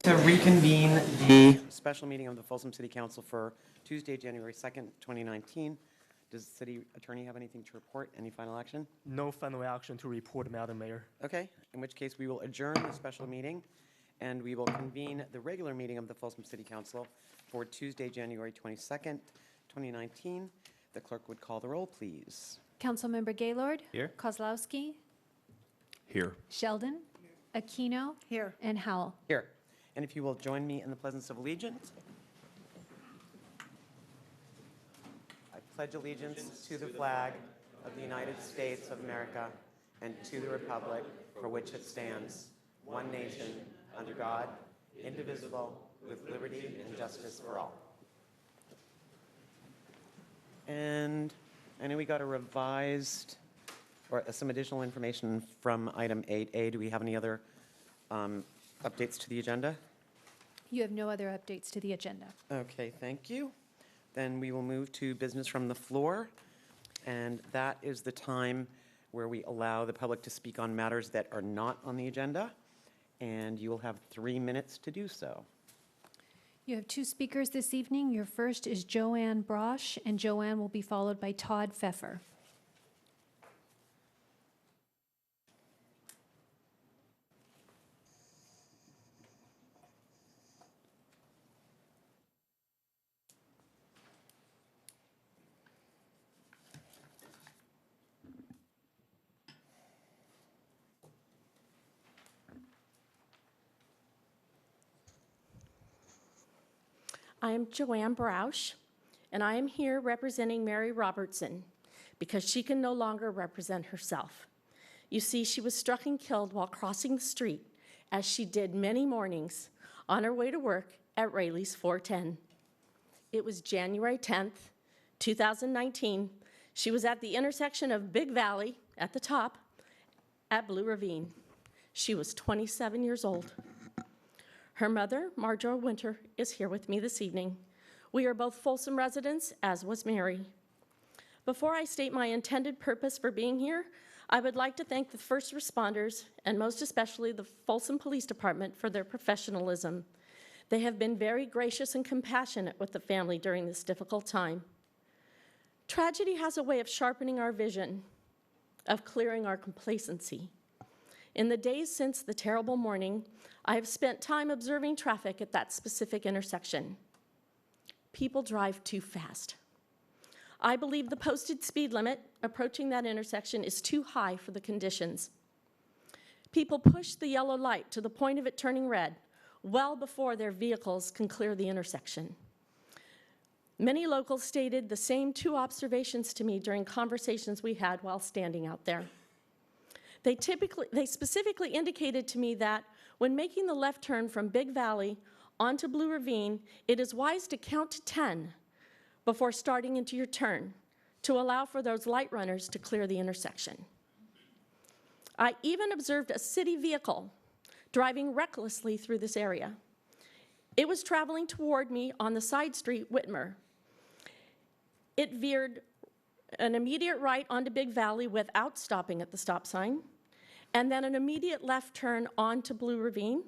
To reconvene the special meeting of the Folsom City Council for Tuesday, January 2nd, 2019. Does the city attorney have anything to report? Any final action? No final action to report, Madam Mayor. Okay, in which case we will adjourn the special meeting and we will convene the regular meeting of the Folsom City Council for Tuesday, January 22nd, 2019. The clerk would call the roll, please. Councilmember Gaylord. Here. Kozlowski. Here. Sheldon. Aquino. Here. And Howell. Here. And if you will join me in the Pledge of Allegiance. I pledge allegiance to the flag of the United States of America and to the republic for which it stands, one nation, under God, indivisible, with liberty and justice for all. And I know we got a revised, or some additional information from item 8A. Do we have any other updates to the agenda? You have no other updates to the agenda. Okay, thank you. Then we will move to business from the floor, and that is the time where we allow the public to speak on matters that are not on the agenda, and you will have 3 minutes to do so. You have two speakers this evening. Your first is Joanne Brosh, and Joanne will be followed by Todd Pfeffer. I am Joanne Broush, and I am here representing Mary Robertson because she can no longer represent herself. You see, she was struck and killed while crossing the street, as she did many mornings on her way to work at Rayleigh's 410. It was January 10th, 2019. She was at the intersection of Big Valley at the top at Blue Ravine. She was 27 years old. Her mother, Marjorie Winter, is here with me this evening. We are both Folsom residents, as was Mary. Before I state my intended purpose for being here, I would like to thank the first responders, and most especially the Folsom Police Department, for their professionalism. They have been very gracious and compassionate with the family during this difficult time. Tragedy has a way of sharpening our vision, of clearing our complacency. In the days since the terrible morning, I have spent time observing traffic at that specific intersection. People drive too fast. I believe the posted speed limit approaching that intersection is too high for the conditions. People push the yellow light to the point of it turning red well before their vehicles can clear the intersection. Many locals stated the same two observations to me during conversations we had while standing out there. They specifically indicated to me that when making the left turn from Big Valley onto Blue Ravine, it is wise to count to 10 before starting into your turn to allow for those light runners to clear the intersection. I even observed a city vehicle driving recklessly through this area. It was traveling toward me on the side street, Whitmer. It veered an immediate right onto Big Valley without stopping at the stop sign, and then an immediate left turn onto Blue Ravine,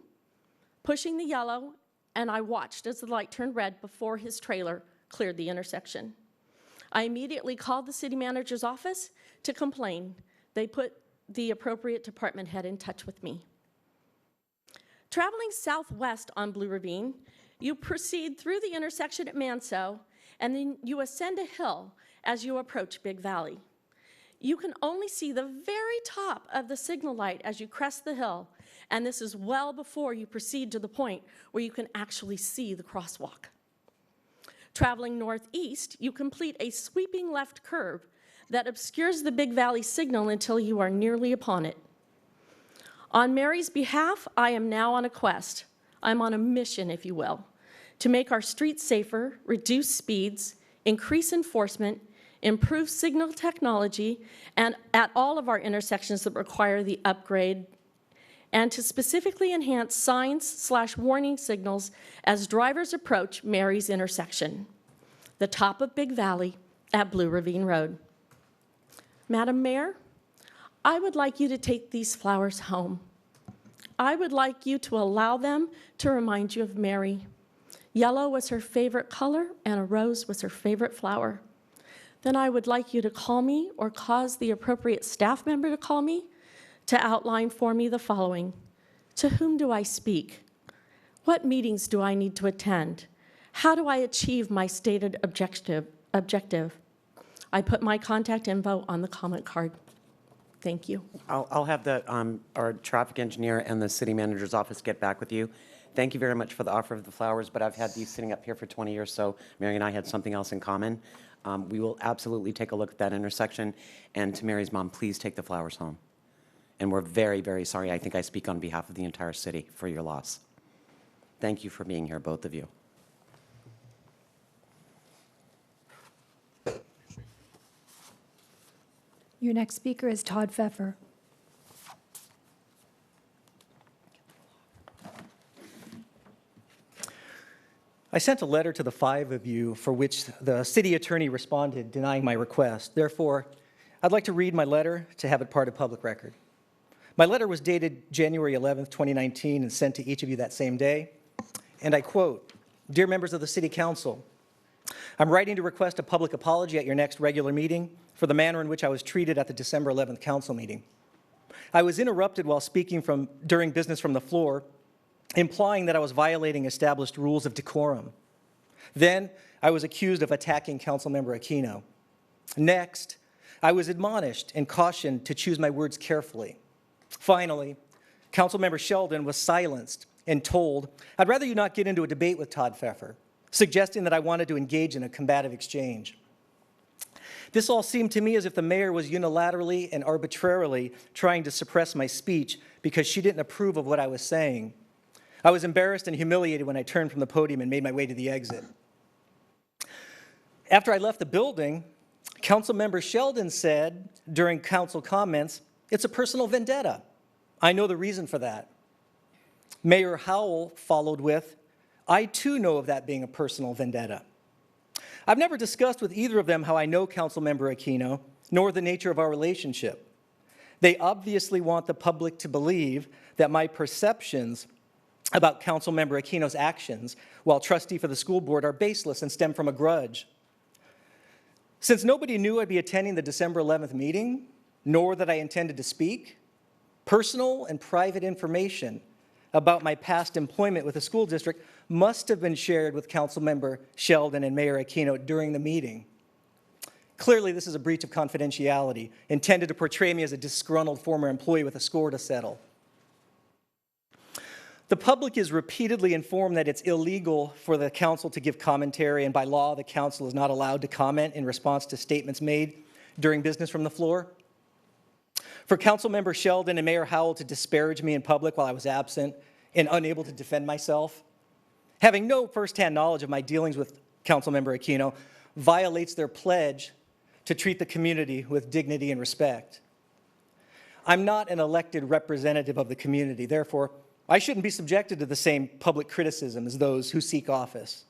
pushing the yellow, and I watched as the light turned red before his trailer cleared the intersection. I immediately called the city manager's office to complain. They put the appropriate department head in touch with me. Traveling southwest on Blue Ravine, you proceed through the intersection at Manso, and then you ascend a hill as you approach Big Valley. You can only see the very top of the signal light as you crest the hill, and this is well before you proceed to the point where you can actually see the crosswalk. Traveling northeast, you complete a sweeping left curve that obscures the Big Valley signal until you are nearly upon it. On Mary's behalf, I am now on a quest. I'm on a mission, if you will, to make our streets safer, reduce speeds, increase enforcement, improve signal technology, and at all of our intersections that require the upgrade, and to specifically enhance signs/warning signals as drivers approach Mary's intersection, the top of Big Valley at Blue Ravine Road. Madam Mayor, I would like you to take these flowers home. I would like you to allow them to remind you of Mary. Yellow was her favorite color, and a rose was her favorite flower. Then I would like you to call me or cause the appropriate staff member to call me to outline for me the following. To whom do I speak? What meetings do I need to attend? How do I achieve my stated objective? I put my contact info on the comment card. Thank you. I'll have our traffic engineer and the city manager's office get back with you. Thank you very much for the offer of the flowers, but I've had these sitting up here for 20 years, so Mary and I had something else in common. We will absolutely take a look at that intersection, and to Mary's mom, please take the flowers home. And we're very, very sorry. I think I speak on behalf of the entire city for your loss. Thank you for being here, both of you. Your next speaker is Todd Pfeffer. I sent a letter to the 5 of you for which the city attorney responded denying my request. Therefore, I'd like to read my letter to have it part of public record. My letter was dated January 11th, 2019, and sent to each of you that same day. And I quote, "Dear members of the City Council, I'm writing to request a public apology at your next regular meeting for the manner in which I was treated at the December 11th council meeting. I was interrupted while speaking during business from the floor, implying that I was violating established rules of decorum. Then, I was accused of attacking Councilmember Aquino. Next, I was admonished and cautioned to choose my words carefully. Finally, Councilmember Sheldon was silenced and told, I'd rather you not get into a debate with Todd Pfeffer, suggesting that I wanted to engage in a combative exchange. This all seemed to me as if the mayor was unilaterally and arbitrarily trying to suppress my speech because she didn't approve of what I was saying. I was embarrassed and humiliated when I turned from the podium and made my way to the exit. After I left the building, Councilmember Sheldon said during council comments, it's a personal vendetta. I know the reason for that. Mayor Howell followed with, I too know of that being a personal vendetta. I've never discussed with either of them how I know Councilmember Aquino, nor the nature of our relationship. They obviously want the public to believe that my perceptions about Councilmember Aquino's actions while trustee for the school board are baseless and stem from a grudge. Since nobody knew I'd be attending the December 11th meeting, nor that I intended to speak, personal and private information about my past employment with the school district must have been shared with Councilmember Sheldon and Mayor Aquino during the meeting. Clearly, this is a breach of confidentiality intended to portray me as a disgruntled former employee with a score to settle. The public is repeatedly informed that it's illegal for the council to give commentary, and by law, the council is not allowed to comment in response to statements made during business from the floor. For Councilmember Sheldon and Mayor Howell to disparage me in public while I was absent and unable to defend myself, having no firsthand knowledge of my dealings with Councilmember Aquino, violates their pledge to treat the community with dignity and respect. I'm not an elected representative of the community, therefore, I shouldn't be subjected to the same public criticism as those who seek office.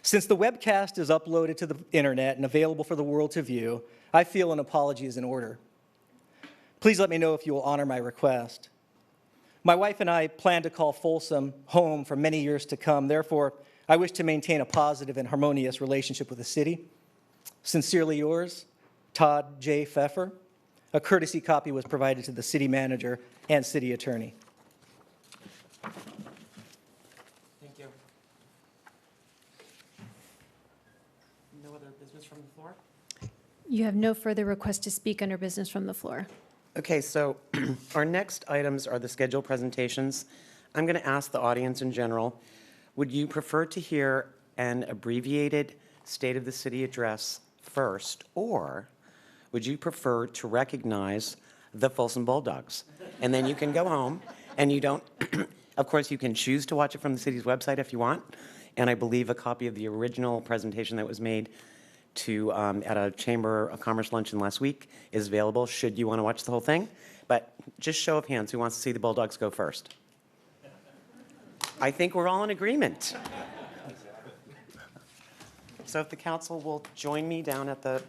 Since the webcast is uploaded to the internet and available for the world to view, I feel an apology is in order. Please let me know if you will honor my request. My wife and I plan to call Folsom home for many years to come. Therefore, I wish to maintain a positive and harmonious relationship with the city. Sincerely yours, Todd J. Pfeffer. A courtesy copy was provided to the city manager and city attorney. Thank you. No other business from the floor? You have no further request to speak under business from the floor. Okay, so our next items are the scheduled presentations. I'm going to ask the audience in general, would you prefer to hear an abbreviated State of the City address first, or would you prefer to recognize the Folsom Bulldogs? And then you can go home, and you don't, of course, you can choose to watch it from the city's website if you want, and I believe a copy of the original presentation that was made at a Chamber of Commerce luncheon last week is available should you want to watch the whole thing. But just show of hands, who wants to see the Bulldogs go first? I think we're all in agreement. So if the council will join me down at the...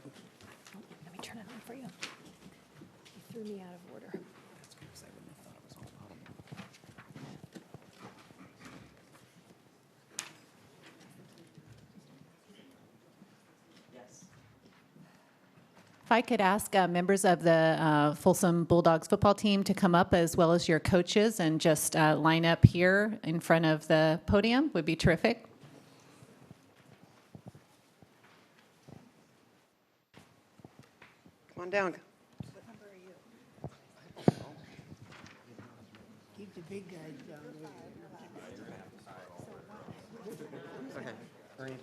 Let me turn it on for you. You threw me out of order. That's good, because I wouldn't have thought it was all audible. If I could ask members of the Folsom Bulldogs football team to come up, as well as your coaches, and just line up here in front of the podium, would be terrific. Come on down. Keep the big guys down there. Okay. Ernie.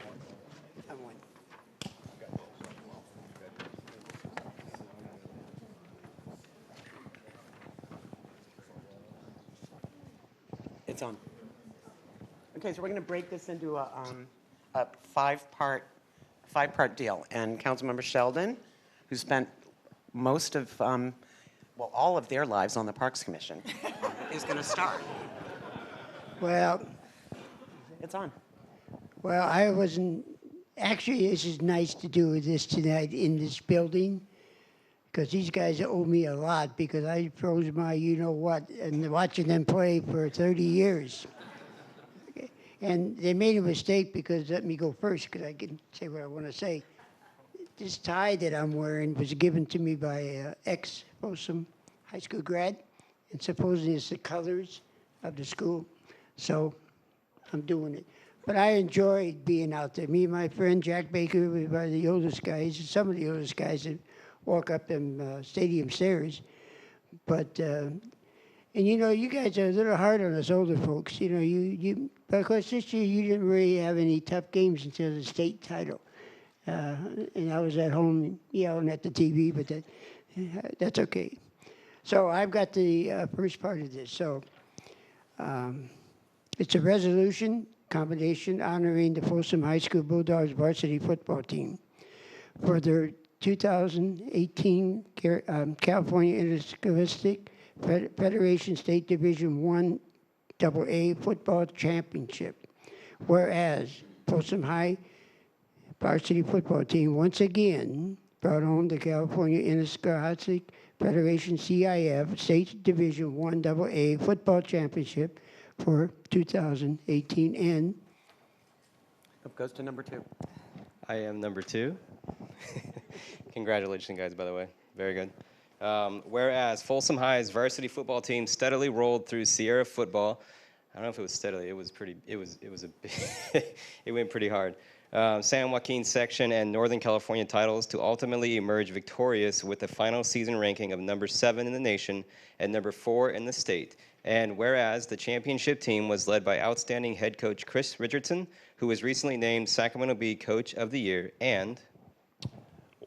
I won. It's on. Okay, so we're going to break this into a five-part deal. And Councilmember Sheldon, who spent most of, well, all of their lives on the Parks Commission, is going to start. Well, It's on. I wasn't, actually, this is nice to do this tonight in this building, because these guys owe me a lot, because I froze my you-know-what and watching them play for 30 years. And they made a mistake because let me go first, because I can say what I want to say. This tie that I'm wearing was given to me by an ex-Folsom high school grad, and supposedly it's the colors of the school, so I'm doing it. But I enjoyed being out there. Me and my friend Jack Baker were one of the oldest guys, some of the oldest guys that walk up them stadium stairs. But, and you guys are a little hard on us older folks. But of course this year you didn't really have any tough games until the state title. And I was at home yelling at the TV, but that's okay. So I've got the first part of this. So it's a resolution combination honoring the Folsom High School Bulldogs varsity football team for their 2018 California Interscholastic Federation State Division I AA Football Championship. Whereas Folsom High varsity football team once again brought home the California Interscholastic Federation CIF State Division I AA Football Championship for 2018, and Up goes to number 2. I am number 2. Congratulations, guys, by the way. Very good. Whereas Folsom High's varsity football team steadily rolled through Sierra football. I don't know if it was steadily. It was it went pretty hard. San Joaquin section and Northern California titles to ultimately emerge victorious with a final season ranking of number 7 in the nation and number 4 in the state. And whereas the championship team was led by outstanding head coach Chris Richardson, who was recently named Sacramento Bee Coach of the Year, and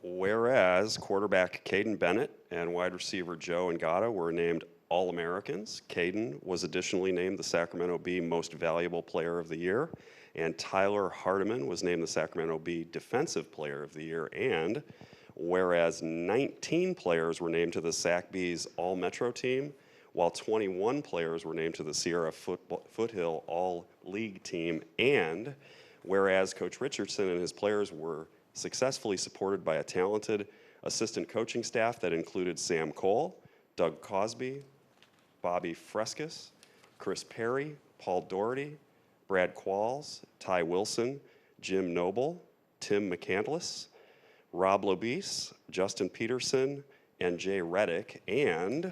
whereas quarterback Caden Bennett and wide receiver Joe Ngata were named All-Americans, Caden was additionally named the Sacramento Bee Most Valuable Player of the Year, and Tyler Hardiman was named the Sacramento Bee Defensive Player of the Year, and whereas 19 players were named to the Sac Bees All-Metro team, while 21 players were named to the Sierra Foothill All-League team, and whereas Coach Richardson and his players were successfully supported by a talented assistant coaching staff that included Sam Cole, Doug Cosby, Bobby Frescus, Chris Perry, Paul Doherty, Brad Qualls, Ty Wilson, Jim Noble, Tim McCandless, Rob Lobese, Justin Peterson, and Jay Reddick, and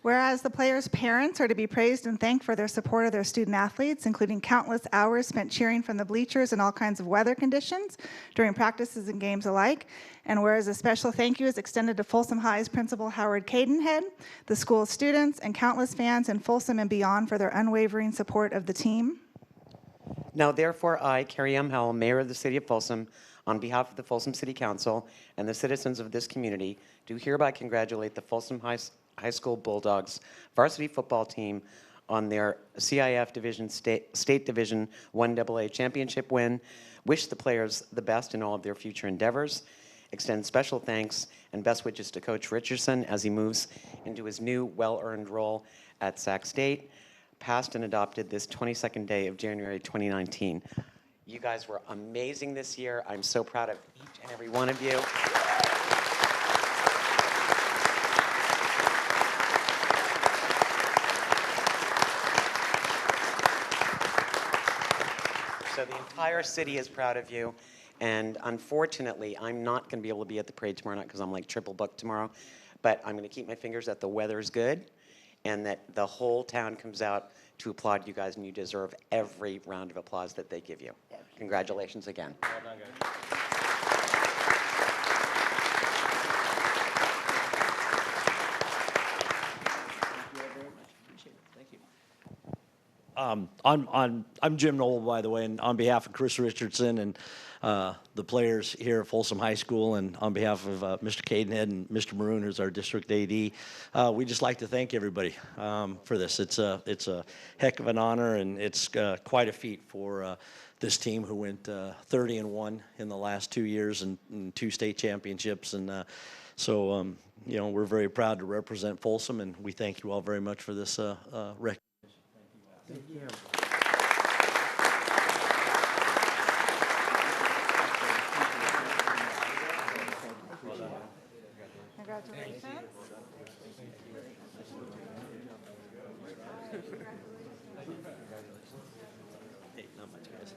whereas the players' parents are to be praised and thanked for their support of their student athletes, including countless hours spent cheering from the bleachers in all kinds of weather conditions during practices and games alike. And whereas a special thank you is extended to Folsom High's principal Howard Cadenhead, the school's students, and countless fans in Folsom and beyond for their unwavering support of the team. Now, therefore, I, Carrie M. Howell, Mayor of the City of Folsom, on behalf of the Folsom City Council and the citizens of this community, do hereby congratulate the Folsom High School Bulldogs varsity football team on their CIF Division State Division I AA championship win. Wish the players the best in all of their future endeavors. Extend special thanks and best wishes to Coach Richardson as he moves into his new well-earned role at Sac State, passed and adopted this 22nd day of January 2019. You guys were amazing this year. I'm so proud of each and every one of you. So the entire city is proud of you, And unfortunately, I'm not going to be able to be at the parade tomorrow night because I'm like triple booked tomorrow. But I'm going to keep my fingers that the weather's good and that the whole town comes out to applaud you guys, and you deserve every round of applause that they give you. Congratulations again. Well done, guys. I'm Jim Knoll, by the way, and on behalf of Chris Richardson and the players here at Folsom High School, and on behalf of Mr. Cadenhead and Mr. Maroon, who's our district AD, we just like to thank everybody for this. It's a heck of an honor, and it's quite a feat for this team who went 30-1 in the last 2 years and 2 state championships, and so you know, we're very proud to represent Folsom, and we thank you all very much for this recognition. Thank you. Congratulations. Hey, not much, guys.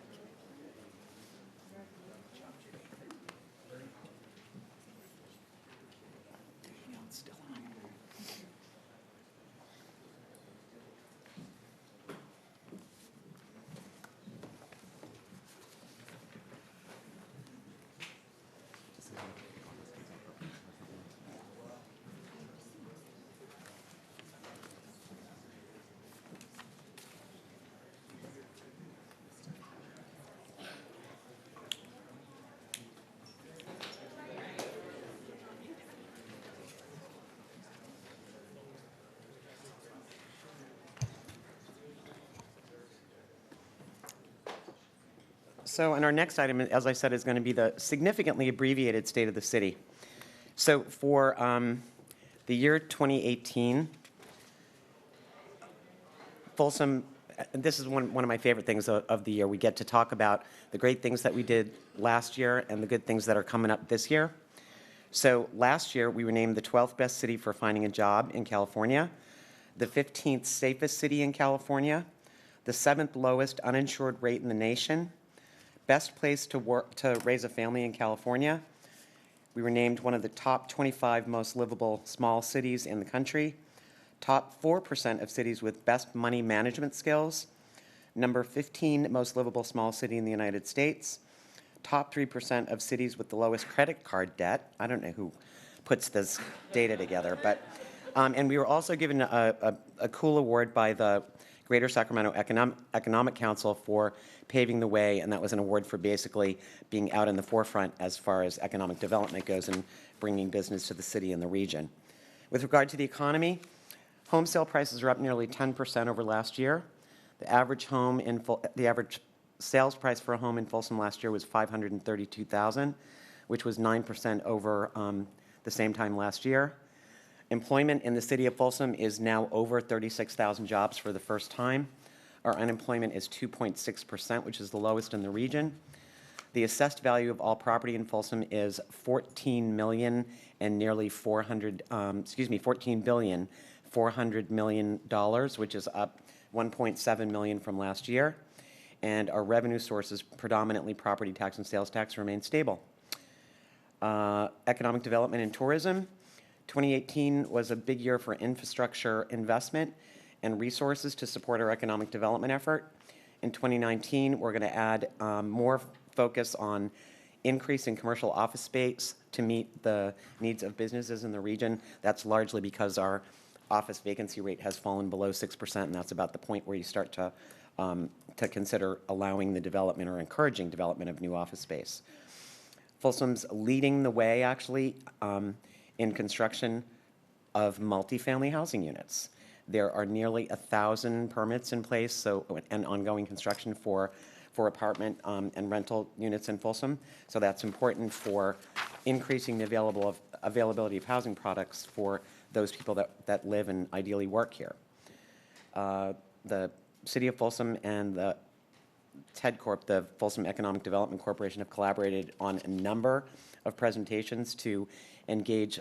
So, and our next item, as I said, is going to be the significantly abbreviated state of the city. So for the year 2018, Folsom, this is one of my favorite things of the year. We get to talk about the great things that we did last year and the good things that are coming up this year. So last year, we were named the 12th best city for finding a job in California, the 15th safest city in California, the 7th lowest uninsured rate in the nation, best place to work to raise a family in California. We were named one of the top 25 most livable small cities in the country, top 4% of cities with best money management skills, number 15 most livable small city in the United States, top 3% of cities with the lowest credit card debt. I don't know who puts this data together, but, and we were also given a cool award by the Greater Sacramento Economic Council for paving the way, and that was an award for basically being out in the forefront as far as economic development goes and bringing business to the city and the region. With regard to the economy, home sale prices are up nearly 10% over last year. The average sales price for a home in Folsom last year was $532,000, which was 9% over the same time last year. Employment in the city of Folsom is now over 36,000 jobs for the first time. Our unemployment is 2.6%, which is the lowest in the region. The assessed value of all property in Folsom is $14 billion, $400 million, which is up $1.7 million from last year. And our revenue sources, predominantly property tax and sales tax, remain stable. Economic development and tourism. 2018 was a big year for infrastructure investment and resources to support our economic development effort. In 2019, we're going to add more focus on increasing commercial office space to meet the needs of businesses in the region. That's largely because our office vacancy rate has fallen below 6%, and that's about the point where you start to consider allowing the development or encouraging development of new office space. Folsom's leading the way, actually, in construction of multifamily housing units. There are nearly 1,000 permits in place, and ongoing construction for apartment and rental units in Folsom. So that's important for increasing the availability of housing products for those people that live and ideally work here. The City of Folsom and the TED Corp, the Folsom Economic Development Corporation, have collaborated on a number of presentations to engage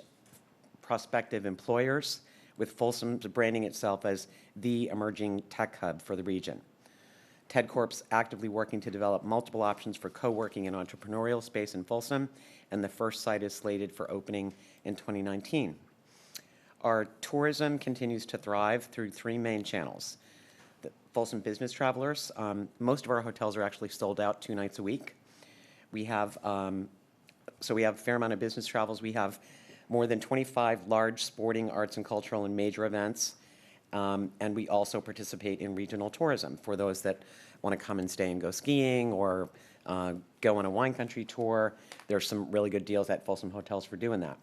prospective employers, with Folsom branding itself as the emerging tech hub for the region. Ted Corp's actively working to develop multiple options for co-working and entrepreneurial space in Folsom, and the first site is slated for opening in 2019. Our tourism continues to thrive through three main channels. The Folsom business travelers, most of our hotels are actually sold out 2 nights a week. We have, so we have a fair amount of business travels. We have more than 25 large sporting, arts and cultural and major events. And we also participate in regional tourism for those that want to come and stay and go skiing or go on a wine country tour. There's some really good deals at Folsom hotels for doing that.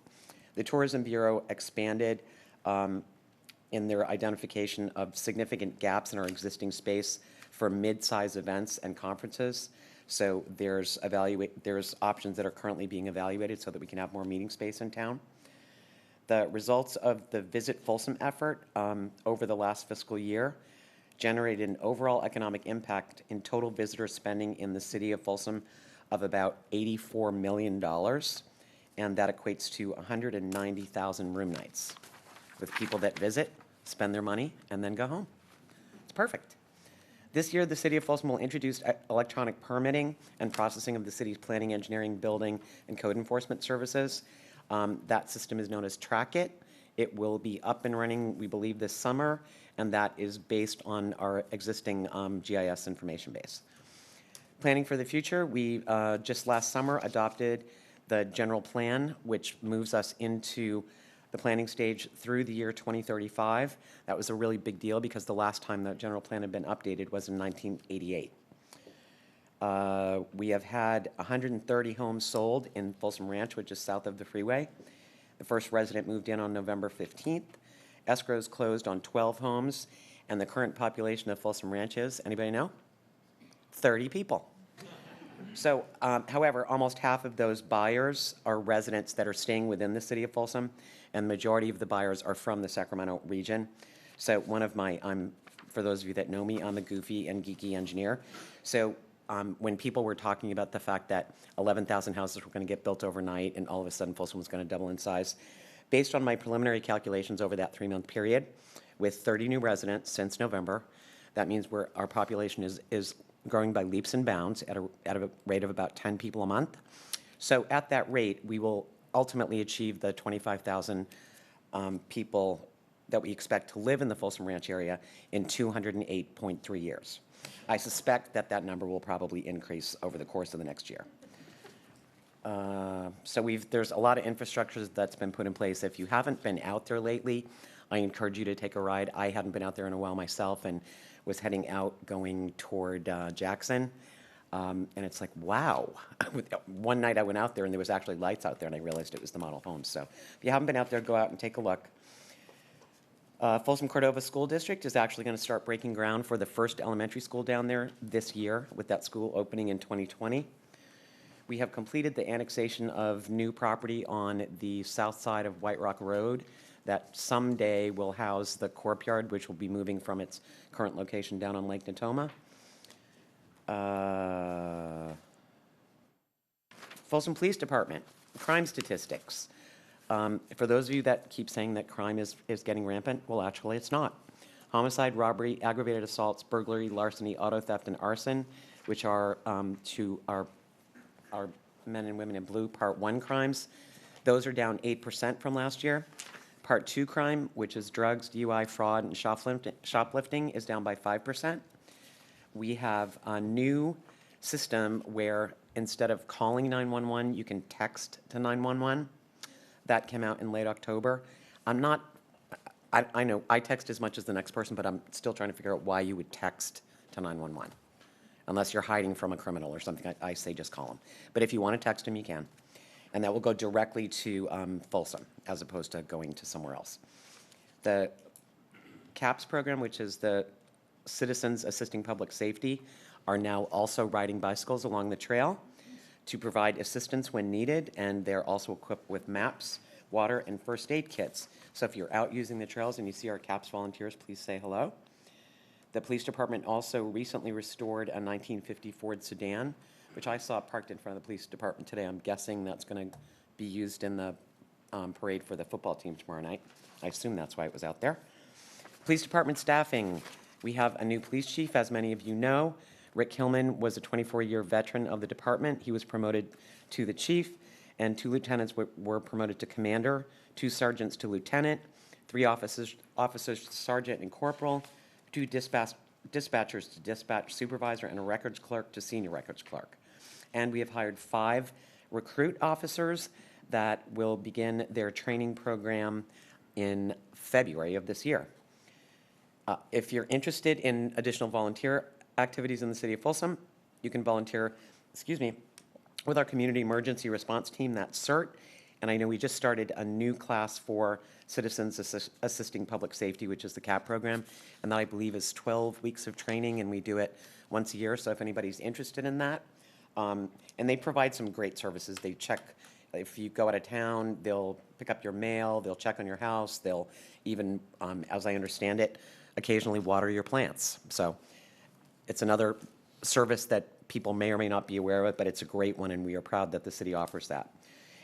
The Tourism Bureau expanded in their identification of significant gaps in our existing space for mid-size events and conferences. So there's options that are currently being evaluated so that we can have more meeting space in town. The results of the Visit Folsom effort over the last fiscal year generated an overall economic impact in total visitor spending in the city of Folsom of about $84 million, and that equates to 190,000 room nights with people that visit, spend their money, and then go home. It's perfect. This year, the city of Folsom will introduce electronic permitting and processing of the city's planning, engineering, building, and code enforcement services. That system is known as Track It. It will be up and running, we believe, this summer, and that is based on our existing GIS information base. Planning for the future, we just last summer adopted the general plan, which moves us into the planning stage through the year 2035. That was a really big deal because the last time the general plan had been updated was in 1988. We have had 130 homes sold in Folsom Ranch, which is south of the freeway. The first resident moved in on November 15th. Escrows closed on 12 homes, and the current population of Folsom Ranch is, anybody know? 30 people. So, however, almost half of those buyers are residents that are staying within the city of Folsom, and the majority of the buyers are from the Sacramento region. So one of my, for those of you that know me, I'm a goofy and geeky engineer. So when people were talking about the fact that 11,000 houses were going to get built overnight and all of a sudden Folsom was going to double in size, based on my preliminary calculations over that 3-month period, with 30 new residents since November, that means our population is growing by leaps and bounds at a rate of about 10 people a month. So at that rate, we will ultimately achieve the 25,000 people that we expect to live in the Folsom Ranch area in 208.3 years. I suspect that that number will probably increase over the course of the next year. So there's a lot of infrastructure that's been put in place. If you haven't been out there lately, I encourage you to take a ride. I hadn't been out there in a while myself and was heading out going toward Jackson. And it's like, wow. One night I went out there and there was actually lights out there and I realized it was the model home. So if you haven't been out there, go out and take a look. Folsom Cordova School District is actually going to start breaking ground for the first elementary school down there this year, with that school opening in 2020. We have completed the annexation of new property on the south side of White Rock Road that someday will house the Corp Yard, which will be moving from its current location down on Lake Natoma. Folsom Police Department, crime statistics. For those of you that keep saying that crime is getting rampant, well, actually it's not. Homicide, robbery, aggravated assaults, burglary, larceny, auto theft, and arson, which are to our men and women in blue Part 1 crimes, those are down 8% from last year. Part 2 crime, which is drugs, DUI, fraud, and shoplifting, is down by 5%. We have a new system where instead of calling 911, you can text to 911. That came out in late October. I know I text as much as the next person, but I'm still trying to figure out why you would text to 911. Unless you're hiding from a criminal or something, I say just call them. But if you want to text them, you can. And that will go directly to Folsom, as opposed to going to somewhere else. The CAPS program, which is the Citizens Assisting Public Safety, are now also riding bicycles along the trail to provide assistance when needed, and they're also equipped with maps, water, and first aid kits. So if you're out using the trails and you see our CAPS volunteers, please say hello. The police department also recently restored a 1950 Ford sedan, which I saw parked in front of the police department today. I'm guessing that's going to be used in the parade for the football team tomorrow night. I assume that's why it was out there. Police department staffing. We have a new police chief, as many of you know. Rick Hillman was a 24-year veteran of the department. He was promoted to the chief, and 2 lieutenants were promoted to commander, 2 sergeants to lieutenant, 3 officers to sergeant and corporal, 2 dispatchers to dispatch supervisor, and a records clerk to senior records clerk. And we have hired 5 recruit officers that will begin their training program in February of this year. If you're interested in additional volunteer activities in the city of Folsom, you can volunteer, with our community emergency response team, that's CERT. And I know we just started a new class for Citizens Assisting Public Safety, which is the CAP program, and that I believe is 12 weeks of training, and we do it once a year. So if anybody's interested in that, and they provide some great services. They check, if you go out of town, they'll pick up your mail, they'll check on your house, they'll even, as I understand it, occasionally water your plants. So it's another service that people may or may not be aware of, but it's a great one, and we are proud that the city offers that.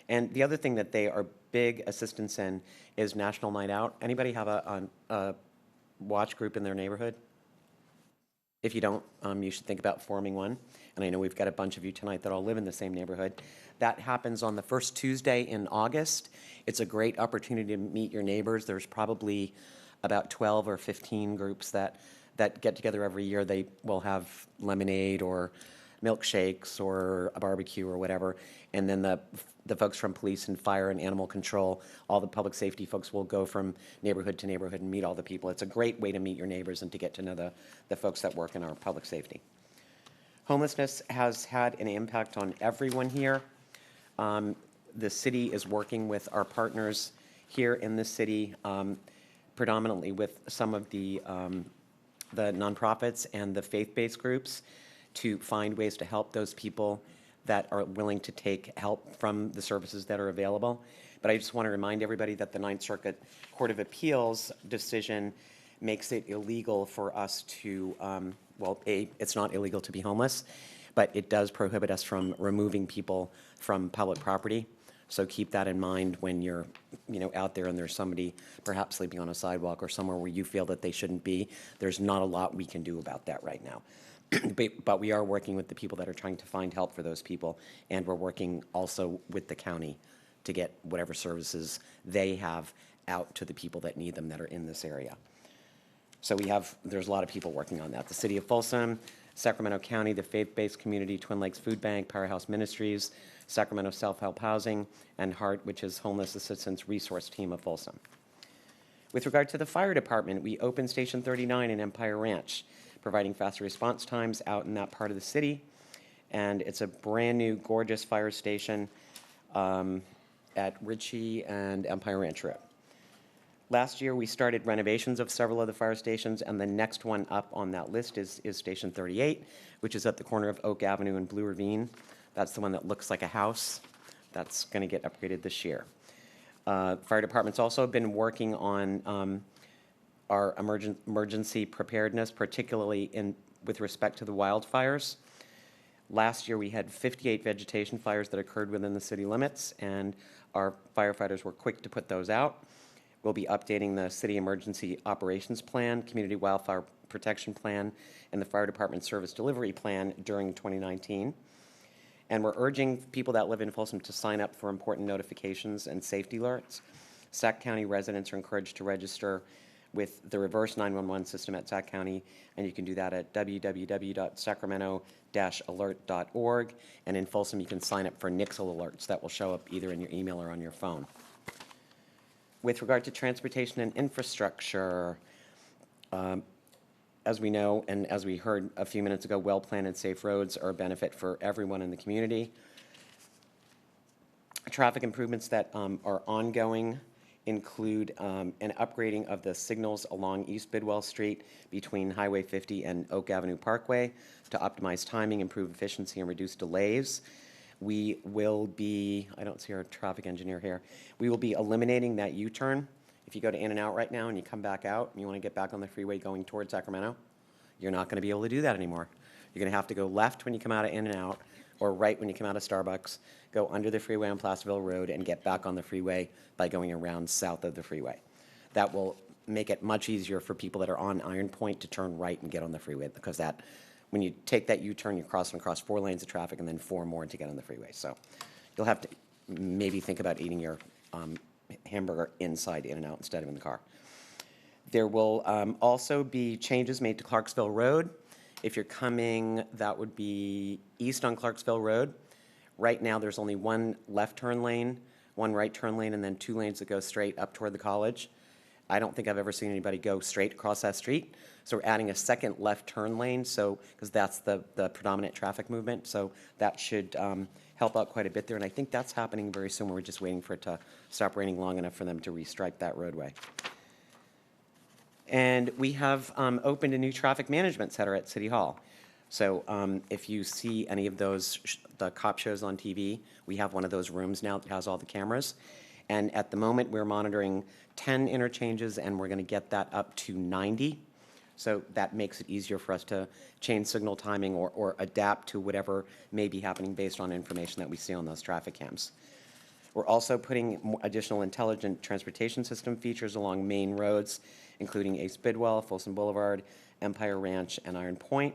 And the other thing that they are big assistance in is National Night Out. Anybody have a watch group in their neighborhood? If you don't, you should think about forming one. And I know we've got a bunch of you tonight that all live in the same neighborhood. That happens on the first Tuesday in August. It's a great opportunity to meet your neighbors. There's probably about 12 or 15 groups that get together every year. They will have lemonade or milkshakes or a barbecue or whatever. And then the folks from police and fire and animal control, all the public safety folks will go from neighborhood to neighborhood and meet all the people. It's a great way to meet your neighbors and to get to know the folks that work in our public safety. Homelessness has had an impact on everyone here. The city is working with our partners here in the city, predominantly with some of the nonprofits and the faith-based groups, to find ways to help those people that are willing to take help from the services that are available. But I just want to remind everybody that the Ninth Circuit Court of Appeals decision makes it illegal for us to, it's not illegal to be homeless, but it does prohibit us from removing people from public property. So keep that in mind when you're, out there and there's somebody perhaps sleeping on a sidewalk or somewhere where you feel that they shouldn't be. There's not a lot we can do about that right now. But we are working with the people that are trying to find help for those people, and we're working also with the county to get whatever services they have out to the people that need them that are in this area. So there's a lot of people working on that. The City of Folsom, Sacramento County, the Faith-Based Community, Twin Lakes Food Bank, Powerhouse Ministries, Sacramento Self-Help Housing, and HEART, which is Homeless Assistance Resource Team of Folsom. With regard to the fire department, we opened Station 39 in Empire Ranch, providing faster response times out in that part of the city. And it's a brand new, gorgeous fire station at Ritchie and Empire Ranch Road. Last year, we started renovations of several of the fire stations, and the next one up on that list is Station 38, which is at the corner of Oak Avenue and Blue Ravine. That's the one that looks like a house. That's going to get upgraded this year. Fire department's also been working on our emergency preparedness, particularly with respect to the wildfires. Last year, we had 58 vegetation fires that occurred within the city limits, and our firefighters were quick to put those out. We'll be updating the city emergency operations plan, community wildfire protection plan, and the fire department service delivery plan during 2019. And we're urging people that live in Folsom to sign up for important notifications and safety alerts. Sac County residents are encouraged to register with the reverse 911 system at Sac County, and you can do that at www.sacramento-alert.org. And in Folsom, you can sign up for Nixle alerts that will show up either in your email or on your phone. With regard to transportation and infrastructure, as we know, and as we heard a few minutes ago, well-planned and safe roads are a benefit for everyone in the community. Traffic improvements that are ongoing include an upgrading of the signals along East Bidwell Street between Highway 50 and Oak Avenue Parkway to optimize timing, improve efficiency, and reduce delays. We will be, I don't see our traffic engineer here, we will be eliminating that U-turn. If you go to In-N-Out right now and you come back out and you want to get back on the freeway going towards Sacramento, you're not going to be able to do that anymore. You're going to have to go left when you come out of In-N-Out or right when you come out of Starbucks, go under the freeway on Placerville Road and get back on the freeway by going around south of the freeway. That will make it much easier for people that are on Iron Point to turn right and get on the freeway, because that when you take that U-turn, you're crossing across 4 lanes of traffic and then 4 more to get on the freeway. So you'll have to maybe think about eating your hamburger inside In-N-Out instead of in the car. There will also be changes made to Clarksville Road. If you're coming, that would be east on Clarksville Road. Right now, there's only 1 left turn lane, 1 right turn lane, and then 2 lanes that go straight up toward the college. I don't think I've ever seen anybody go straight across that street. So we're adding a second left turn lane, so because that's the predominant traffic movement. So that should help out quite a bit there. And I think that's happening very soon. We're just waiting for it to stop raining long enough for them to restripe that roadway. And we have opened a new traffic management center at City Hall. So if you see any of those, the cop shows on TV, we have one of those rooms now that has all the cameras. And at the moment, we're monitoring 10 interchanges, and we're going to get that up to 90. So that makes it easier for us to change signal timing or adapt to whatever may be happening based on information that we see on those traffic cams. We're also putting additional intelligent transportation system features along main roads, including Ace Bidwell, Folsom Boulevard, Empire Ranch, and Iron Point.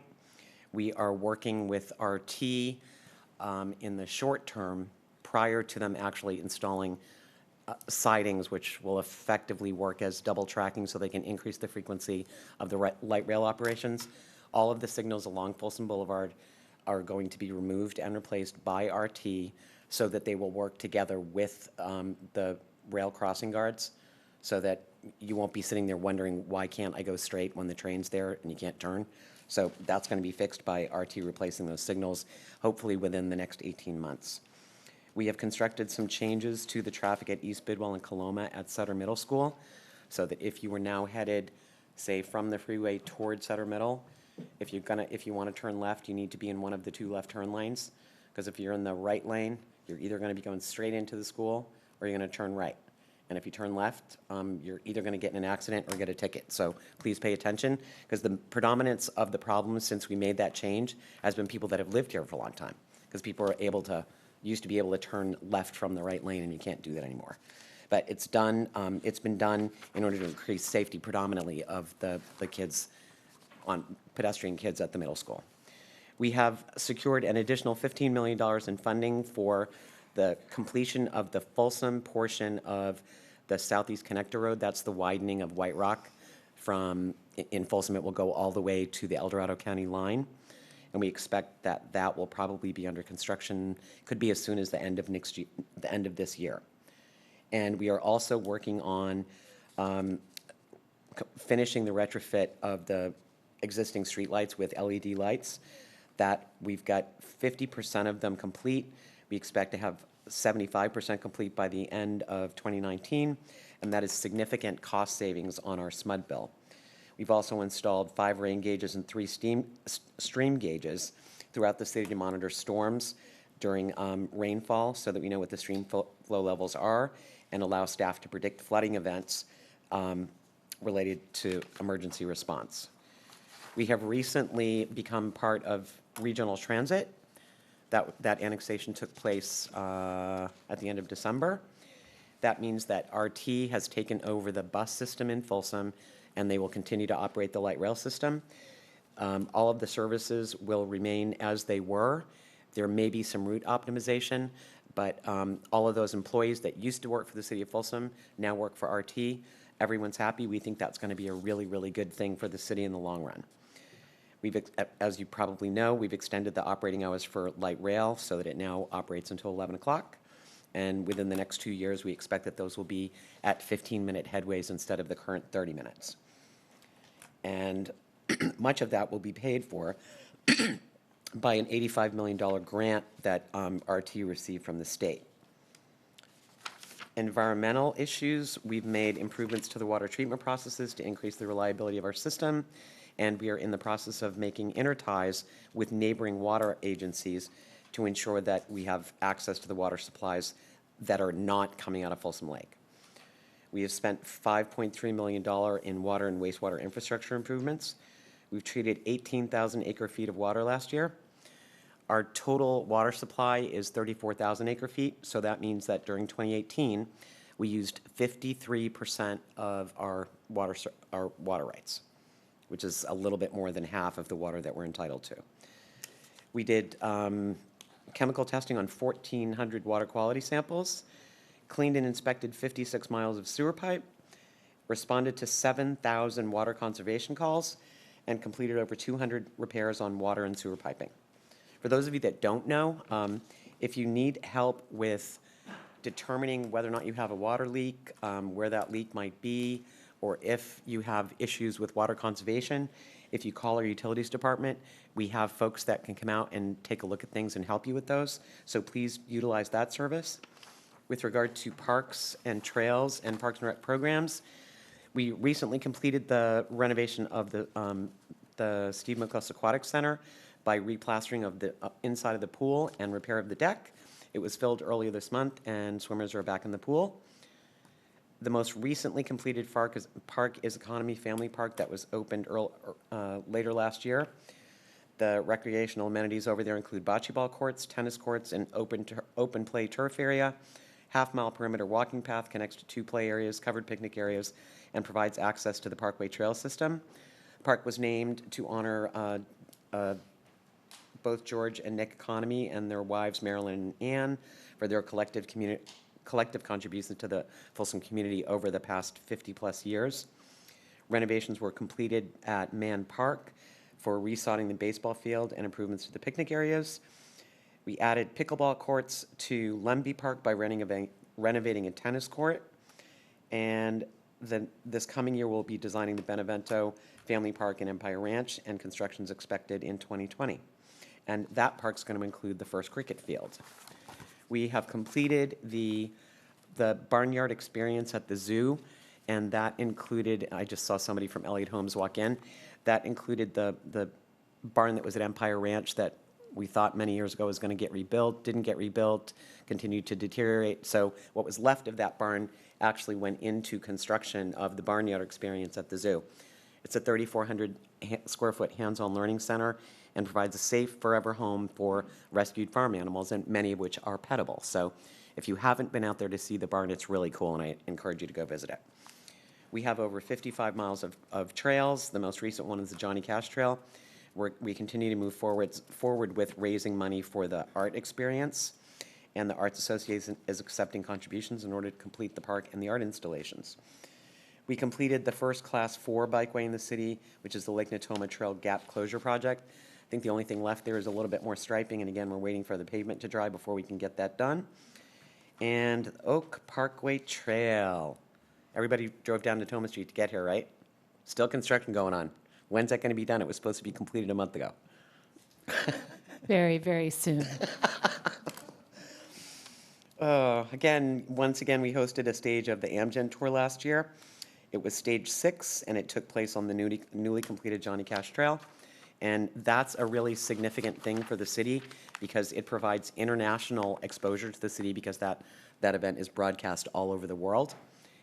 We are working with RT in the short term prior to them actually installing sidings, which will effectively work as double tracking so they can increase the frequency of the light rail operations. All of the signals along Folsom Boulevard are going to be removed and replaced by RT so that they will work together with the rail crossing guards so that you won't be sitting there wondering, why can't I go straight when the train's there and you can't turn? So that's going to be fixed by RT replacing those signals, hopefully within the next 18 months. We have constructed some changes to the traffic at East Bidwell and Coloma at Sutter Middle School, so that if you were now headed, say, from the freeway toward Sutter Middle, if you want to turn left, you need to be in one of the 2 left turn lanes, because if you're in the right lane, you're either going to be going straight into the school or you're going to turn right. And if you turn left, you're either going to get in an accident or get a ticket. So please pay attention, because the predominance of the problems since we made that change has been people that have lived here for a long time, because people are used to be able to turn left from the right lane, and you can't do that anymore. But it's done. It's been done in order to increase safety predominantly of the kids, pedestrian kids at the middle school. We have secured an additional $15 million in funding for the completion of the Folsom portion of the Southeast Connector Road. That's the widening of White Rock. In Folsom, it will go all the way to the El Dorado County line. And we expect that that will probably be under construction, could be as soon as the end of this year. And we are also working on finishing the retrofit of the existing streetlights with LED lights. That we've got 50% of them complete. We expect to have 75% complete by the end of 2019, and that is significant cost savings on our SMUD bill. We've also installed 5 rain gauges and 3 stream gauges throughout the city to monitor storms during rainfall so that we know what the stream flow levels are and allow staff to predict flooding events related to emergency response. We have recently become part of regional transit. That annexation took place at the end of December. That means that RT has taken over the bus system in Folsom, and they will continue to operate the light rail system. All of the services will remain as they were. There may be some route optimization, but all of those employees that used to work for the city of Folsom now work for RT. Everyone's happy. We think that's going to be a really, really good thing for the city in the long run. As you probably know, we've extended the operating hours for light rail so that it now operates until 11 o'clock. And within the next 2 years, we expect that those will be at 15-minute headways instead of the current 30 minutes. And much of that will be paid for by an $85 million grant that RT received from the state. Environmental issues, we've made improvements to the water treatment processes to increase the reliability of our system, and we are in the process of making interties with neighboring water agencies to ensure that we have access to the water supplies that are not coming out of Folsom Lake. We have spent $5.3 million in water and wastewater infrastructure improvements. We've treated 18,000 acre-feet of water last year. Our total water supply is 34,000 acre-feet, so that means that during 2018, we used 53% of our water rights, which is a little bit more than half of the water that we're entitled to. We did chemical testing on 1,400 water quality samples, cleaned and inspected 56 miles of sewer pipe, responded to 7,000 water conservation calls, and completed over 200 repairs on water and sewer piping. For those of you that don't know, if you need help with determining whether or not you have a water leak, where that leak might be, or if you have issues with water conservation, if you call our utilities department, we have folks that can come out and take a look at things and help you with those. So please utilize that service. With regard to parks and trails and parks and rec programs, we recently completed the renovation of the Steve Mcloughs Aquatic Center by replastering of the inside of the pool and repair of the deck. It was filled earlier this month, and swimmers are back in the pool. The most recently completed park is Economy Family Park that was opened later last year. The recreational amenities over there include bocce ball courts, tennis courts, an open play turf area. Half-mile perimeter walking path connects to 2 play areas, covered picnic areas, and provides access to the Parkway Trail system. The park was named to honor both George and Nick Economy and their wives, Marilyn and Ann, for their collective contributions to the Folsom community over the past 50-plus years. Renovations were completed at Mann Park for resodding the baseball field and improvements to the picnic areas. We added pickleball courts to Lemby Park by renovating a tennis court. And this coming year, we'll be designing the Benevento Family Park and Empire Ranch, and construction is expected in 2020. And that park's going to include the first cricket field. We have completed the barnyard experience at the zoo, and that included, I just saw somebody from Elliott Homes walk in, that included the barn that was at Empire Ranch that we thought many years ago was going to get rebuilt, didn't get rebuilt, continued to deteriorate. So what was left of that barn actually went into construction of the barnyard experience at the zoo. It's a 3,400 square foot hands-on learning center and provides a safe, forever home for rescued farm animals, and many of which are pettable. So if you haven't been out there to see the barn, it's really cool, and I encourage you to go visit it. We have over 55 miles of trails. The most recent one is the Johnny Cash Trail. We continue to move forward with raising money for the art experience, and the Arts Association is accepting contributions in order to complete the park and the art installations. We completed the first Class 4 bikeway in the city, which is the Lake Natoma Trail Gap Closure Project. I think the only thing left there is a little bit more striping, and again, we're waiting for the pavement to dry before we can get that done. And Oak Parkway Trail. Everybody drove down Natoma Street to get here, right? Still construction going on. When's that going to be done? It was supposed to be completed a month ago. Very, very soon. Once again, we hosted a stage of the Amgen tour last year. It was stage 6, and it took place on the newly completed Johnny Cash Trail. And that's a really significant thing for the city because it provides international exposure to the city because that event is broadcast all over the world.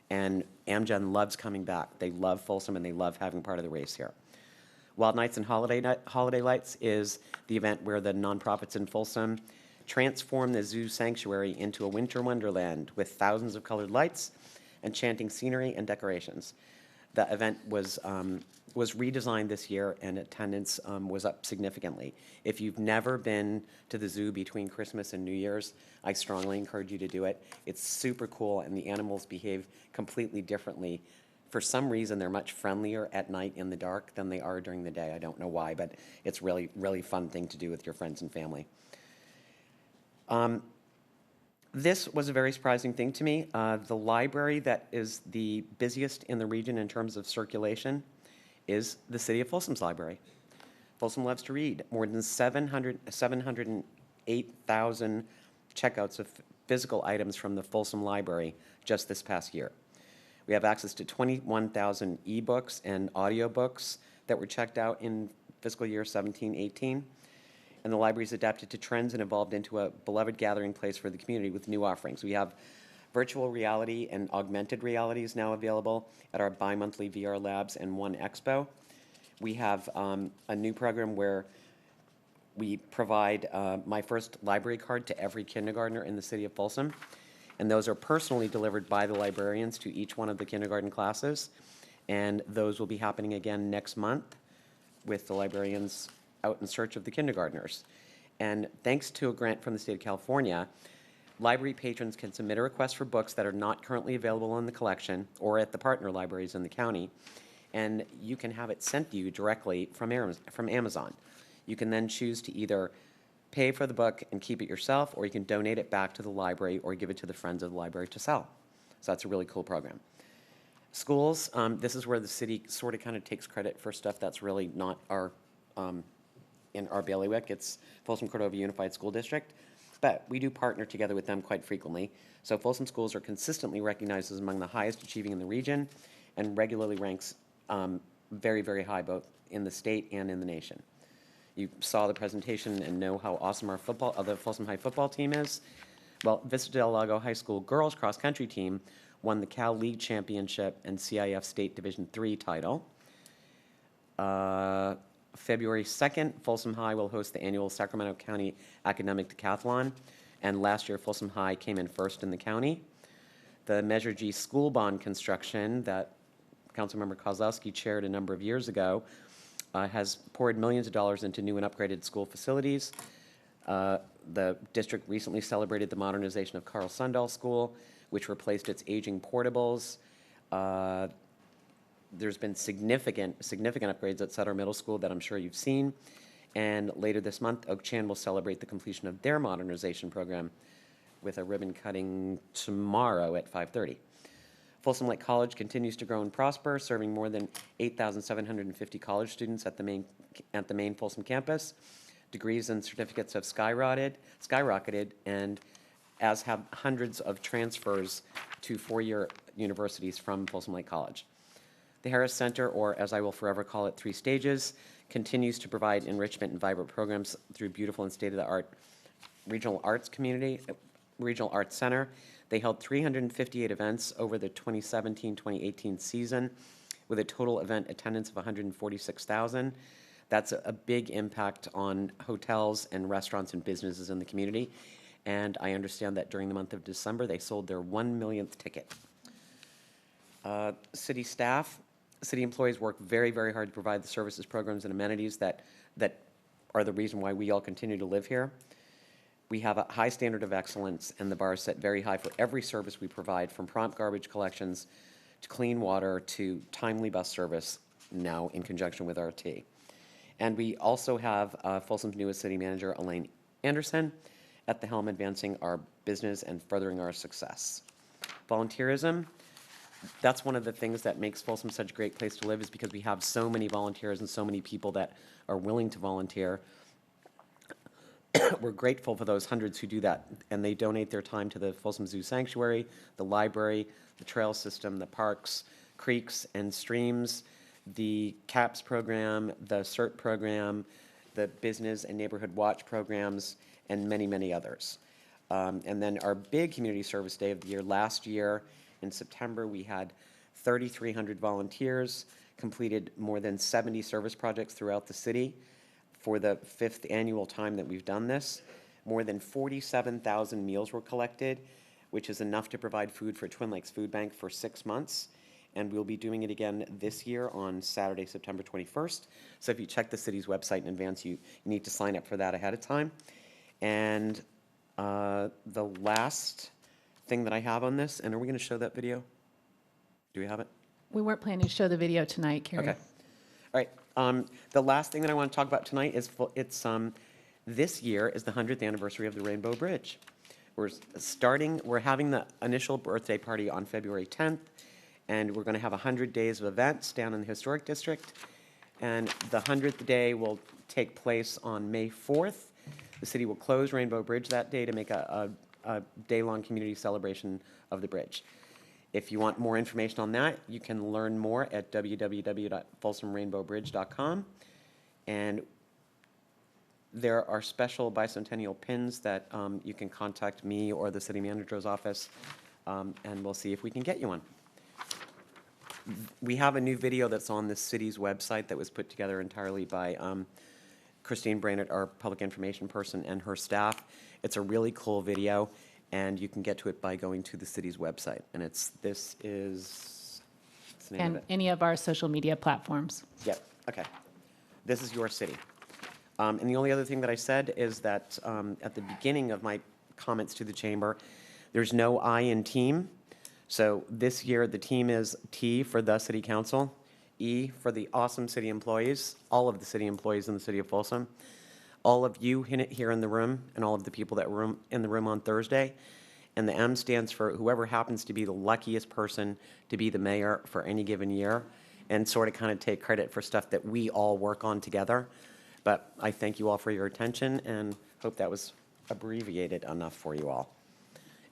And Amgen loves coming back. They love Folsom, and they love having part of the race here. Wild Nights and Holiday Lights is the event where the nonprofits in Folsom transform the zoo sanctuary into a winter wonderland with thousands of colored lights, enchanting scenery, and decorations. The event was redesigned this year, and attendance was up significantly. If you've never been to the zoo between Christmas and New Year's, I strongly encourage you to do it. It's super cool, and the animals behave completely differently. For some reason, they're much friendlier at night in the dark than they are during the day. I don't know why, but it's really, really fun thing to do with your friends and family. This was a very surprising thing to me. The library that is the busiest in the region in terms of circulation is the City of Folsom's library. Folsom loves to read. More than 708,000 checkouts of physical items from the Folsom library just this past year. We have access to 21,000 ebooks and audiobooks that were checked out in fiscal year 17-18. And the library is adapted to trends and evolved into a beloved gathering place for the community with new offerings. We have virtual reality and augmented reality is now available at our bi-monthly VR labs and One Expo. We have a new program where we provide My First Library Card to every kindergartner in the city of Folsom. And those are personally delivered by the librarians to each one of the kindergarten classes. And those will be happening again next month. with the librarians out in search of the kindergartners. And thanks to a grant from the state of California, library patrons can submit a request for books that are not currently available in the collection or at the partner libraries in the county, and you can have it sent to you directly from Amazon. You can then choose to either pay for the book and keep it yourself, or you can donate it back to the library or give it to the Friends of the Library to sell. So that's a really cool program. Schools, this is where the city sort of kind of takes credit for stuff that's really not our, in our bailiwick. It's Folsom Cordova Unified School District, but we do partner together with them quite frequently. So Folsom schools are consistently recognized as among the highest achieving in the region and regularly ranks very, very high both in the state and in the nation. You saw the presentation and know how awesome our the Folsom High football team is. Well, Vista Del Lago High School girls cross country team won the Cal League Championship and CIF State Division III title. February 2nd, Folsom High will host the annual Sacramento County Academic Decathlon, and last year Folsom High came in first in the county. The Measure G school bond construction that Councilmember Kozlowski chaired a number of years ago has poured millions of dollars into new and upgraded school facilities. The district recently celebrated the modernization of Carl Sundall School, which replaced its aging portables. There's been significant upgrades at Sutter Middle School that I'm sure you've seen. And later this month, Oak Chan will celebrate the completion of their modernization program with a ribbon cutting tomorrow at 5:30. Folsom Lake College continues to grow and prosper, serving more than 8,750 college students at the main Folsom campus. Degrees and certificates have skyrocketed, and as have hundreds of transfers to four-year universities from Folsom Lake College. The Harris Center, or as I will forever call it, 3 Stages, continues to provide enrichment and vibrant programs through beautiful and state-of-the-art regional arts center. They held 358 events over the 2017-2018 season with a total event attendance of 146,000. That's a big impact on hotels and restaurants and businesses in the community. And I understand that during the month of December, they sold their 1 millionth ticket. City staff, city employees work very, very hard to provide the services, programs, and amenities that are the reason why we all continue to live here. We have a high standard of excellence, and the bar is set very high for every service we provide, from prompt garbage collections to clean water to timely bus service, now in conjunction with RT. And we also have Folsom's newest city manager, Elaine Anderson, at the helm, advancing our business and furthering our success. Volunteerism, that's one of the things that makes Folsom such a great place to live, is because we have so many volunteers and so many people that are willing to volunteer. We're grateful for those hundreds who do that, and they donate their time to the Folsom Zoo Sanctuary, the library, the trail system, the parks, creeks and streams, the CAPS program, the CERT program, the Business and Neighborhood Watch programs, and many, many others. And then our big community service day of the year, last year in September, we had 3,300 volunteers, completed more than 70 service projects throughout the city. For the 5th annual time that we've done this, more than 47,000 meals were collected, which is enough to provide food for Twin Lakes Food Bank for 6 months. And we'll be doing it again this year on Saturday, September 21st. So if you check the city's website in advance, you need to sign up for that ahead of time. And the last thing that I have on this, and are we going to show that video? Do we have it? We weren't planning to show the video tonight, Carrie. Okay. All right. The last thing that I want to talk about tonight is this year is the 100th anniversary of the Rainbow Bridge. We're having the initial birthday party on February 10th, and we're going to have 100 days of events down in the Historic District. And the 100th day will take place on May 4th. The city will close Rainbow Bridge that day to make a day-long community celebration of the bridge. If you want more information on that, you can learn more at www.folsomrainbowbridge.com. And there are special bicentennial pins that you can contact me or the city manager's office, and we'll see if we can get you one. We have a new video that's on the city's website that was put together entirely by Christine Brainerd, our public information person, and her staff. It's a really cool video, and you can get to it by going to the city's website. And what's the name of And it? any of our social media platforms. Yep, okay. this is your city. And the only other thing that I said is that at the beginning of my comments to the chamber, there's no I in team. So this year, the team is T for the city council, E for the awesome city employees, all of the city employees in the city of Folsom, all of you here in the room, and all of the people that were in the room on Thursday. And the M stands for whoever happens to be the luckiest person to be the mayor for any given year, and sort of kind of take credit for stuff that we all work on together. But I thank you all for your attention and hope that was abbreviated enough for you all.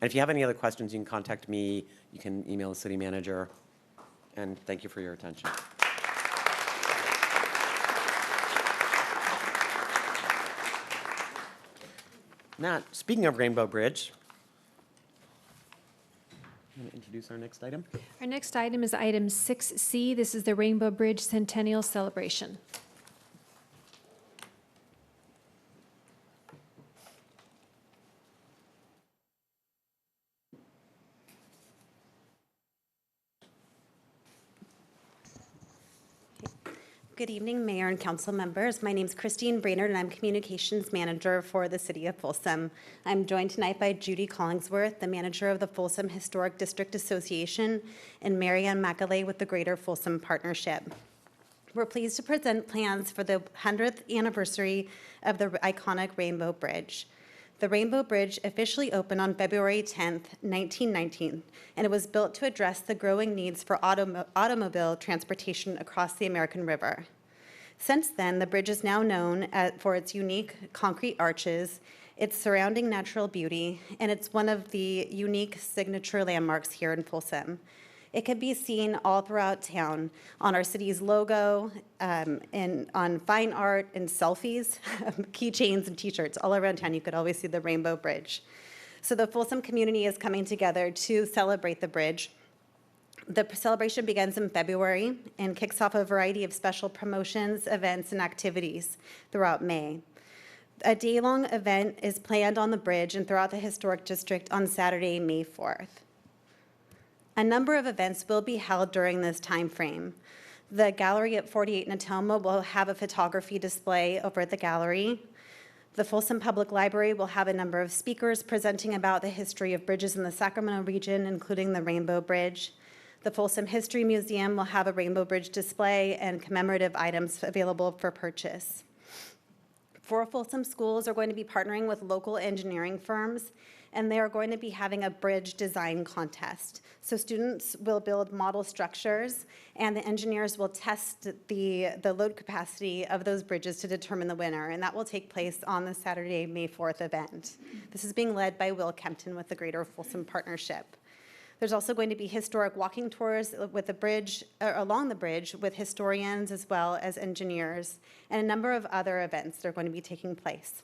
And if you have any other questions, you can contact me, you can email the city manager, and thank you for your attention. Now, speaking of Rainbow Bridge, I'm going to introduce our next item. Our next item is item 6C. This is the Rainbow Bridge Centennial Celebration. Good evening, Mayor and Council members. My name is Christine Brainerd, and I'm Communications Manager for the City of Folsom. I'm joined tonight by Judy Collingsworth, the Manager of the Folsom Historic District Association, and Marianne McAlay with the Greater Folsom Partnership. We're pleased to present plans for the 100th anniversary of the iconic Rainbow Bridge. The Rainbow Bridge officially opened on February 10th, 1919, and it was built to address the growing needs for automobile transportation across the American River. Since then, the bridge is now known for its unique concrete arches, its surrounding natural beauty, and it's one of the unique signature landmarks here in Folsom. It can be seen all throughout town on our city's logo, and on fine art and selfies, keychains and t-shirts. All around town, you could always see the Rainbow Bridge. So the Folsom community is coming together to celebrate the bridge. The celebration begins in February and kicks off a variety of special promotions, events, and activities throughout May. A day-long event is planned on the bridge and throughout the historic district on Saturday, May 4th. A number of events will be held during this time frame. The gallery at 48 Natoma will have a photography display over at the gallery. The Folsom Public Library will have a number of speakers presenting about the history of bridges in the Sacramento region, including the Rainbow Bridge. The Folsom History Museum will have a Rainbow Bridge display and commemorative items available for purchase. 4 Folsom schools are going to be partnering with local engineering firms, and they are going to be having a bridge design contest. So students will build model structures, and the engineers will test the load capacity of those bridges to determine the winner, and that will take place on the Saturday, May 4th event. This is being led by Will Kempton with the Greater Folsom Partnership. There's also going to be historic walking tours with the bridge, along the bridge with historians as well as engineers, and a number of other events that are going to be taking place.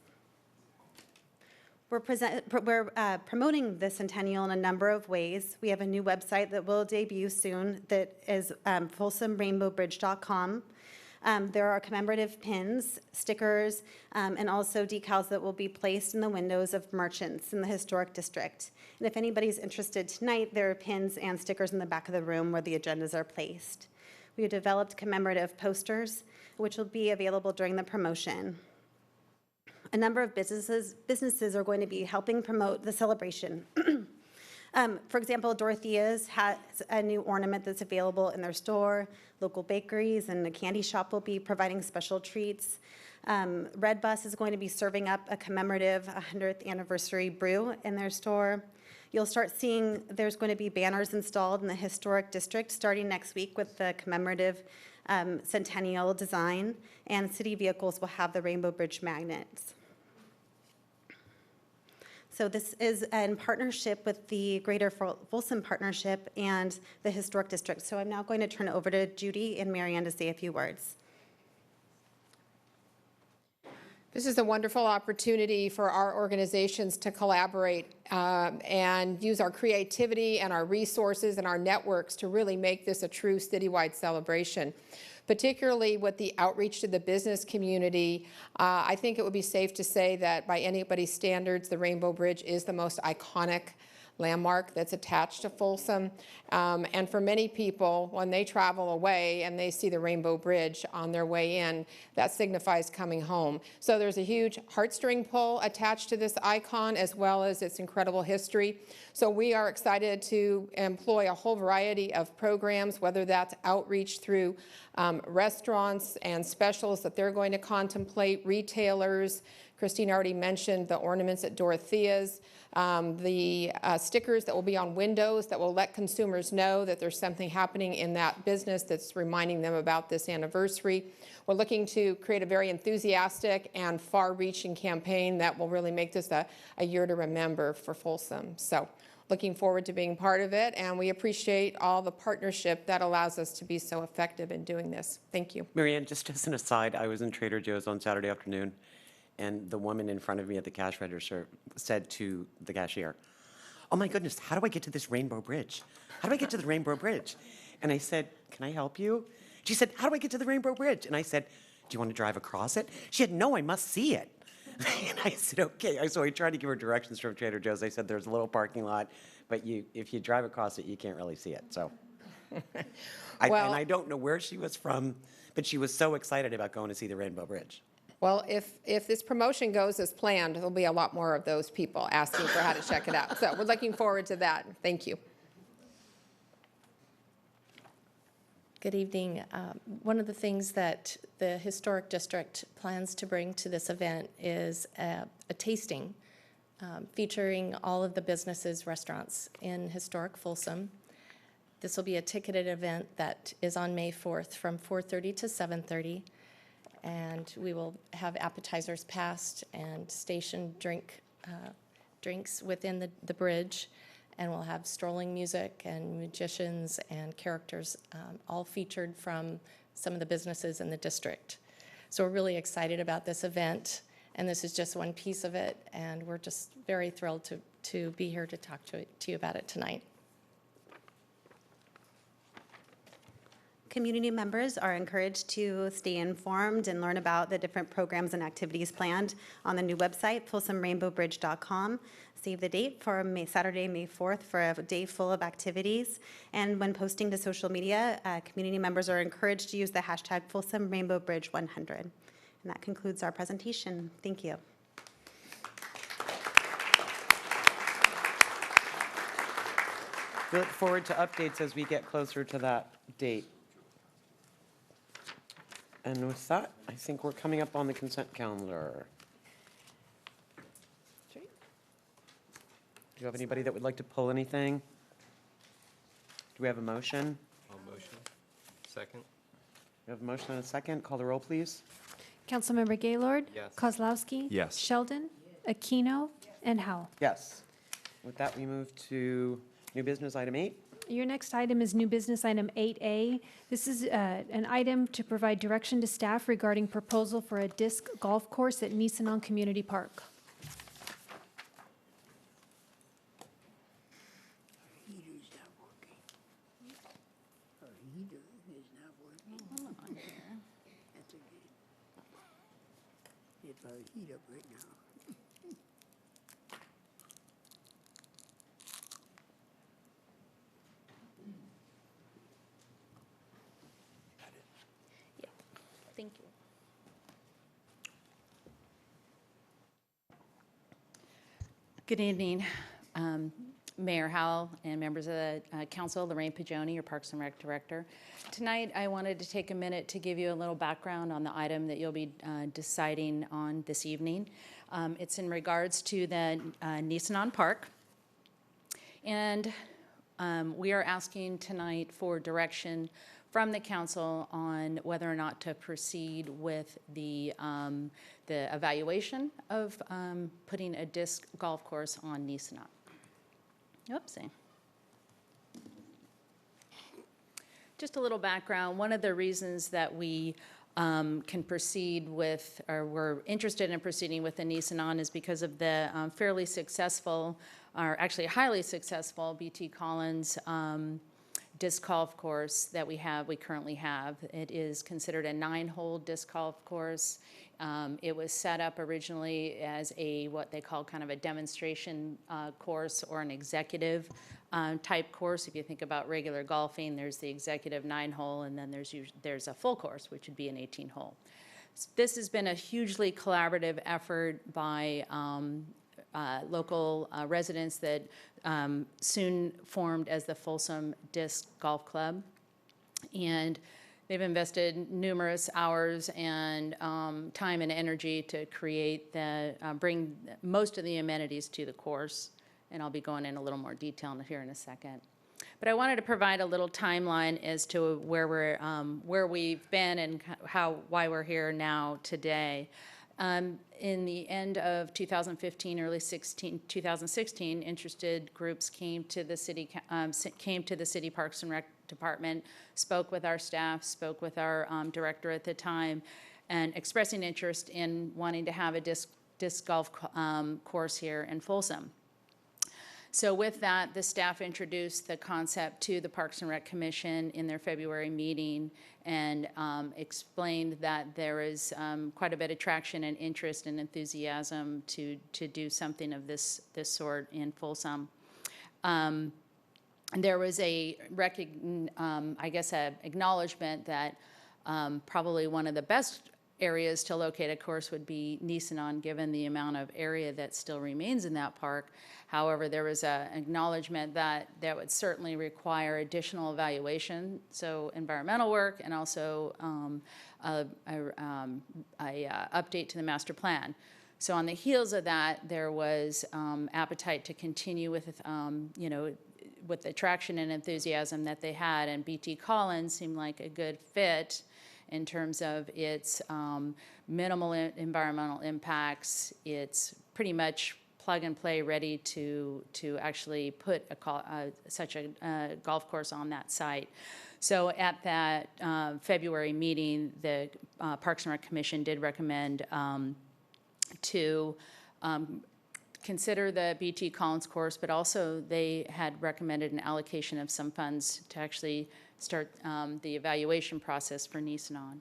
We're promoting the Centennial in a number of ways. We have a new website that will debut soon that is folsomrainbowbridge.com. There are commemorative pins, stickers, and also decals that will be placed in the windows of merchants in the historic district. And if anybody's interested tonight, there are pins and stickers in the back of the room where the agendas are placed. We have developed commemorative posters, which will be available during the promotion. A number of businesses are going to be helping promote the celebration. For example, Dorothea's has a new ornament that's available in their store. Local bakeries and a candy shop will be providing special treats. Red Bus is going to be serving up a commemorative 100th anniversary brew in their store. You'll start seeing there's going to be banners installed in the historic district starting next week with the commemorative Centennial design, and city vehicles will have the Rainbow Bridge magnets. So this is in partnership with the Greater Folsom Partnership and the Historic District. So I'm now going to turn it over to Judy and Marianne to say a few words. This is a wonderful opportunity for our organizations to collaborate and use our creativity and our resources and our networks to really make this a true citywide celebration. Particularly with the outreach to the business community, I think it would be safe to say that by anybody's standards, the Rainbow Bridge is the most iconic landmark that's attached to Folsom. And for many people, when they travel away and they see the Rainbow Bridge on their way in, that signifies coming home. So there's a huge heartstring pull attached to this icon, as well as its incredible history. So we are excited to employ a whole variety of programs, whether that's outreach through restaurants and specials that they're going to contemplate, retailers. Christine already mentioned the ornaments at Dorothea's, the stickers that will be on windows that will let consumers know that there's something happening in that business that's reminding them about this anniversary. We're looking to create a very enthusiastic and far-reaching campaign that will really make this a year to remember for Folsom. So looking forward to being part of it, and we appreciate all the partnership that allows us to be so effective in doing this. Thank you. Marianne, just as an aside, I was in Trader Joe's on Saturday afternoon, and the woman in front of me at the cash register said to the cashier, "Oh my goodness, how do I get to this Rainbow Bridge? How do I get to the Rainbow Bridge?" And I said, "Can I help you?" She said, "How do I get to the Rainbow Bridge?" And I said, "Do you want to drive across it?" She said, "No, I must see it." And I said, "Okay." So I tried to give her directions from Trader Joe's. I said, "There's a little parking lot, but if you drive across it, you can't really see it." So, and I don't know where she was from, but she was so excited about going to see the Rainbow Bridge. Well, if this promotion goes as planned, there'll be a lot more of those people asking for how to check it out. So we're looking forward to that. Thank you. Good evening. One of the things that the Historic District plans to bring to this event is a tasting featuring all of the businesses, restaurants in historic Folsom. This will be a ticketed event that is on May 4th from 4:30 to 7:30. And we will have appetizers passed and station drinks within the bridge. And we'll have strolling music and magicians and characters all featured from some of the businesses in the district. So we're really excited about this event, and this is just one piece of it, and we're just very thrilled to be here to talk to you about it tonight. Community members are encouraged to stay informed and learn about the different programs and activities planned on the new website, folsomrainbowbridge.com. Save the date for Saturday, May 4th for a day full of activities. And when posting to social media, community members are encouraged to use the hashtag FolsomRainbowBridge100. And that concludes our presentation. Thank you. We look forward to updates as we get closer to that date. And with that, I think we're coming up on the consent calendar. Do you have anybody that would like to pull anything? Do we have a motion? I'll motion. Second. We have a motion and a second. Call the roll, please. Councilmember Gaylord? Yes. Kozlowski? Yes. Sheldon? Aquino? And Howell. Yes. With that, we move to new business item 8. Your next item is new business item 8A. This is an item to provide direction to staff regarding proposal for a disc golf course at Nisenan Community Park. Our heater's not working. Our heater is not working. Hold on here. That's okay. It's our heat up right now. Thank you. Good evening, Mayor Howell and members of the council, Lorraine Pagoni, your Parks and Rec Director. Tonight, I wanted to take a minute to give you a little background on the item that you'll be deciding on this evening. It's in regards to the Nisenan Park. And we are asking tonight for direction from the council on whether or not to proceed with the evaluation of putting a disc golf course on Nisenan. Oopsie. Just a little background. One of the reasons that we can proceed with, or we're interested in proceeding with the Nisenan, is because of the fairly successful, or actually highly successful, BT Collins disc golf course that we currently have. It is considered a 9-hole disc golf course. It was set up originally as what they call kind of a demonstration course or an executive type course. If you think about regular golfing, there's the executive 9-hole, and then there's a full course, which would be an 18-hole. This has been a hugely collaborative effort by local residents that soon formed as the Folsom Disc Golf Club. And they've invested numerous hours and time and energy to create bring most of the amenities to the course. And I'll be going in a little more detail here in a second. But I wanted to provide a little timeline as to where we've been and why we're here now today. In the end of 2015, early 2016, interested groups came to the city Parks and Rec Department, spoke with our staff, spoke with our director at the time, and expressing interest in wanting to have a disc golf course here in Folsom. So with that, the staff introduced the concept to the Parks and Rec Commission in their February meeting and explained that there is quite a bit of traction and interest and enthusiasm to do something of this sort in Folsom. There was a acknowledgement that probably one of the best areas to locate a course would be Nisenan, given the amount of area that still remains in that park. However, there was an acknowledgement that would certainly require additional evaluation, so environmental work and also a update to the master plan. So on the heels of that, there was appetite to continue with, with the traction and enthusiasm that they had, and BT Collins seemed like a good fit in terms of its minimal environmental impacts. It's pretty much plug and play, ready to actually put such a golf course on that site. So at that February meeting, the Parks and Rec Commission did recommend to consider the BT Collins course, but also they had recommended an allocation of some funds to actually start the evaluation process for Nisenan.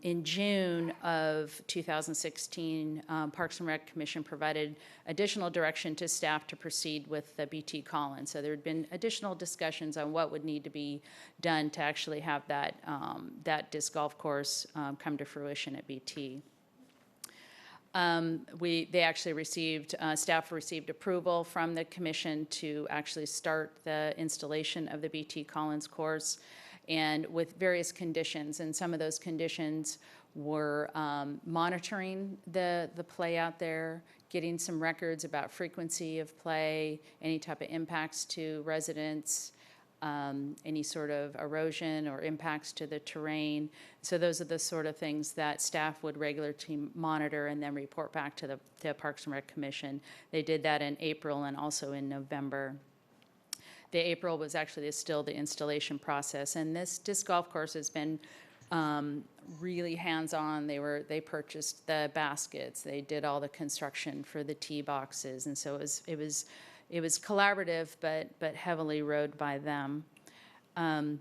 In June of 2016, Parks and Rec Commission provided additional direction to staff to proceed with the BT Collins. So there had been additional discussions on what would need to be done to actually have that disc golf course come to fruition at BT. They actually received, staff received approval from the commission to actually start the installation of the BT Collins course, and with various conditions. And some of those conditions were monitoring the play out there, getting some records about frequency of play, any type of impacts to residents, any sort of erosion or impacts to the terrain. So those are the sort of things that staff would regularly monitor and then report back to the Parks and Rec Commission. They did that in April and also in November. The April was actually still the installation process, and this disc golf course has been really hands-on. They purchased the baskets, they did all the construction for the tee boxes, and so it was collaborative, but heavily rowed by them. And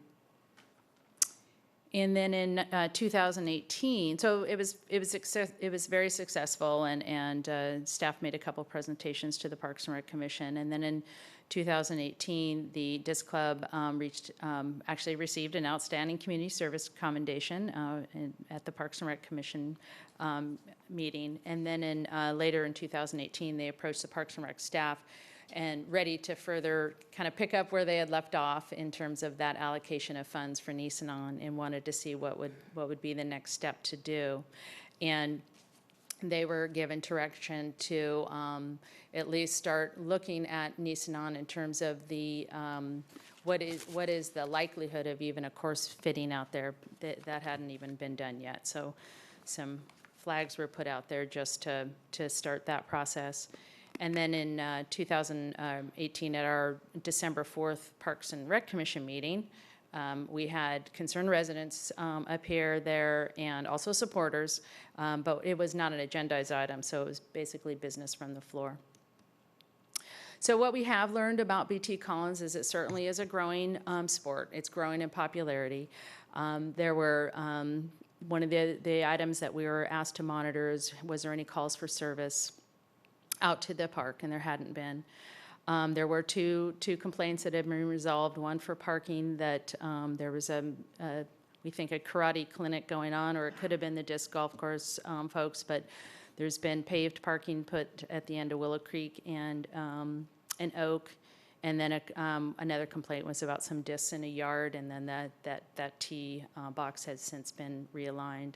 then in 2018, so it was very successful, and staff made a couple presentations to the Parks and Rec Commission. And then in 2018, the Disc Club actually received an outstanding community service commendation at the Parks and Rec Commission meeting. And then later in 2018, they approached the Parks and Rec staff and ready to further kind of pick up where they had left off in terms of that allocation of funds for Nisenan, and wanted to see what would be the next step to do. And they were given direction to at least start looking at Nisenan in terms of the what is the likelihood of even a course fitting out there. That hadn't even been done yet. So some flags were put out there just to start that process. And then in 2018, at our December 4th Parks and Rec Commission meeting, we had concerned residents appear there and also supporters, but it was not an agendized item, so it was basically business from the floor. So what we have learned about BT Collins is it certainly is a growing sport. It's growing in popularity. There were one of the items that we were asked to monitor is, was there any calls for service out to the park, and there hadn't been. There were two complaints that have been resolved, one for parking that there was we think a karate clinic going on, or it could have been the disc golf course folks, but there's been paved parking put at the end of Willow Creek and an Oak, and then another complaint was about some discs in a yard, and then that tee box has since been realigned.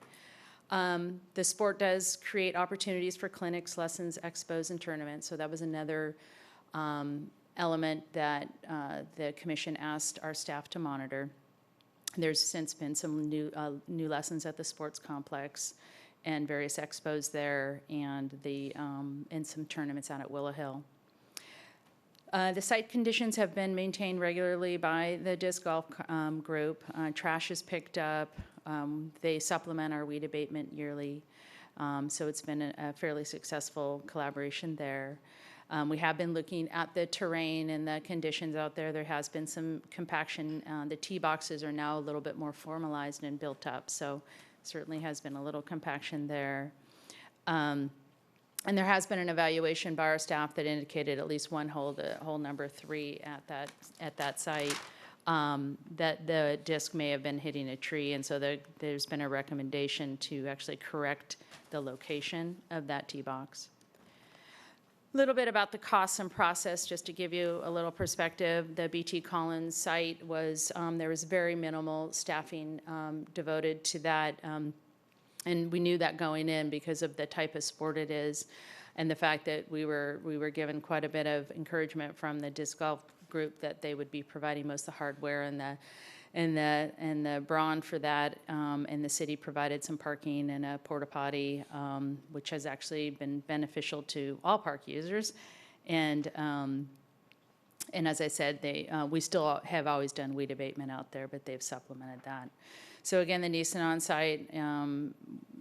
The sport does create opportunities for clinics, lessons, expos, and tournaments, so that was another element that the commission asked our staff to monitor. There's since been some new lessons at the sports complex and various expos there, and some tournaments out at Willow Hill. The site conditions have been maintained regularly by the disc golf group. Trash is picked up. They supplement our weed abatement yearly. So it's been a fairly successful collaboration there. We have been looking at the terrain and the conditions out there. There has been some compaction. The tee boxes are now a little bit more formalized and built up, so certainly has been a little compaction there. And there has been an evaluation by our staff that indicated at least one hole, the hole number 3 at that site, that the disc may have been hitting a tree, and so there's been a recommendation to actually correct the location of that tee box. A little bit about the costs and process, just to give you a little perspective. The BT Collins site was, there was very minimal staffing devoted to that, and we knew that going in because of the type of sport it is, and the fact that we were given quite a bit of encouragement from the disc golf group that they would be providing most of the hardware and the brawn for that, and the city provided some parking and a porta potty, which has actually been beneficial to all park users. And as I said, we still have always done weed abatement out there, but they've supplemented that. So again, the Nissan site,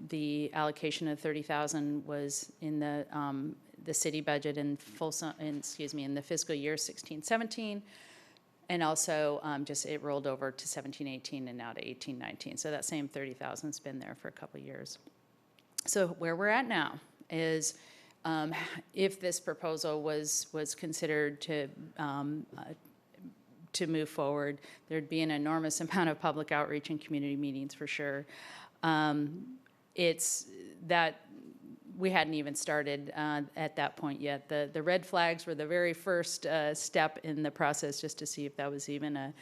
the allocation of $30,000 was in the city budget in Folsom, in the fiscal year 16-17. And also, just it rolled over to 17-18 and now to 18-19. So that same 30,000's been there for a couple of years. So where we're at now is, if this proposal was considered to move forward, there'd be an enormous amount of public outreach and community meetings for sure. It's that we hadn't even started at that point yet. The red flags were the very first step in the process, just to see if that was even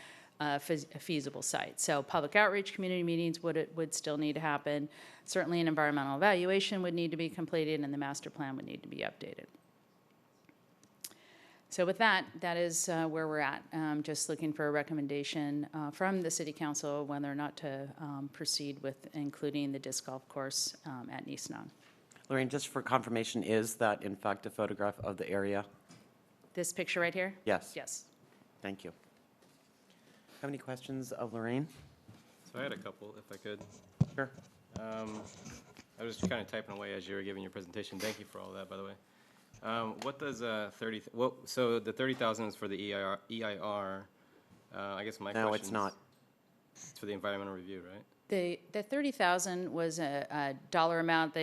a feasible site. So public outreach, community meetings would still need to happen. Certainly an environmental evaluation would need to be completed, and the master plan would need to be updated. So with that is where we're at. Just looking for a recommendation from the City Council whether or not to proceed with including the disc golf course at Nissan. Lorraine, just for confirmation, is that in fact a photograph of the area? This picture right here? Yes. Yes. Thank you. Have any questions of Lorraine? So I had a couple, if I could. Sure. I was just kind of typing away as you were giving your presentation. Thank you for all that, by the way. What does so the 30,000 is for the EIR. I guess my question. No, it's not. It's for the environmental review, right? The 30,000 was a dollar amount.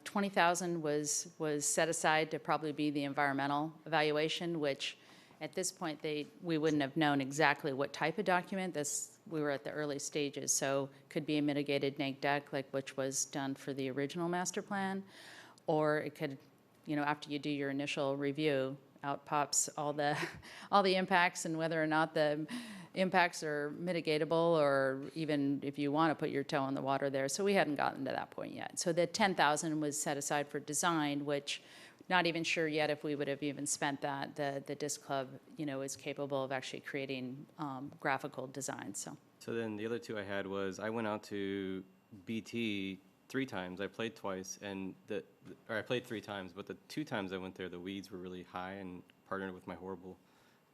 20,000 was set aside to probably be the environmental evaluation, which at this point we wouldn't have known exactly what type of document. We were at the early stages, so could be a mitigated neg deck, which was done for the original master plan, or it could, after you do your initial review, out pops all the impacts and whether or not the impacts are mitigatable, or even if you want to put your toe in the water there. So we hadn't gotten to that point yet. So the 10,000 was set aside for design, which not even sure yet if we would have even spent that. The disc club, is capable of actually creating graphical designs. So then the other two I had was I went out to BT 3 times. I played twice, or I played 3 times, but the 2 times I went there, the weeds were really high, and partnered with my horrible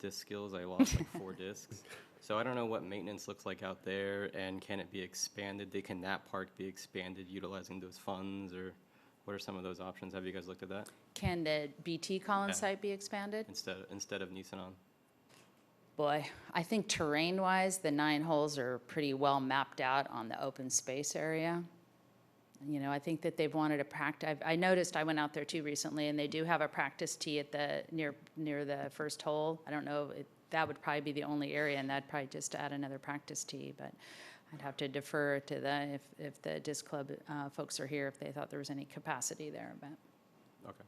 disc skills, I lost like 4 discs. So I don't know what maintenance looks like out there, and can it be expanded? Can that park be expanded utilizing those funds, or What are some of those options? Have you guys looked at that? Can the BT Collins Yeah. site be expanded? Instead of Nisanon? Boy, I think terrain-wise, the 9 holes are pretty well mapped out on the open space area. You know, I think that they've wanted a practice. I noticed, I went out there too recently, and they do have a practice tee at the near the first hole. I don't know, that would probably be the only area, and that'd probably just add another practice tee, but I'd have to defer to the, if the disc club folks are here, if they thought there was any capacity there, but. Okay.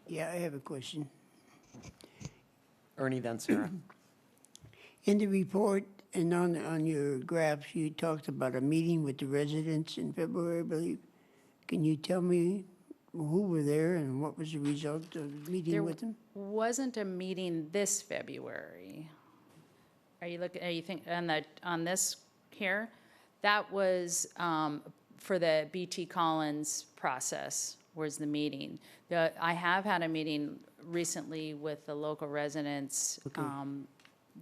Yeah, I have a question. Ernie, then Sarah. In the report and on your graphs, you talked about a meeting with the residents in February, I believe. Can you tell me who were there and what was the result of the meeting with them? There wasn't a meeting this February. Are you think on this here? That was for the BT Collins process was the meeting. I have had a meeting recently with the local residents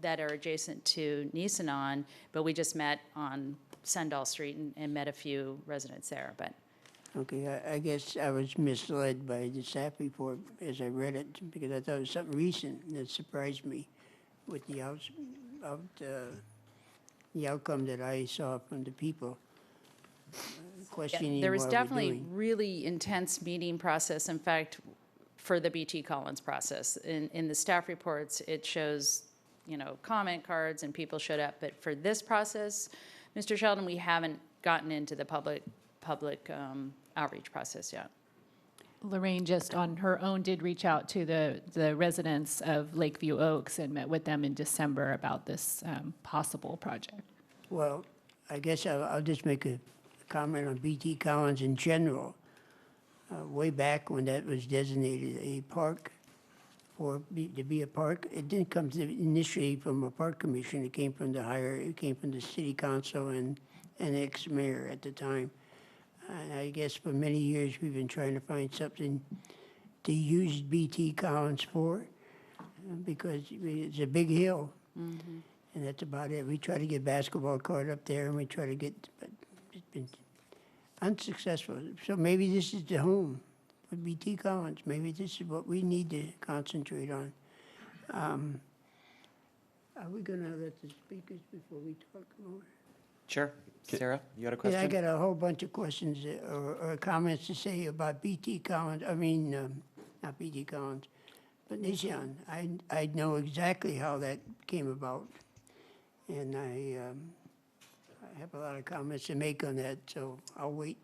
that are adjacent to Nisanon, but we just met on Sendall Street and met a few residents there, but. Okay, I guess I was misled by the staff report as I read it, because I thought it was something recent that surprised me with the outcome that I saw from the people questioning There was what we're definitely doing. really intense meeting process. In fact, for the BT Collins process, in the staff reports, it shows, you know, comment cards and people showed up. But for this process, Mr. Sheldon, we haven't gotten into the public outreach process yet. Lorraine, just on her own, did reach out to the residents of Lakeview Oaks and met with them in December about this possible project. Well, I guess I'll just make a comment on BT Collins in general. Way back when that was designated a park, to be a park, it didn't come initially from a park commission. It came from the city council and an ex-mayor at the time. And I guess for many years we've been trying to find something to use BT Collins for, because it's a big hill, and that's about it. We try to get basketball court up there, and we try to get, but it's been unsuccessful. So maybe this is the home for BT Collins. Maybe this is what we need to concentrate on. Are we going to let the speakers before we talk more? Sure. Sarah, you had a question? Yeah, I got a whole bunch of questions or comments to say about BT Collins. I mean, not BT Collins, but Nisanon. I know exactly how that came about, and I have a lot of comments to make on that, so I'll wait.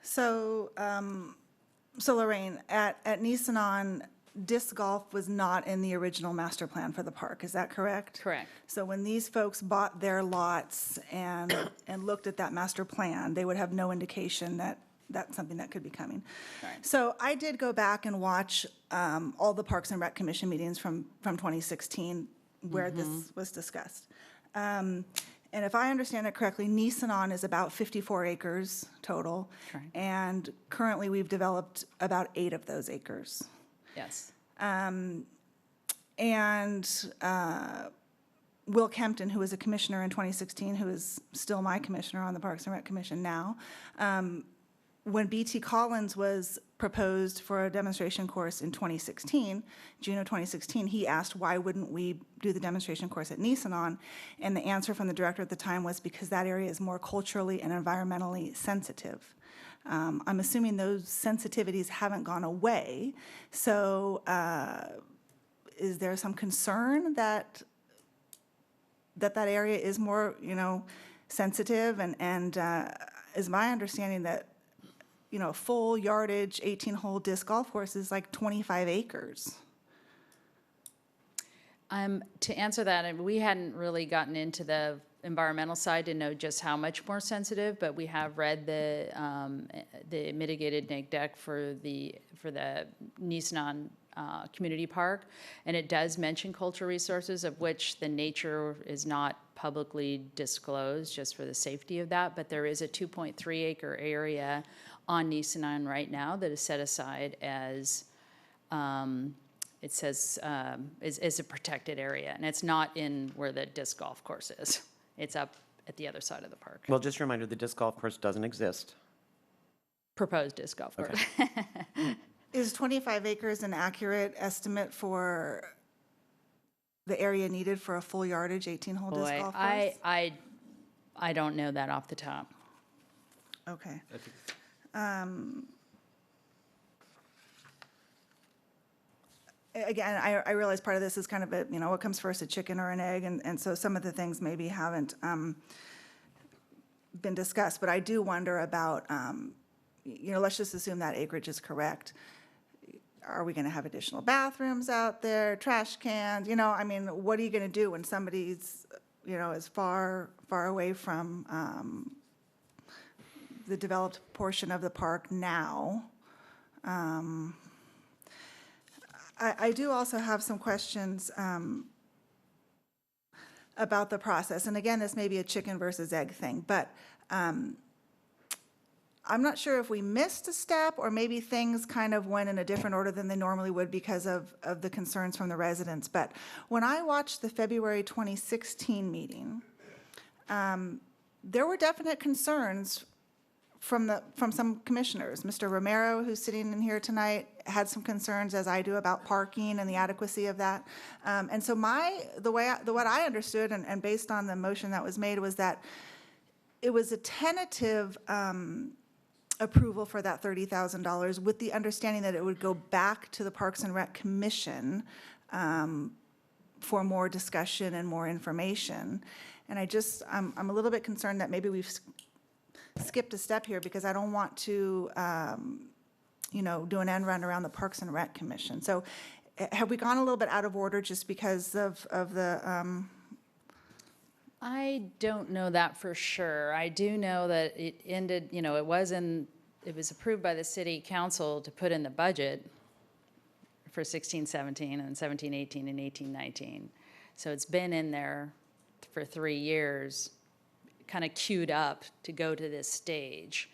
So, Lorraine, at Nisanon, disc golf was not in the original master plan for the park, is that correct? Correct. So when these folks bought their lots and looked at that master plan, they would have no indication that that's something that could be coming. Right. So I did go back and watch all the Parks and Rec Commission meetings from 2016 where this was discussed. And if I understand it correctly, Nisanon is about 54 acres total. Correct. And currently we've developed about 8 of those acres. Yes. Will Kempton, who was a commissioner in 2016, who is still my commissioner on the Parks and Rec Commission now, when BT Collins was proposed for a demonstration course in 2016, June of 2016, he asked why wouldn't we do the demonstration course at Nisanon, and the answer from the director at the time was because that area is more culturally and environmentally sensitive. I'm assuming those sensitivities haven't gone away. So is there some concern that that area is more, sensitive? And is my understanding that, full yardage, 18-hole disc golf course is like 25 acres? To answer that, we hadn't really gotten into the environmental side to know just how much more sensitive, but we have read the mitigated neg deck for the Nisanon Community Park, and it does mention cultural resources, of which the nature is not publicly disclosed just for the safety of that, but there is a 2.3 acre area on Nisanon right now that is set aside as it says is a protected area, and it's not in where the disc golf course is. It's up at the other side of the park. Well, just a reminder, the disc golf course doesn't exist. Proposed disc golf course. Is 25 acres an accurate estimate for the area needed for a full yardage 18-hole disc Boy, golf course? I don't know that off the top. Okay. Again, I realize part of this is kind of a, what comes first, a chicken or an egg? And so some of the things maybe haven't been discussed, but I do wonder about, let's just assume that acreage is correct. Are we going to have additional bathrooms out there, trash cans? What are you going to do when somebody's, is far away from the developed portion of the park now? I do also have some questions about the process. And again, this may be a chicken versus egg thing, but I'm not sure if we missed a step or maybe things kind of went in a different order than they normally would because of the concerns from the residents. But when I watched the February 2016 meeting, there were definite concerns from some commissioners. Mr. Romero, who's sitting in here tonight, had some concerns, as I do, about parking and the adequacy of that. And so what I understood, and based on the motion that was made, was that it was a tentative approval for that $30,000 with the understanding that it would go back to the Parks and Rec Commission for more discussion and more information. And I'm a little bit concerned that maybe we've skipped a step here because I don't want to, do an end run around the Parks and Rec Commission. So have we gone a little bit out of order just because of the... I don't know that for sure. I do know that it ended, it was approved by the city council to put in the budget for 16-17 and 17-18 and 18-19. So it's been in there for 3 years, kind of queued up to go to this stage.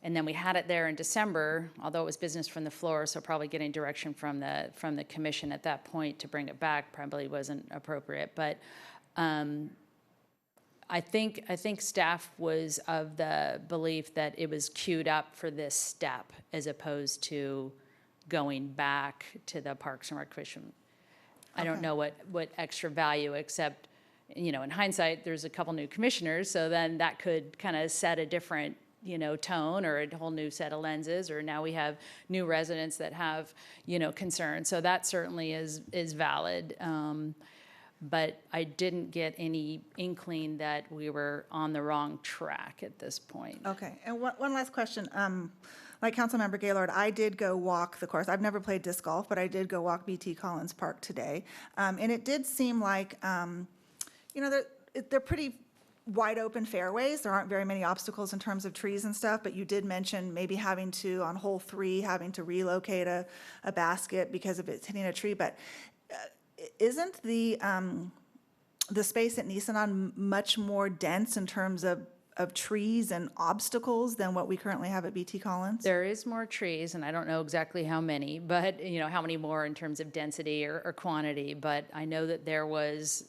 And then we had it there in December, although it was business from the floor, so probably getting direction from the commission at that point to bring it back probably wasn't appropriate. But I think staff was of the belief that it was queued up for this step as opposed to going back to the Parks and Recreation. I don't know what extra value, except, in hindsight, there's a couple new commissioners, so then that could kind of set a different tone or a whole new set of lenses, or now we have new residents that have, concerns. So that certainly is valid. But I didn't get any inkling that we were on the wrong track at this point. Okay, and one last question. Like Councilmember Gaylord, I did go walk the course. I've never played disc golf, but I did go walk BT Collins Park today. And it did seem like, they're pretty wide open fairways. There aren't very many obstacles in terms of trees and stuff, but you did mention maybe having to, on hole 3, having to relocate a basket because of it hitting a tree. But isn't the space at Nisenan much more dense in terms of trees and obstacles than what we currently have at BT Collins? There is more trees, and I don't know exactly how many, but how many more in terms of density or quantity. But I know that there was,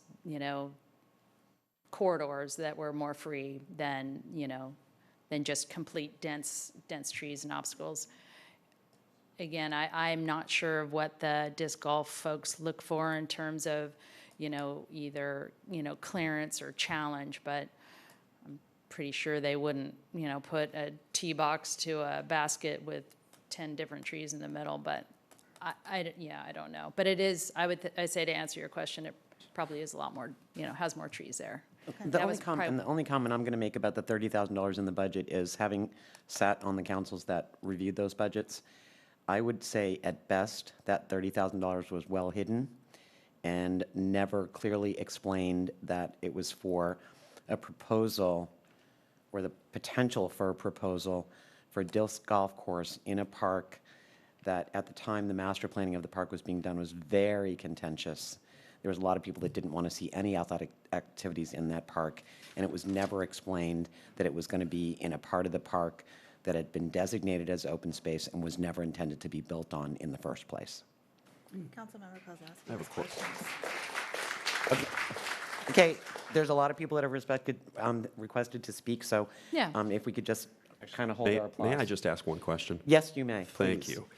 corridors that were more free than just complete dense trees and obstacles. Again, I'm not sure of what the disc golf folks look for in terms of, either, clearance or challenge, but I'm pretty sure they wouldn't, put a tee box to a basket with 10 different trees in the middle, but I don't know. But it is, I'd say, to answer your question, it probably is a lot more, has more trees there. Okay. The only comment I'm going to make about the $30,000 in the budget is, having sat on the councils that reviewed those budgets, I would say at best that $30,000 was well hidden and never clearly explained that it was for a proposal or the potential for a proposal for a disc golf course in a park that at the time the master planning of the park was being done was very contentious. There was a lot of people that didn't want to see any athletic activities in that park, and it was never explained that it was going to be in a part of the park that had been designated as open space and was never intended to be built on in the first place. Councilmember Kozlowski. I have a question. Okay, there's a lot of people that have requested to speak, so Yeah. if we could just kind of hold our applause. May I just ask one question? Yes, you may. Thank please. you.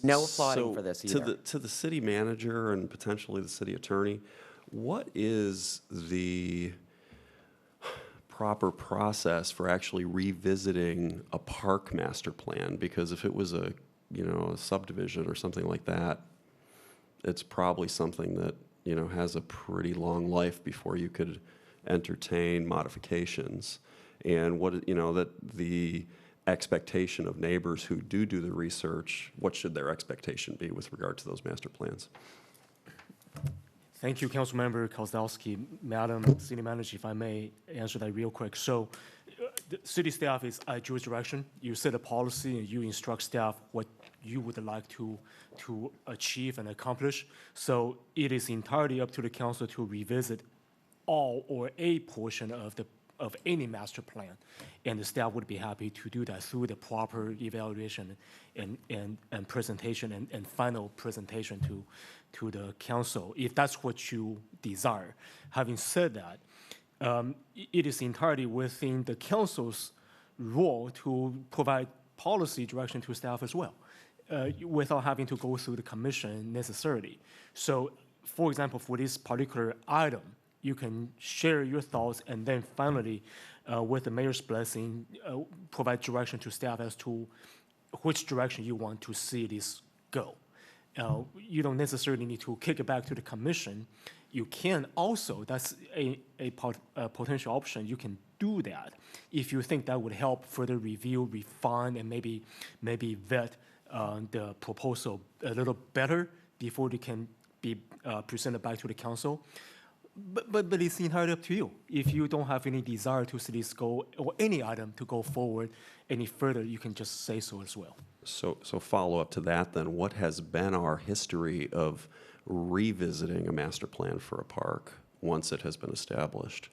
No applauding for this either. To the city manager and potentially the city attorney, what is the proper process for actually revisiting a park master plan? Because if it was a subdivision or something like that, it's probably something that has a pretty long life before you could entertain modifications. And that the expectation of neighbors who do the research, what should their expectation be with regard to those master plans? Thank you, Councilmember Kozlowski. Madam City Manager, if I may answer that real quick. So the city staff is at your direction. You set a policy and you instruct staff what you would like to achieve and accomplish. So it is entirely up to the council to revisit all or a portion of any master plan. And the staff would be happy to do that through the proper evaluation and presentation and final presentation to the council, if that's what you desire. Having said that, it is entirely within the council's role to provide policy direction to staff as well, without having to go through the commission necessarily. So, for example, for this particular item, you can share your thoughts and then finally, with the mayor's blessing, provide direction to staff as to which direction you want to see this go. You don't necessarily need to kick it back to the commission. You can also, that's a potential option, you can do that if you think that would help further review, refine, and maybe vet the proposal a little better before it can be presented back to the council. But it's entirely up to you. If you don't have any desire to see this go, or any item to go forward any further, you can just say so as well. So follow up to that then, what has been our history of revisiting a master plan for a park once it has been established?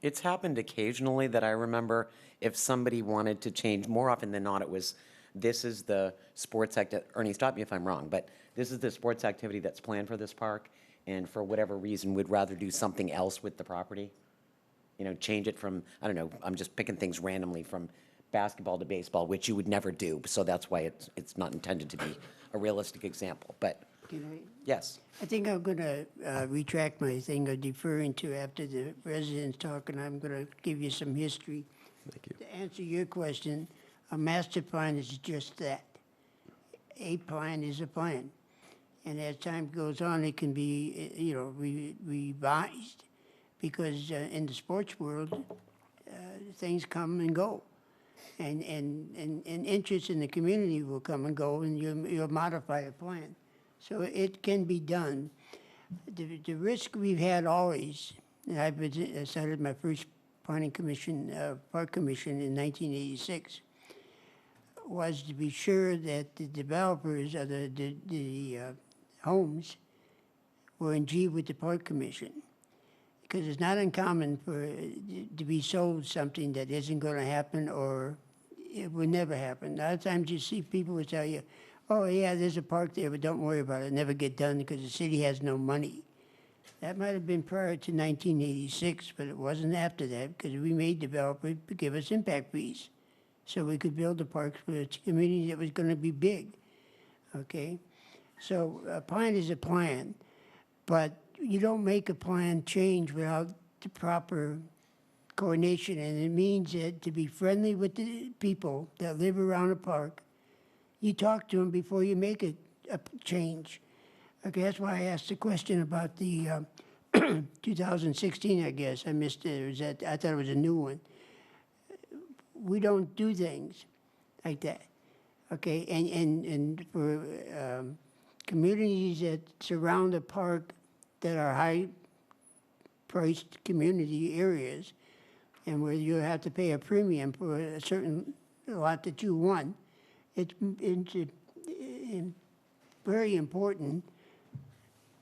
It's happened occasionally that I remember if somebody wanted to change, more often than not, it was, this is the sports activity, Ernie, stop me if I'm wrong, but this is the sports activity that's planned for this park, and for whatever reason would rather do something else with the property. Change it from, I don't know, I'm just picking things randomly, from basketball to baseball, which you would never do, so that's why it's not intended to be a realistic example, but. Can I? Yes. I think I'm going to retract my thing of deferring to after the residents talk, and I'm going to give you some history. Thank you. To answer your question, a master plan is just that. A plan is a plan. And as time goes on, it can be, revised, because in the sports world, things come and go. And interest in the community will come and go, and you'll modify a plan. So it can be done. The risk we've had always, and I started my first planning commission, park commission in 1986, was to be sure that the developers of the homes were in G with the park commission. Because it's not uncommon to be sold something that isn't going to happen, or it will never happen. A lot of times you see people will tell you, oh yeah, there's a park there, but don't worry about it, it'll never get done because the city has no money. That might have been prior to 1986, but it wasn't after that, because we made developers give us impact fees so we could build a park for a community that was going to be big, okay? So a plan is a plan, but you don't make a plan change without the proper coordination, and it means that to be friendly with the people that live around a park, you talk to them before you make a change. Okay, that's why I asked the question about the 2016, I guess. I missed it. I thought it was a new one. We don't do things like that, okay? And for communities that surround a park that are high-priced community areas, and where you have to pay a premium for a certain lot that you want, it's very important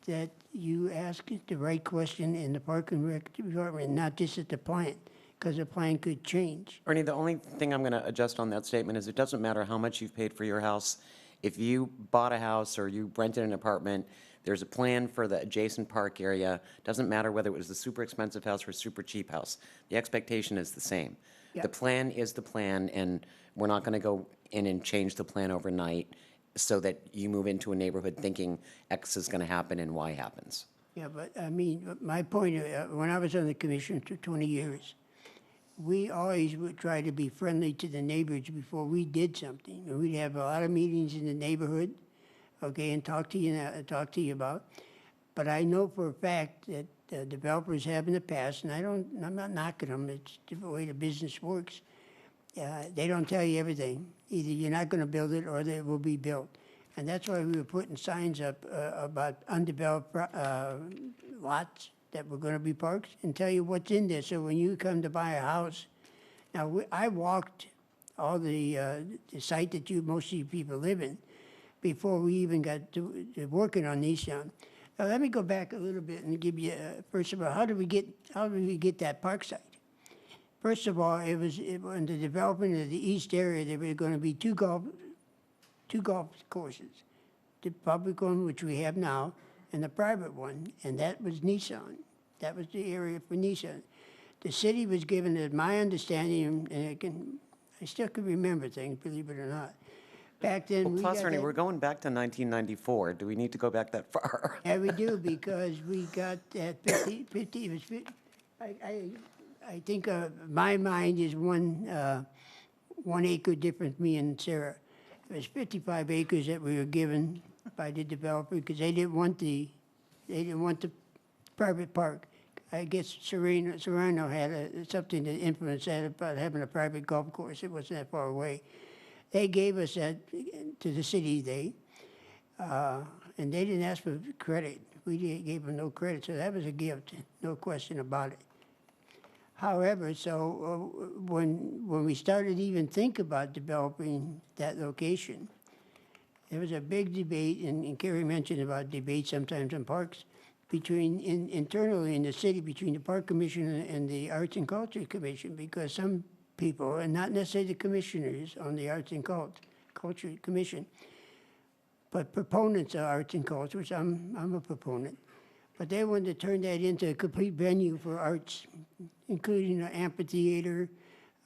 that you ask the right question in the Park and Rec department, not just at the plant, because the plan could change. Ernie, the only thing I'm going to adjust on that statement is it doesn't matter how much you've paid for your house. If you bought a house or you rented an apartment There's a plan for the adjacent park area. Doesn't matter whether it was the super expensive house or super cheap house. The expectation is the same. Yeah. The plan is the plan, and we're not going to go in and change the plan overnight so that you move into a neighborhood thinking X is going to happen and Y happens. Yeah, but I mean, my point, when I was on the commission for 20 years, we always would try to be friendly to the neighbors before we did something. And we'd have a lot of meetings in the neighborhood, okay, and talk to you about. But I know for a fact that developers have in the past, and I'm not knocking them, it's the way the business works. They don't tell you everything. Either you're not going to build it or it will be built. And that's why we were putting signs up about undeveloped lots that were going to be parks and tell you what's in there. So when you come to buy a house, now I walked all the site that most of you people live in before we even got to working on Nissan. Now let me go back a little bit and give you first of all, how did we get that park site? First of all, it was in the development of the east area. There were going to be two golf courses, the public one, which we have now, and the private one, and that was Nissan. That was the area for Nissan. The city was given, as my understanding, and I still can remember things, believe it or not. Back then, Well, we plus, got Ernie, that- we're going back to 1994. Do we need to go back that far? Yeah, we do, because we got that 50, it was 50, I think my mind is one acre difference, me and Sarah. It was 55 acres that we were given by the developer because they didn't want the private park. I guess Serrano had something to influence that about having a private golf course. It wasn't that far away. They gave us that to the city, and they didn't ask for credit. We gave them no credit, so that was a gift, no question about it. However, so when we started to even think about developing that location, there was a big debate, and Kerry mentioned about debate sometimes on parks, internally in the city between the Park Commission and the Arts and Culture Commission, because some people, and not necessarily the commissioners on the Arts and Culture Commission, but proponents of arts and culture, which I'm a proponent, but they wanted to turn that into a complete venue for arts, including an amphitheater,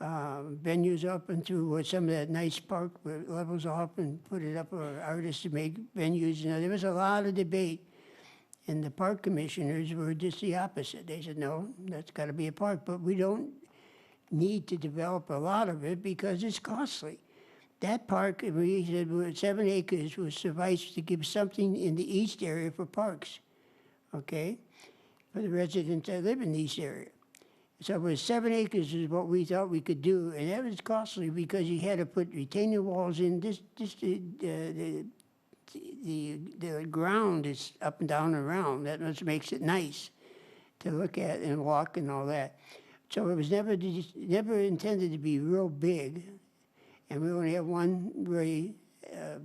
venues up into some of that nice park where it levels off and put it up for artists to make venues. You know, there was a lot of debate, and the park commissioners were just the opposite. They said, no, that's got to be a park, but we don't need to develop a lot of it because it's costly. That park, we said 7 acres would suffice to give something in the east area for parks, okay, for the residents that live in the east area. So it was 7 acres is what we thought we could do, and that was costly because you had to put retaining walls in. The ground is up and down and around. That just makes it nice to look at and walk and all that. So it was never intended to be real big, and we only have one very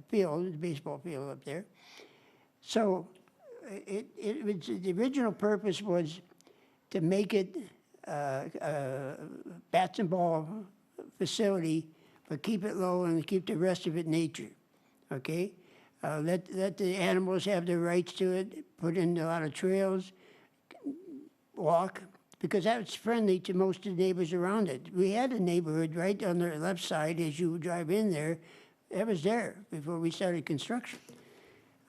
field, the baseball field up there. So it was, the original purpose was to make it a bats and ball facility, but keep it low and keep the rest of it nature, okay? Let the animals have their rights to it, put in a lot of trails, walk, because that's friendly to most of the neighbors around it. We had a neighborhood right on the left side as you drive in there. That was there before we started construction,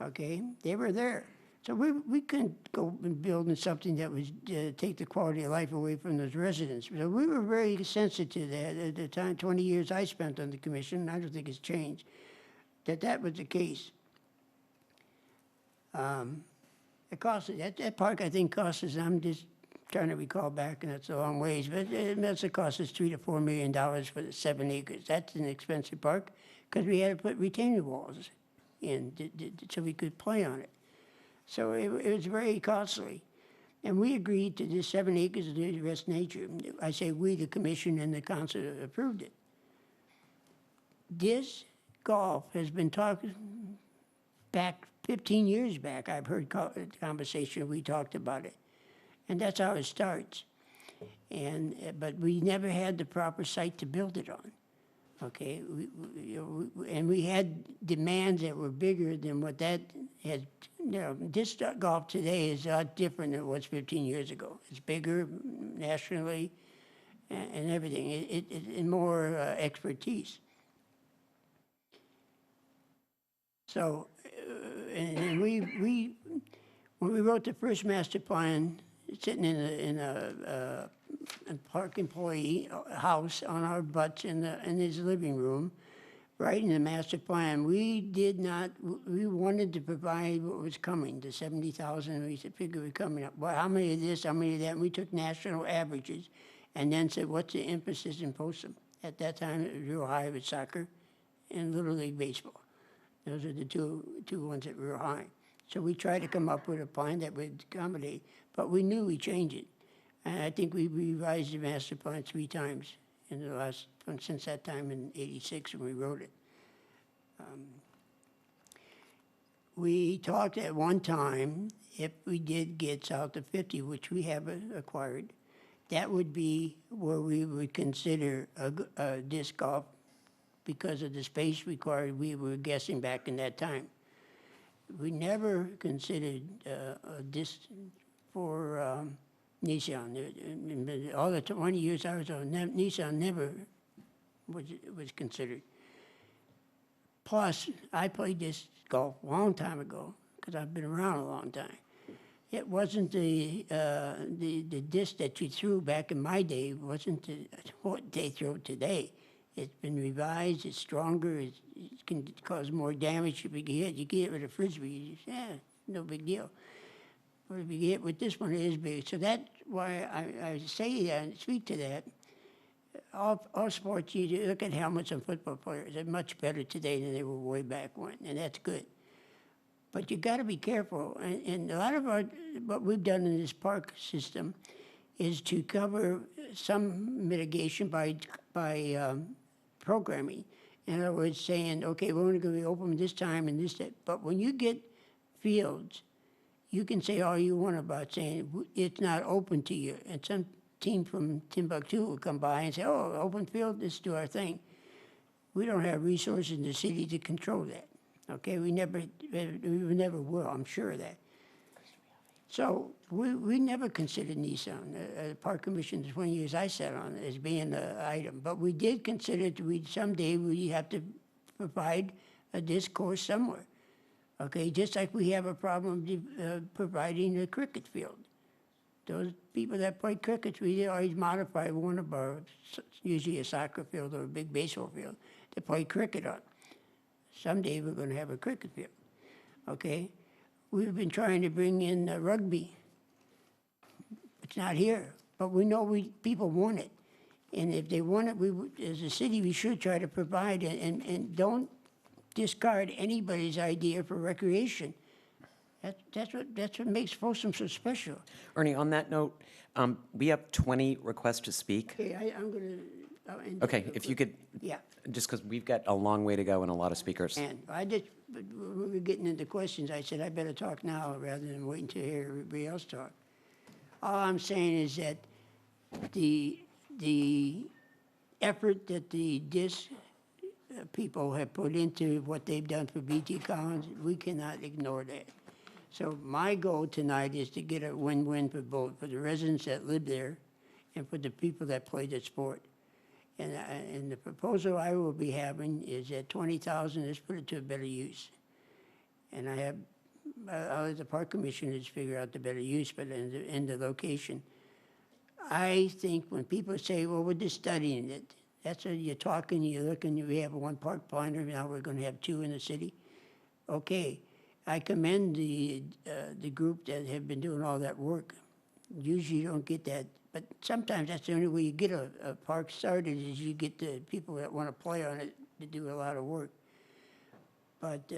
okay? They were there. So we couldn't go and build something that was take the quality of life away from those residents. So we were very sensitive to that at the time, 20 years I spent on the commission. I don't think it's changed, that was the case. It cost, that park I think cost us, I'm just trying to recall back, and that's a long ways, but it must have cost us $3 to $4 million for the 7 acres. That's an expensive park because we had to put retaining walls in so we could play on it. So it was very costly. And we agreed to this 7 acres of the rest nature. I say we, the commission and the council approved it. This golf has been talking back 15 years back. I've heard conversation, we talked about it. And that's how it starts. But we never had the proper site to build it on. Okay, and we had demands that were bigger than what that had. Disc golf today is a lot different than it was 15 years ago. It's bigger nationally and everything, and more expertise. So, and when we wrote the first master plan, sitting in a park employee house on our butts in his living room, writing the master plan, we wanted to provide what was coming, the 70,000, we said, figure we're coming up. Well, how many of this, how many of that? And we took national averages and then said, what's the emphasis in Folsom? At that time, it was real high with soccer and Little League Baseball. Those are the two ones that were high. So we tried to come up with a plan that would accommodate, but we knew we'd change it. And I think we revised the master plan 3 times in the last, since that time in '86 when we wrote it. We talked at one time, if we did get south of 50, which we have acquired, that would be where we would consider a disc golf because of the space required. We were guessing back in that time. We never considered a disc for Nissan. All the 20 years I was on, Nissan never was considered. Plus, I played disc golf a long time ago because I've been around a long time. It wasn't the disc that you threw back in my day. It wasn't what they throw today. It's been revised. It's stronger. It can cause more damage if you get hit. You get hit with a frisbee. No big deal. But if you get hit with this one, it is big. So that's why I say that and speak to that. All sports, you look at helmets on football players. They're much better today than they were way back when, and that's good. But you got to be careful. And a lot of what we've done in this park system is to cover some mitigation by programming. In other words, saying, okay, we're only going to be open this time and this, that. But when you get fields, you can say all you want about saying it's not open to you. And some team from Timbuktu will come by and say, oh, open field, let's do our thing. We don't have resources in the city to control that. Okay, we never will, I'm sure of that. So we never considered Nissan, the Park Commission, the 20 years I sat on it, as being an item. But we did consider someday we have to provide a disc course somewhere. Okay, just like we have a problem providing a cricket field. Those people that play cricket, we always modify one of our, usually a soccer field or a big baseball field, to play cricket on. Someday we're going to have a cricket field, okay? We've been trying to bring in rugby. It's not here, but we know people want it. And if they want it, as a city, we should try to provide it and don't discard anybody's idea for recreation. That's what makes Folsom so special. Ernie, on that note, we have 20 requests to speak. Okay, I'm going to... Okay, if you could... Yeah. Just because we've got a long way to go and a lot of speakers. And when we were getting into questions, I said I better talk now rather than waiting to hear everybody else talk. All I'm saying is that the effort that the DISC people have put into what they've done for BT Collins, we cannot ignore that. So my goal tonight is to get a win-win for both, for the residents that live there and for the people that play the sport. And the proposal I will be having is at 20,000, let's put it to a better use. And I'll let the park commissioners figure out the better use, but in the location. I think when people say, well, we're just studying it, that's what you're talking, you're looking, we have one park planner, now we're going to have 2 in the city. Okay, I commend the group that have been doing all that work. Usually you don't get that, but sometimes that's the only way you get a park started is you get the people that want to play on it to do a lot of work. But,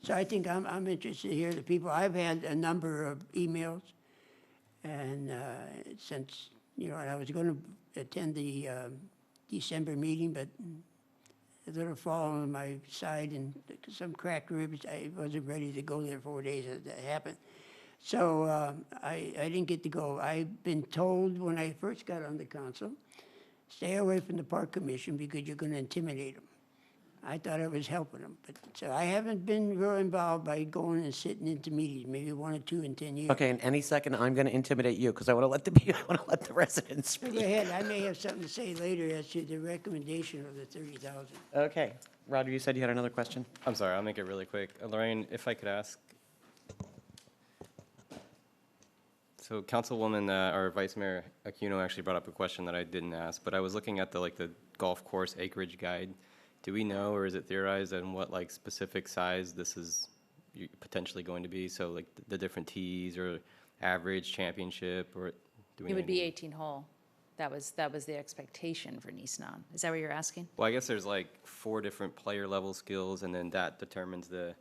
so I think I'm interested to hear the people. I've had a number of emails, and since, I was going to attend the December meeting, but a little fall on my side and some cracked ribs. I wasn't ready to go there 4 days as that happened. So I didn't get to go. I've been told when I first got on the council, stay away from the park commission because you're going to intimidate them. I thought I was helping them, but so I haven't been real involved by going and sitting into meetings, maybe 1 or 2 in 10 years. Okay, in any second, I'm going to intimidate you because I want to let the residents So speak. go ahead, I may have something to say later as to the recommendation of the 30,000. Okay. Roger, you said you had another question? I'm sorry, I'll make it really quick. Lorraine, if I could ask. So Councilwoman, or Vice Mayor Aquino actually brought up a question that I didn't ask, but I was looking at the golf course acreage guide. Do we know, or is it theorized on what specific size this is potentially going to be? So the different tees or average championship, or do we It know would be any- 18 hole. That was the expectation for Nissan. Is that what you're asking? Well, I guess there's 4 different player level skills, and then that determines the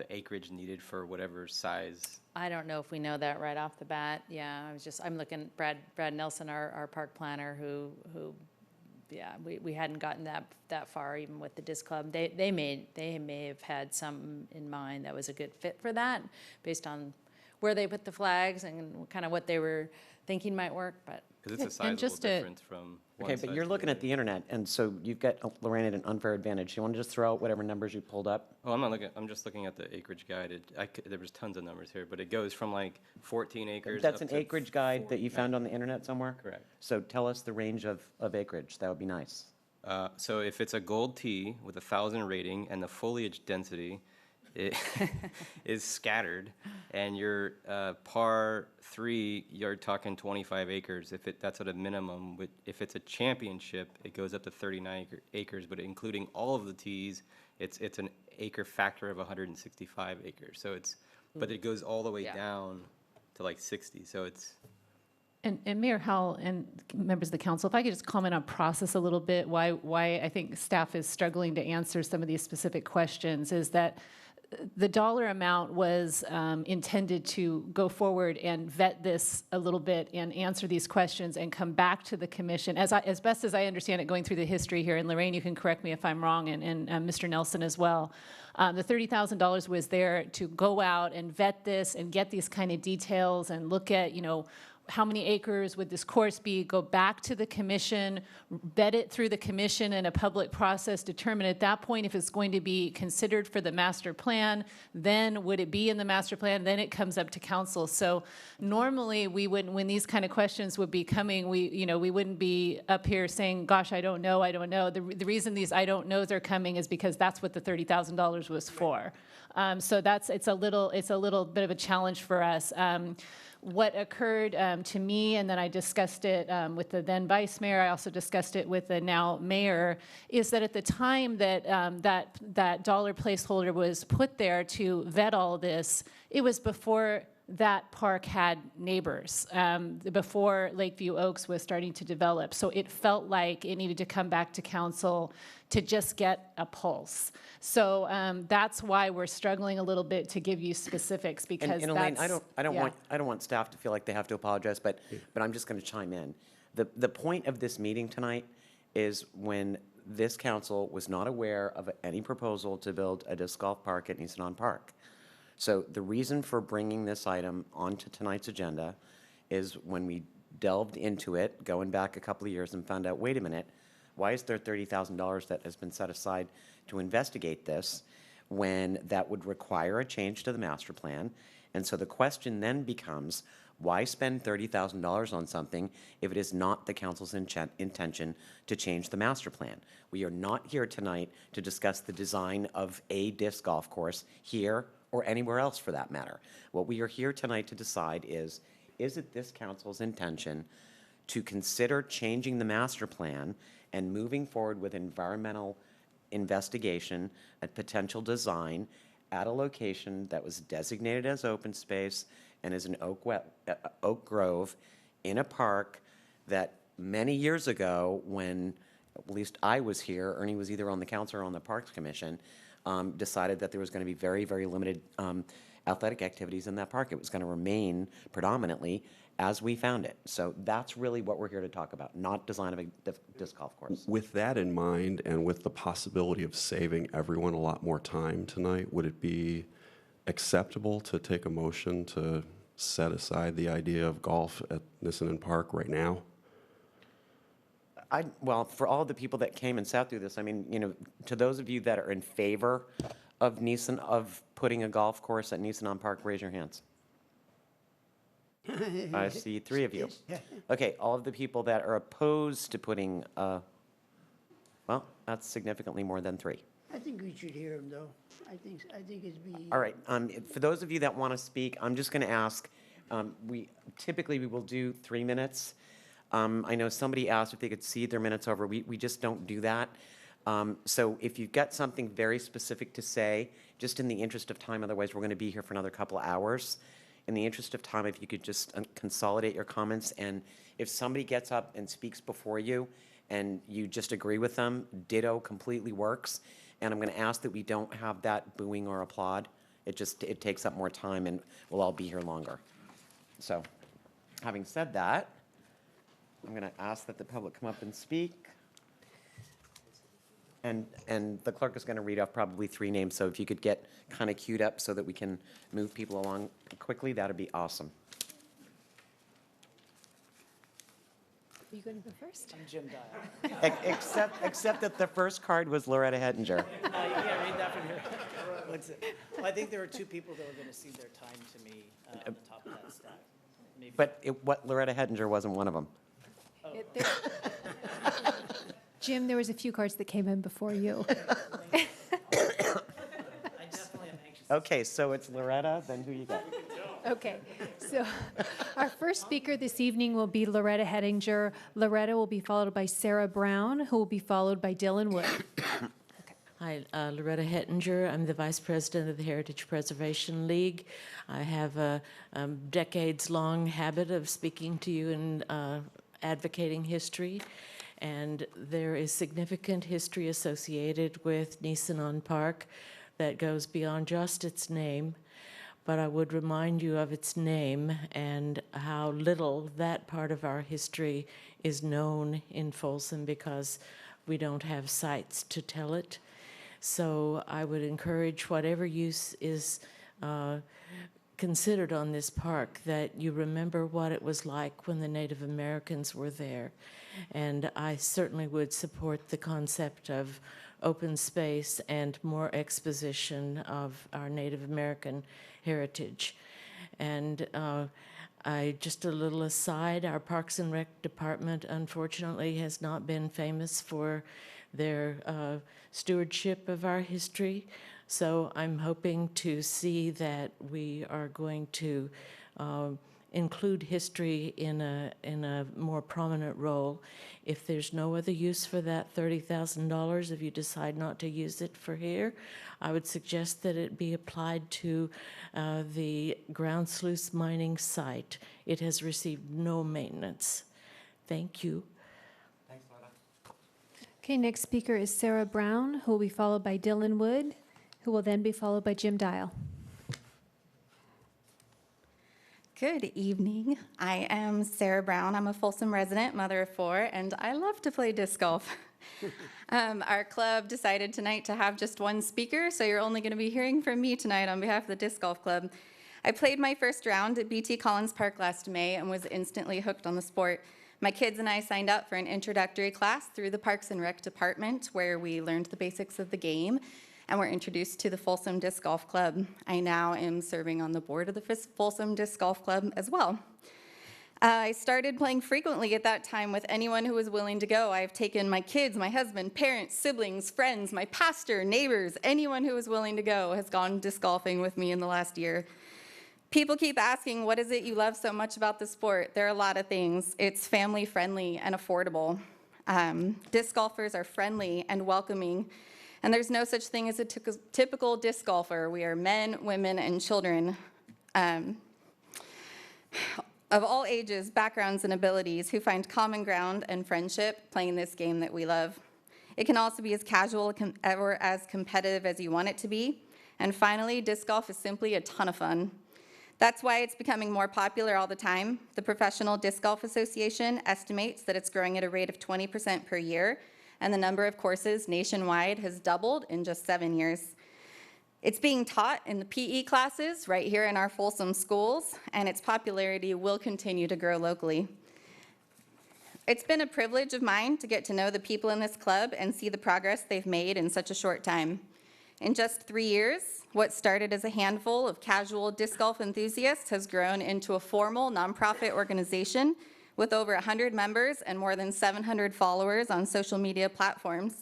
acreage needed for whatever size. I don't know if we know that right off the bat. Yeah, I'm looking, Brad Nelson, our park planner, who yeah, we hadn't gotten that far even with the disc club. They may have had something in mind that was a good fit for that based on where they put the flags and kind of what they were thinking might work, but. Because it's a sizable difference from one Okay, but size you're to looking at the internet, and so you've got Lorraine at an unfair advantage. You want to just throw out whatever numbers you pulled up? Oh, I'm not looking. I'm just looking at the acreage guide. There was tons of numbers here, but it goes from 14 acres. That's up an to acreage guide that you found on the internet somewhere? Correct. So tell us the range of acreage. That would be nice. So if it's a gold tee with 1,000 rating and the foliage density it is scattered, and your par 3, you're talking 25 acres. That's at a minimum. If it's a championship, it goes up to 39 acres, but including all of the tees, it's an acre factor of 165 acres. So but it goes all the way down to 60. So it's. And Mayor Howell and members of the council, if I could just comment on process a little bit, why I think staff is struggling to answer some of these specific questions is that the dollar amount was intended to go forward and vet this a little bit and answer these questions and come back to the commission. As best as I understand it, going through the history here, and Lorraine, you can correct me if I'm wrong, and Mr. Nelson as well, the $30,000 was there to go out and vet this and get these kind of details and look at, how many acres would this course be, go back to the commission, vet it through the commission in a public process, determine at that point if it's going to be considered for the master plan, then would it be in the master plan, then it comes up to council. So normally we wouldn't, when these kind of questions would be coming, we wouldn't be up here saying, gosh, I don't know. The reason these I don't knows are coming is because that's what the $30,000 was for. So it's a little bit of a challenge for us. What occurred to me, and then I discussed it with the then vice mayor, I also discussed it with the now mayor, is that at the time that that dollar placeholder was put there to vet all this, it was before that park had neighbors, before Lakeview Oaks was starting to develop. So it felt like it needed to come back to council to just get a pulse. So that's why we're struggling a little bit to give you specifics, because and Elaine, that's, I don't want staff to feel like they have to apologize, but I'm just going to chime in. The point of this meeting tonight is when this council was not aware of any proposal to build a disc golf park at Nissan Park. So the reason for bringing this item onto tonight's agenda is when we delved into it, going back a couple of years, and found out, wait a minute, why is there $30,000 that has been set aside to investigate this when that would require a change to the master plan? And so the question then becomes, why spend $30,000 on something if it is not the council's intention to change the master plan? We are not here tonight to discuss the design of a disc golf course here or anywhere else for that matter. What we are here tonight to decide is it this council's intention to consider changing the master plan and moving forward with environmental investigation and potential design at a location that was designated as open space and is an oak grove in a park that many years ago, when at least I was here, Ernie was either on the council or on the Parks Commission, decided that there was going to be very, very limited athletic activities in that park. It was going to remain predominantly as we found it. So that's really what we're here to talk about, not design of a disc golf course. With that in mind, and with the possibility of saving everyone a lot more time tonight, would it be acceptable to take a motion to set aside the idea of golf at Nissan Park right now? Well, for all the people that came and sat through this, I mean, to those of you that are in favor of putting a golf course at Nisanon Park, raise your hands. I see 3 of you. Okay, all of the people that are opposed to putting, well, that's significantly more than 3. I think we should hear him, though. I think it'd be. All right, for those of you that want to speak, I'm just going to ask, we will do 3 minutes. I know somebody asked if they could cede their minutes over. We just don't do that. So if you've got something very specific to say, just in the interest of time, otherwise we're going to be here for another couple of hours. In the interest of time, if you could just consolidate your comments, and if somebody gets up and speaks before you and you just agree with them, ditto completely works. And I'm going to ask that we don't have that booing or applaud. It takes up more time, and we'll all be here longer. So, having said that, I'm going to ask that the public come up and speak. And the clerk is going to read off probably 3 names, so if you could get kind of queued up so that we can move people along quickly, that would be awesome. Are you going to go first? I'm Jim Dial. Except that the first card was Loretta Hettinger. You can't read that from here. What's it? Well, I think there were 2 people that were going to cede their time to me on the top of that stack. Maybe. But Loretta Hettinger wasn't one of them. Oh. Jim, there was a few cards that came in before you. I definitely am anxious. Okay, so it's Loretta, then who you got? Okay, so our first speaker this evening will be Loretta Hettinger. Loretta will be followed by Sarah Brown, who will be followed by Dylan Wood. Hi, Loretta Hettinger. I'm the Vice President of the Heritage Preservation League. I have a decades-long habit of speaking to you and advocating history. And there is significant history associated with Nisanon Park that goes beyond just its name. But I would remind you of its name and how little that part of our history is known in Folsom because we don't have sites to tell it. So I would encourage whatever use is considered on this park that you remember what it was like when the Native Americans were there. And I certainly would support the concept of open space and more exposition of our Native American heritage. And just a little aside, our Parks and Rec department unfortunately has not been famous for their stewardship of our history. So I'm hoping to see that we are going to include history in a more prominent role. If there's no other use for that $30,000, if you decide not to use it for here, I would suggest that it be applied to the ground sluice mining site. It has received no maintenance. Thank you. Thanks, Loretta. Okay, next speaker is Sarah Brown, who will be followed by Dylan Wood, who will then be followed by Jim Dial. Good evening. I am Sarah Brown. I'm a Folsom resident, mother of 4, and I love to play disc golf. Our club decided tonight to have just 1 speaker, so you're only going to be hearing from me tonight on behalf of the disc golf club. I played my first round at BT Collins Park last May and was instantly hooked on the sport. My kids and I signed up for an introductory class through the Parks and Rec department where we learned the basics of the game and were introduced to the Folsom Disc Golf Club. I now am serving on the board of the Folsom Disc Golf Club as well. I started playing frequently at that time with anyone who was willing to go. I've taken my kids, my husband, parents, siblings, friends, my pastor, neighbors, anyone who was willing to go has gone disc golfing with me in the last year. People keep asking, what is it you love so much about the sport? There are a lot of things. It's family friendly and affordable. Disc golfers are friendly and welcoming. And there's no such thing as a typical disc golfer. We are men, women, and children of all ages, backgrounds, and abilities who find common ground and friendship playing this game that we love. It can also be as casual or as competitive as you want it to be. And finally, disc golf is simply a ton of fun. That's why it's becoming more popular all the time. The Professional Disc Golf Association estimates that it's growing at a rate of 20% per year, and the number of courses nationwide has doubled in just 7 years. It's being taught in the PE classes right here in our Folsom schools, and its popularity will continue to grow locally. It's been a privilege of mine to get to know the people in this club and see the progress they've made in such a short time. In just 3 years, what started as a handful of casual disc golf enthusiasts has grown into a formal nonprofit organization with over 100 members and more than 700 followers on social media platforms.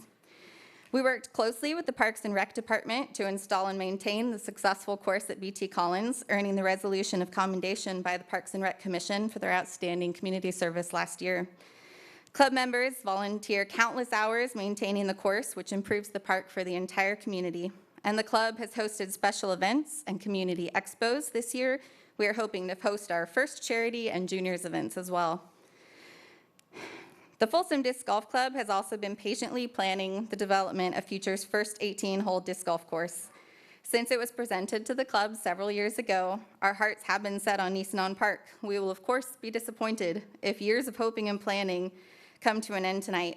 We worked closely with the Parks and Rec Department to install and maintain the successful course at BT Collins, earning the resolution of commendation by the Parks and Rec Commission for their outstanding community service last year. Club members volunteer countless hours maintaining the course, which improves the park for the entire community. And the club has hosted special events and community expos this year. We are hoping to host our first charity and juniors events as well. The Folsom Disc Golf Club has also been patiently planning the development of Future's first 18-hole disc golf course. Since it was presented to the club several years ago, our hearts have been set on Nisenan Park. We will, of course, be disappointed if years of hoping and planning come to an end tonight.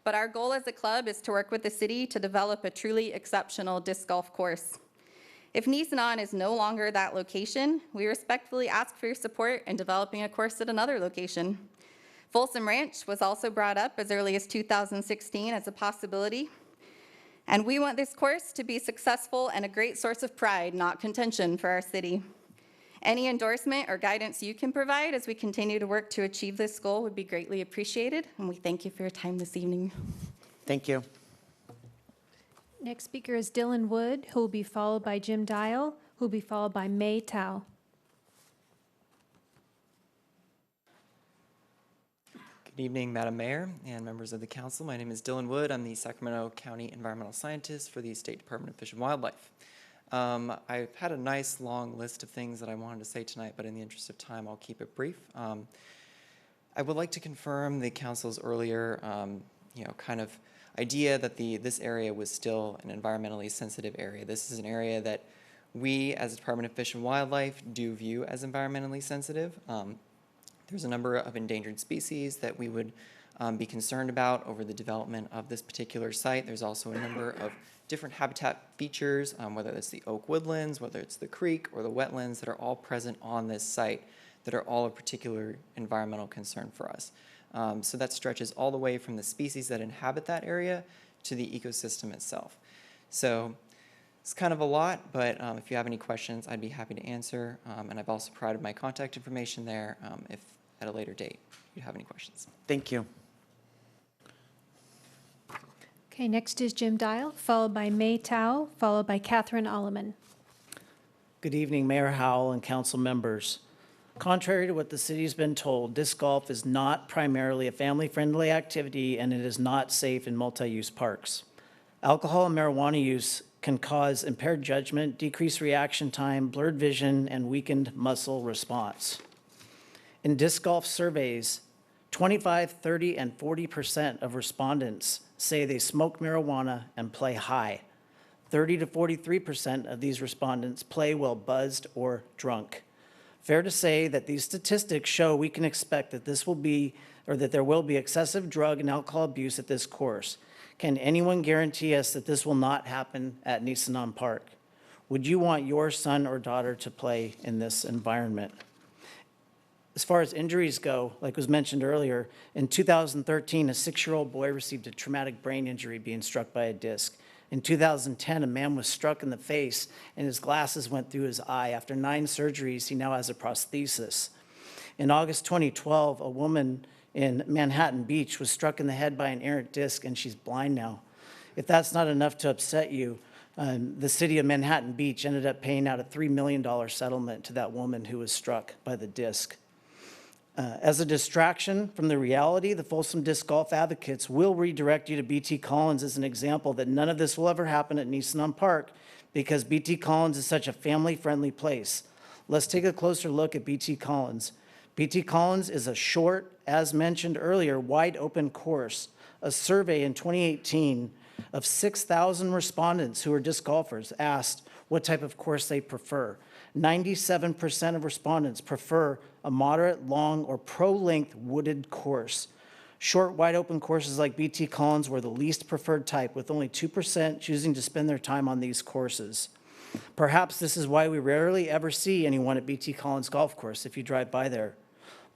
But our goal as a club is to work with the city to develop a truly exceptional disc golf course. If Nisenan is no longer that location, we respectfully ask for your support in developing a course at another location. Folsom Ranch was also brought up as early as 2016 as a possibility. And we want this course to be successful and a great source of pride, not contention for our city. Any endorsement or guidance you can provide as we continue to work to achieve this goal would be greatly appreciated, and we thank you for your time this evening. Thank you. Next speaker is Dylan Wood, who will be followed by Jim Dial, who will be followed by May Tao. Good evening, Madam Mayor and members of the council. My name is Dylan Wood. I'm the Sacramento County Environmental Scientist for the State Department of Fish and Wildlife. I've had a nice long list of things that I wanted to say tonight, but in the interest of time, I'll keep it brief. I would like to confirm the council's earlier, kind of idea that this area was still an environmentally sensitive area. This is an area that we, as the Department of Fish and Wildlife, do view as environmentally sensitive. There's a number of endangered species that we would be concerned about over the development of this particular site. There's also a number of different habitat features, whether it's the oak woodlands, whether it's the creek or the wetlands that are all present on this site that are all of particular environmental concern for us. So that stretches all the way from the species that inhabit that area to the ecosystem itself. So it's kind of a lot, but if you have any questions, I'd be happy to answer. And I've also provided my contact information there if at a later date you have any questions. Thank you. Okay, next is Jim Dial, followed by May Tao, followed by Katherine Allman. Good evening, Mayor Howell and council members. Contrary to what the city's been told, disc golf is not primarily a family-friendly activity and it is not safe in multi-use parks. Alcohol and marijuana use can cause impaired judgment, decreased reaction time, blurred vision, and weakened muscle response. In disc golf surveys, 25, 30, and 40% of respondents say they smoke marijuana and play high. 30 to 43% of these respondents play while buzzed or drunk. Fair to say that these statistics show we can expect that there will be excessive drug and alcohol abuse at this course. Can anyone guarantee us that this will not happen at Nisenan Park? Would you want your son or daughter to play in this environment? As far as injuries go, like was mentioned earlier, in 2013, a 6-year-old boy received a traumatic brain injury being struck by a disc. In 2010, a man was struck in the face and his glasses went through his eye. After 9 surgeries, he now has a prosthesis. In August 2012, a woman in Manhattan Beach was struck in the head by an errant disc and she's blind now. If that's not enough to upset you, the city of Manhattan Beach ended up paying out a $3 million settlement to that woman who was struck by the disc. As a distraction from the reality, the Folsom Disc Golf Advocates will redirect you to BT Collins as an example that none of this will ever happen at Nisenan Park because BT Collins is such a family-friendly place. Let's take a closer look at BT Collins. BT Collins is a short, as mentioned earlier, wide-open course. A survey in 2018 of 6,000 respondents who are disc golfers asked what type of course they prefer. 97% of respondents prefer a moderate, long, or pro-length wooded course. Short, wide-open courses like BT Collins were the least preferred type, with only 2% choosing to spend their time on these courses. Perhaps this is why we rarely ever see anyone at BT Collins Golf Course if you drive by there.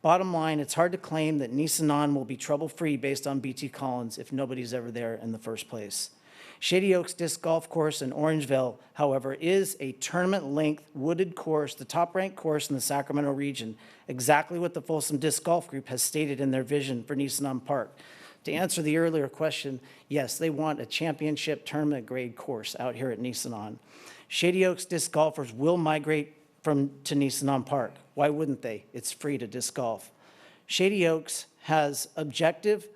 Bottom line, it's hard to claim that Nisenan will be trouble-free based on BT Collins if nobody's ever there in the first place. Shady Oaks Disc Golf Course in Orangeville, however, is a tournament-length wooded course, the top-ranked course in the Sacramento region, exactly what the Folsom Disc Golf Group has stated in their vision for Nisenan Park. To answer the earlier question, yes, they want a championship tournament-grade course out here at Nisenan. Shady Oaks disc golfers will migrate to Nisenan Park. Why wouldn't they? It's free to disc golf. Shady Oaks has objective,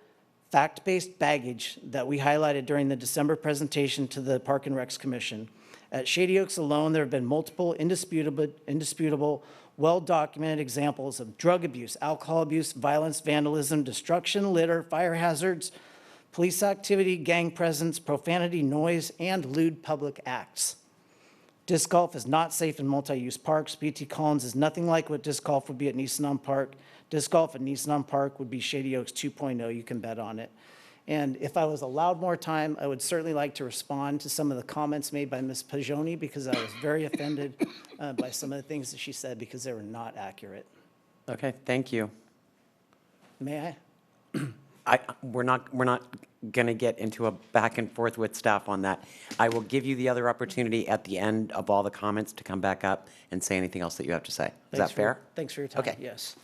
fact-based baggage that we highlighted during the December presentation to the Park and Recs Commission. At Shady Oaks alone, there have been multiple indisputable, well-documented examples of drug abuse, alcohol abuse, violence, vandalism, destruction, litter, fire hazards, police activity, gang presence, profanity, noise, and lewd public acts. Disc golf is not safe in multi-use parks. BT Collins is nothing like what disc golf would be at Nisenan Park. Disc golf at Nisenan Park would be Shady Oaks 2.0. You can bet on it. And if I was allowed more time, I would certainly like to respond to some of the comments made by Ms. Pajoni, because I was very offended by some of the things that she said because they were not accurate. Okay, thank you. May I? We're not going to get into a back and forth with staff on that. I will give you the other opportunity at the end of all the comments to come back up and say anything else that you have to say. Is that fair? Thanks for your time. Okay. Yes.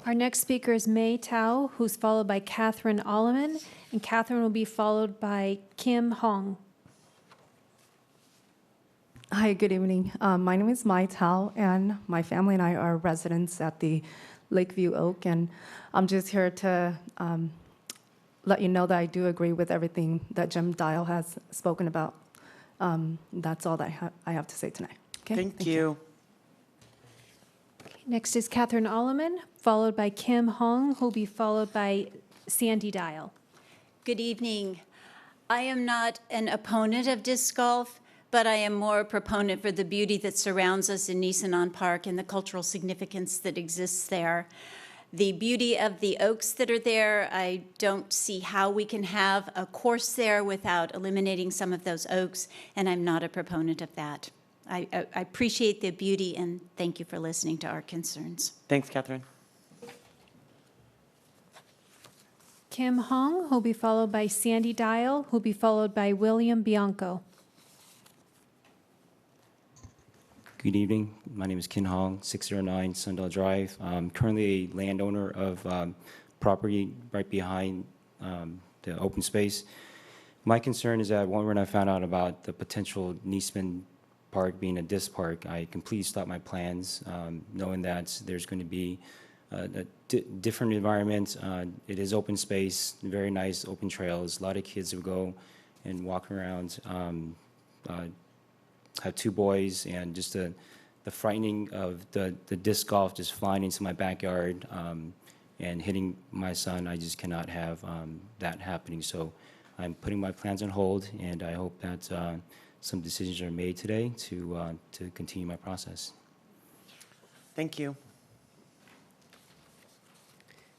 Our next speaker is May Tao, who's followed by Katherine Allman, and Katherine will be followed by Kim Hong. Hi, good evening. My name is Mai Tao, and my family and I are residents at the Lakeview Oak, and I'm just here to let you know that I do agree with everything that Jim Dial has spoken about. That's all that I have to say tonight. Okay? Thank you. Next is Katherine Allman, followed by Kim Hong, who'll be followed by Sandy Dial. Good evening. I am not an opponent of disc golf, but I am more a proponent for the beauty that surrounds us in Nisenan Park and the cultural significance that exists there. The beauty of the oaks that are there, I don't see how we can have a course there without eliminating some of those oaks, and I'm not a proponent of that. I appreciate the beauty, and thank you for listening to our concerns. Thanks, Katherine. Kim Hong, who'll be followed by Sandy Dial, who'll be followed by William Bianco. Good evening. My name is Kin Hong, 609 Sundell Drive. I'm currently a landowner of property right behind the open space. My concern is that when I found out about the potential Nisenan Park being a disc park, I completely stopped my plans, knowing that there's going to be a different environment. It is open space, very nice open trails. A lot of kids will go and walk around. Have two boys, and just the frightening of the disc golf just flying into my backyard and hitting my son. I just cannot have that happening. So I'm putting my plans on hold, and I hope that some decisions are made today to continue my process. Thank you.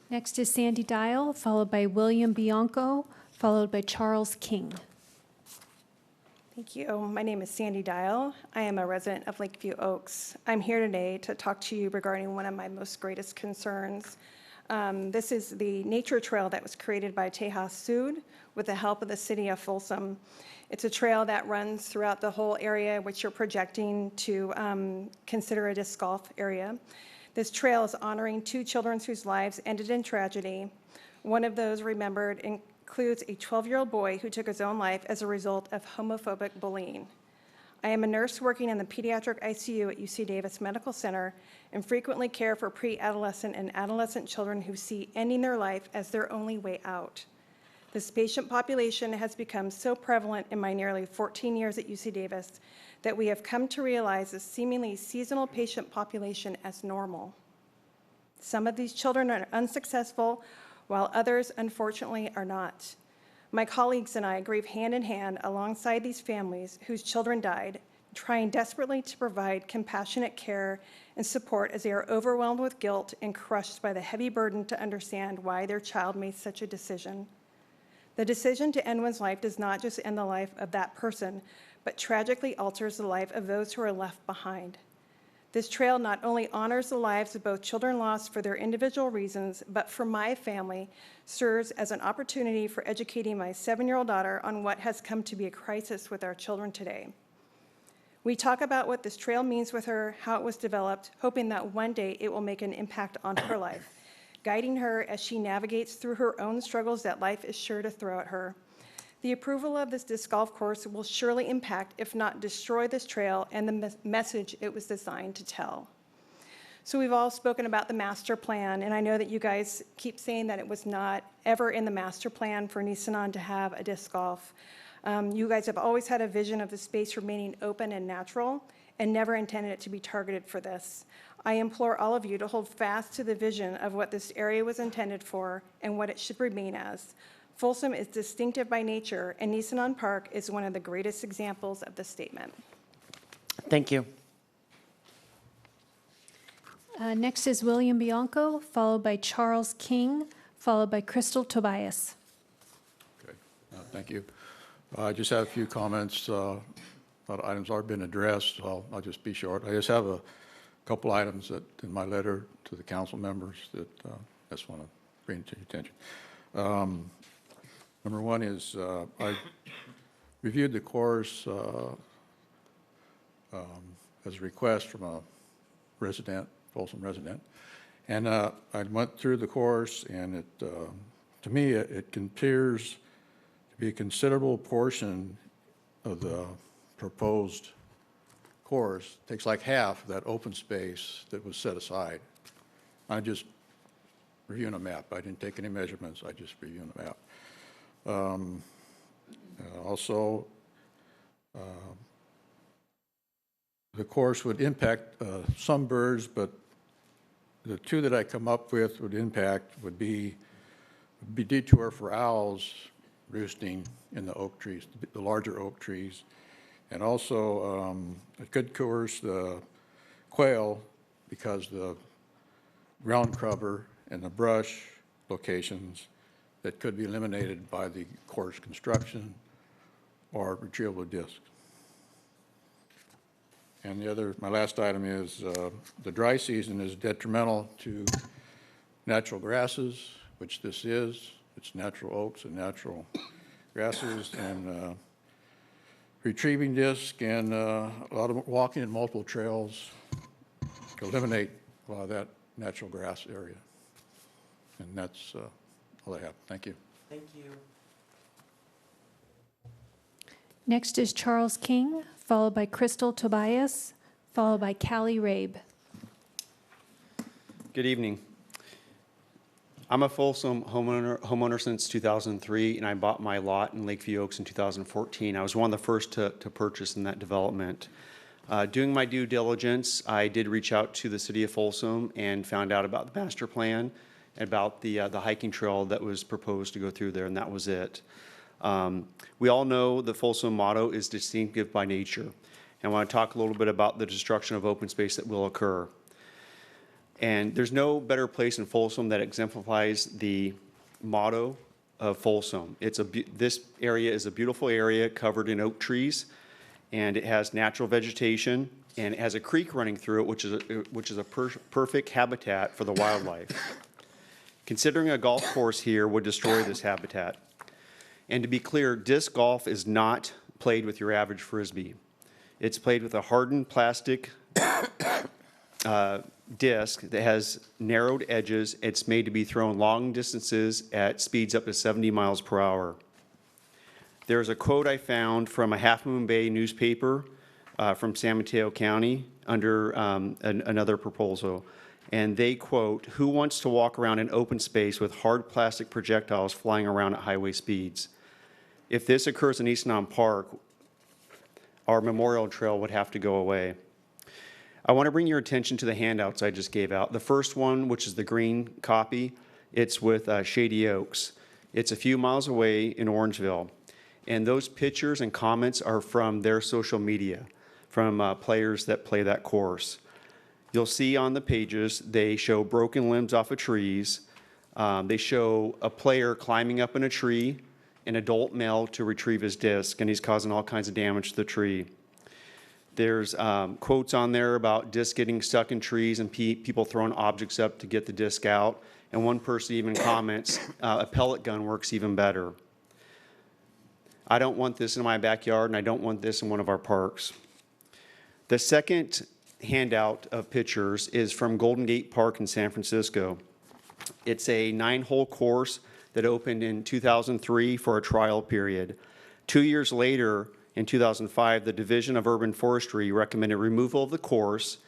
Next is Sandy Dial, followed by William Bianco, followed by Charles King. Thank you. My name is Sandy Dial. I am a resident of Lakeview Oaks. I'm here today to talk to you regarding one of my most greatest concerns. This is the nature trail that was created by Tejas Sood with the help of the city of Folsom. It's a trail that runs throughout the whole area, which you're projecting to consider a disc golf area. This trail is honoring two children whose lives ended in tragedy. One of those remembered includes a 12-year-old boy who took his own life as a result of homophobic bullying. I am a nurse working in the pediatric ICU at UC Davis Medical Center and frequently care for pre-adolescent and adolescent children who see ending their life as their only way out. This patient population has become so prevalent in my nearly 14 years at UC Davis that we have come to realize the seemingly seasonal patient population as normal. Some of these children are unsuccessful, while others, unfortunately, are not. My colleagues and I grieve hand in hand alongside these families whose children died, trying desperately to provide compassionate care and support as they are overwhelmed with guilt and crushed by the heavy burden to understand why their child made such a decision. The decision to end one's life does not just end the life of that person, but tragically alters the life of those who are left behind. This trail not only honors the lives of both children lost for their individual reasons, but for my family, serves as an opportunity for educating my 7-year-old daughter on what has come to be a crisis with our children today. We talk about what this trail means with her, how it was developed, hoping that one day it will make an impact on her life, guiding her as she navigates through her own struggles that life is sure to throw at her. The approval of this disc golf course will surely impact, if not destroy, this trail and the message it was designed to tell. So we've all spoken about the master plan, and I know that you guys keep saying that it was not ever in the master plan for Nisenan to have a disc golf. You guys have always had a vision of the space remaining open and natural and never intended it to be targeted for this. I implore all of you to hold fast to the vision of what this area was intended for and what it should remain as. Folsom is distinctive by nature, and Nisenan Park is one of the greatest examples of this statement. Thank you. Next is William Bianco, followed by Charles King, followed by Crystal Tobias. Okay, thank you. I just have a few comments. A lot of items already been addressed, so I'll just be short. I just have a couple items that in my letter to the council members that I just want to bring to your attention. Number one is I reviewed the course as a request from a resident, Folsom resident, and I went through the course, and it, to me, it appears to be a considerable portion of the proposed course. It takes like half of that open space that was set aside. I'm just reviewing a map. I didn't take any measurements. I just reviewed a map. Also, the course would impact some birds, but the two that I come up with would be detour for owls roosting in the oak trees, the larger oak trees, and also it could coerce the quail because the ground cover and the brush locations that could be eliminated by the course construction or retrievable discs. And my last item is the dry season is detrimental to natural grasses, which this is. It's natural oaks and natural grasses, and retrieving disc and a lot of walking in multiple trails to eliminate a lot of that natural grass area. And that's all I have. Thank you. Thank you. Next is Charles King, followed by Crystal Tobias, followed by Callie Rabe. Good evening. I'm a Folsom homeowner since 2003, and I bought my lot in Lakeview Oaks in 2014. I was one of the first to purchase in that development. Doing my due diligence, I did reach out to the city of Folsom and found out about the master plan, about the hiking trail that was proposed to go through there, and that was it. We all know the Folsom motto is distinctive by nature. And I want to talk a little bit about the destruction of open space that will occur. And there's no better place in Folsom that exemplifies the motto of Folsom. This area is a beautiful area covered in oak trees, and it has natural vegetation, and it has a creek running through it, which is a perfect habitat for the wildlife. Considering a golf course here would destroy this habitat. And to be clear, disc golf is not played with your average Frisbee. It's played with a hardened plastic disc that has narrowed edges. It's made to be thrown long distances at speeds up to 70 miles per hour. There's a quote I found from a Half Moon Bay newspaper from San Mateo County under another proposal. And they quote, "Who wants to walk around in open space with hard plastic projectiles flying around at highway speeds?" If this occurs in Nisenan Park, our memorial trail would have to go away. I want to bring your attention to the handouts I just gave out. The first one, which is the green copy, it's with Shady Oaks. It's a few miles away in Orangeville. And those pictures and comments are from their social media, from players that play that course. You'll see on the pages, they show broken limbs off of trees. They show a player climbing up in a tree, an adult male to retrieve his disc, and he's causing all kinds of damage to the tree. There's quotes on there about discs getting stuck in trees and people throwing objects up to get the disc out. And one person even comments, a pellet gun works even better. I don't want this in my backyard, and I don't want this in one of our parks. The second handout of pictures is from Golden Gate Park in San Francisco. It's a 9-hole course that opened in 2003 for a trial period. 2 years later, in 2005, the Division of Urban Forestry recommended removal of the course,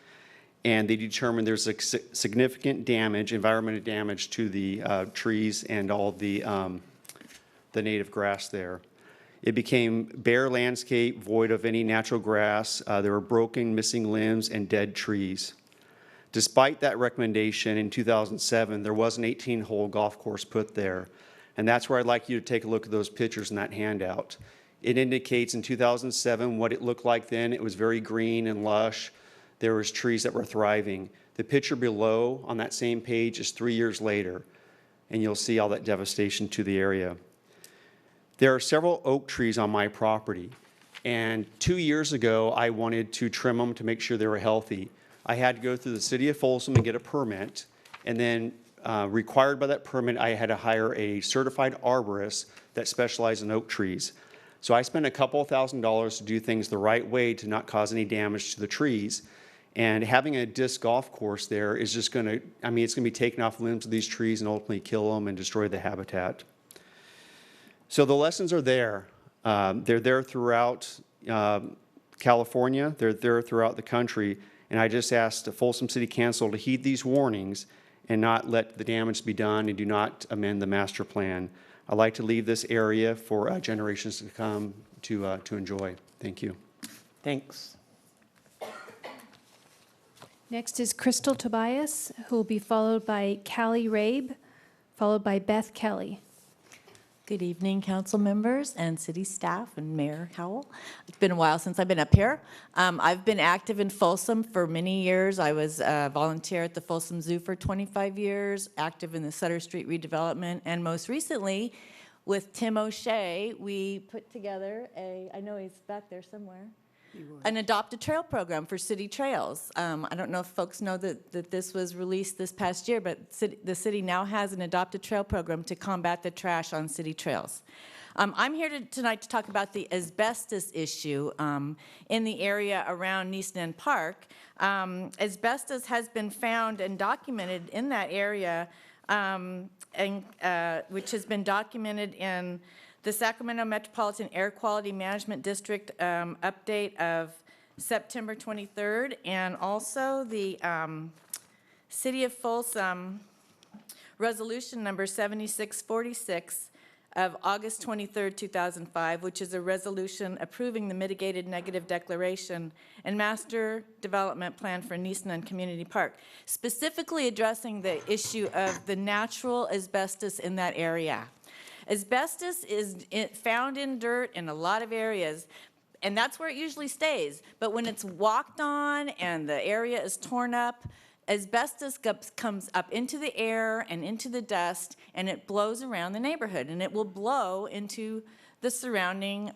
and they determined there's significant damage, environmental damage to the trees and all the native grass there. It became bare landscape, void of any natural grass. There were broken, missing limbs, and dead trees. Despite that recommendation, in 2007, there was an 18-hole golf course put there. And that's where I'd like you to take a look at those pictures in that handout. It indicates in 2007 what it looked like then. It was very green and lush. There was trees that were thriving. The picture below on that same page is 3 years later, and you'll see all that devastation to the area. There are several oak trees on my property, and 2 years ago, I wanted to trim them to make sure they were healthy. I had to go through the city of Folsom and get a permit, and then required by that permit, I had to hire a certified arborist that specialized in oak trees. So I spent a couple of $1,000s to do things the right way to not cause any damage to the trees. And having a disc golf course there is just going to, it's going to be taking off limbs of these trees and ultimately kill them and destroy the habitat. So the lessons are there. They're there throughout California. They're there throughout the country. And I just asked the Folsom City Council to heed these warnings and not let the damage be done and do not amend the master plan. I'd like to leave this area for generations to come to enjoy. Thank you. Thanks. Next is Crystal Tobias, who will be followed by Callie Rabe, followed by Beth Kelly. Good evening, council members and city staff and Mayor Howell. It's been a while since I've been up here. I've been active in Folsom for many years. I was a volunteer at the Folsom Zoo for 25 years, active in the Sutter Street redevelopment, and most recently with Tim O'Shea, we put together I know he's back there somewhere, an Adopt a Trail program for city trails. I don't know if folks know that this was released this past year, but the city now has an Adopt a Trail program to combat the trash on city trails. I'm here tonight to talk about the asbestos issue in the area around Neeson Park. Asbestos has been found and documented in that area, which has been documented in the Sacramento Metropolitan Air Quality Management District update of September 23rd, and also the City of Folsom Resolution number 7646 of August 23rd, 2005, which is a resolution approving the mitigated negative declaration and master development plan for Neeson Community Park, specifically addressing the issue of the natural asbestos in that area. Asbestos is found in dirt in a lot of areas, and that's where it usually stays. But when it's walked on and the area is torn up, asbestos comes up into the air and into the dust, and it blows around the neighborhood, and it will blow into the surrounding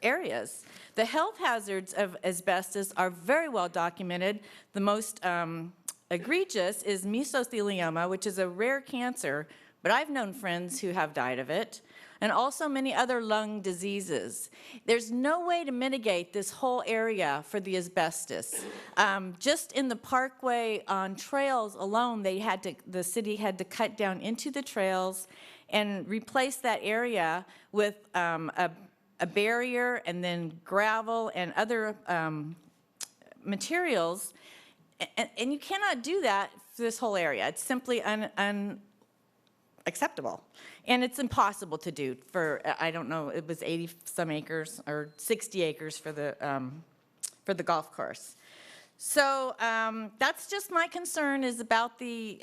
areas. The health hazards of asbestos are very well documented. The most egregious is mesothelioma, which is a rare cancer, but I've known friends who have died of it, and also many other lung diseases. There's no way to mitigate this whole area for the asbestos. Just in the parkway on trails alone, the city had to cut down into the trails and replace that area with a barrier and then gravel and other materials. And you cannot do that for this whole area. It's simply unacceptable. And it's impossible to do for, I don't know, it was 80 some acres or 60 acres for the golf course. So that's just my concern, is about the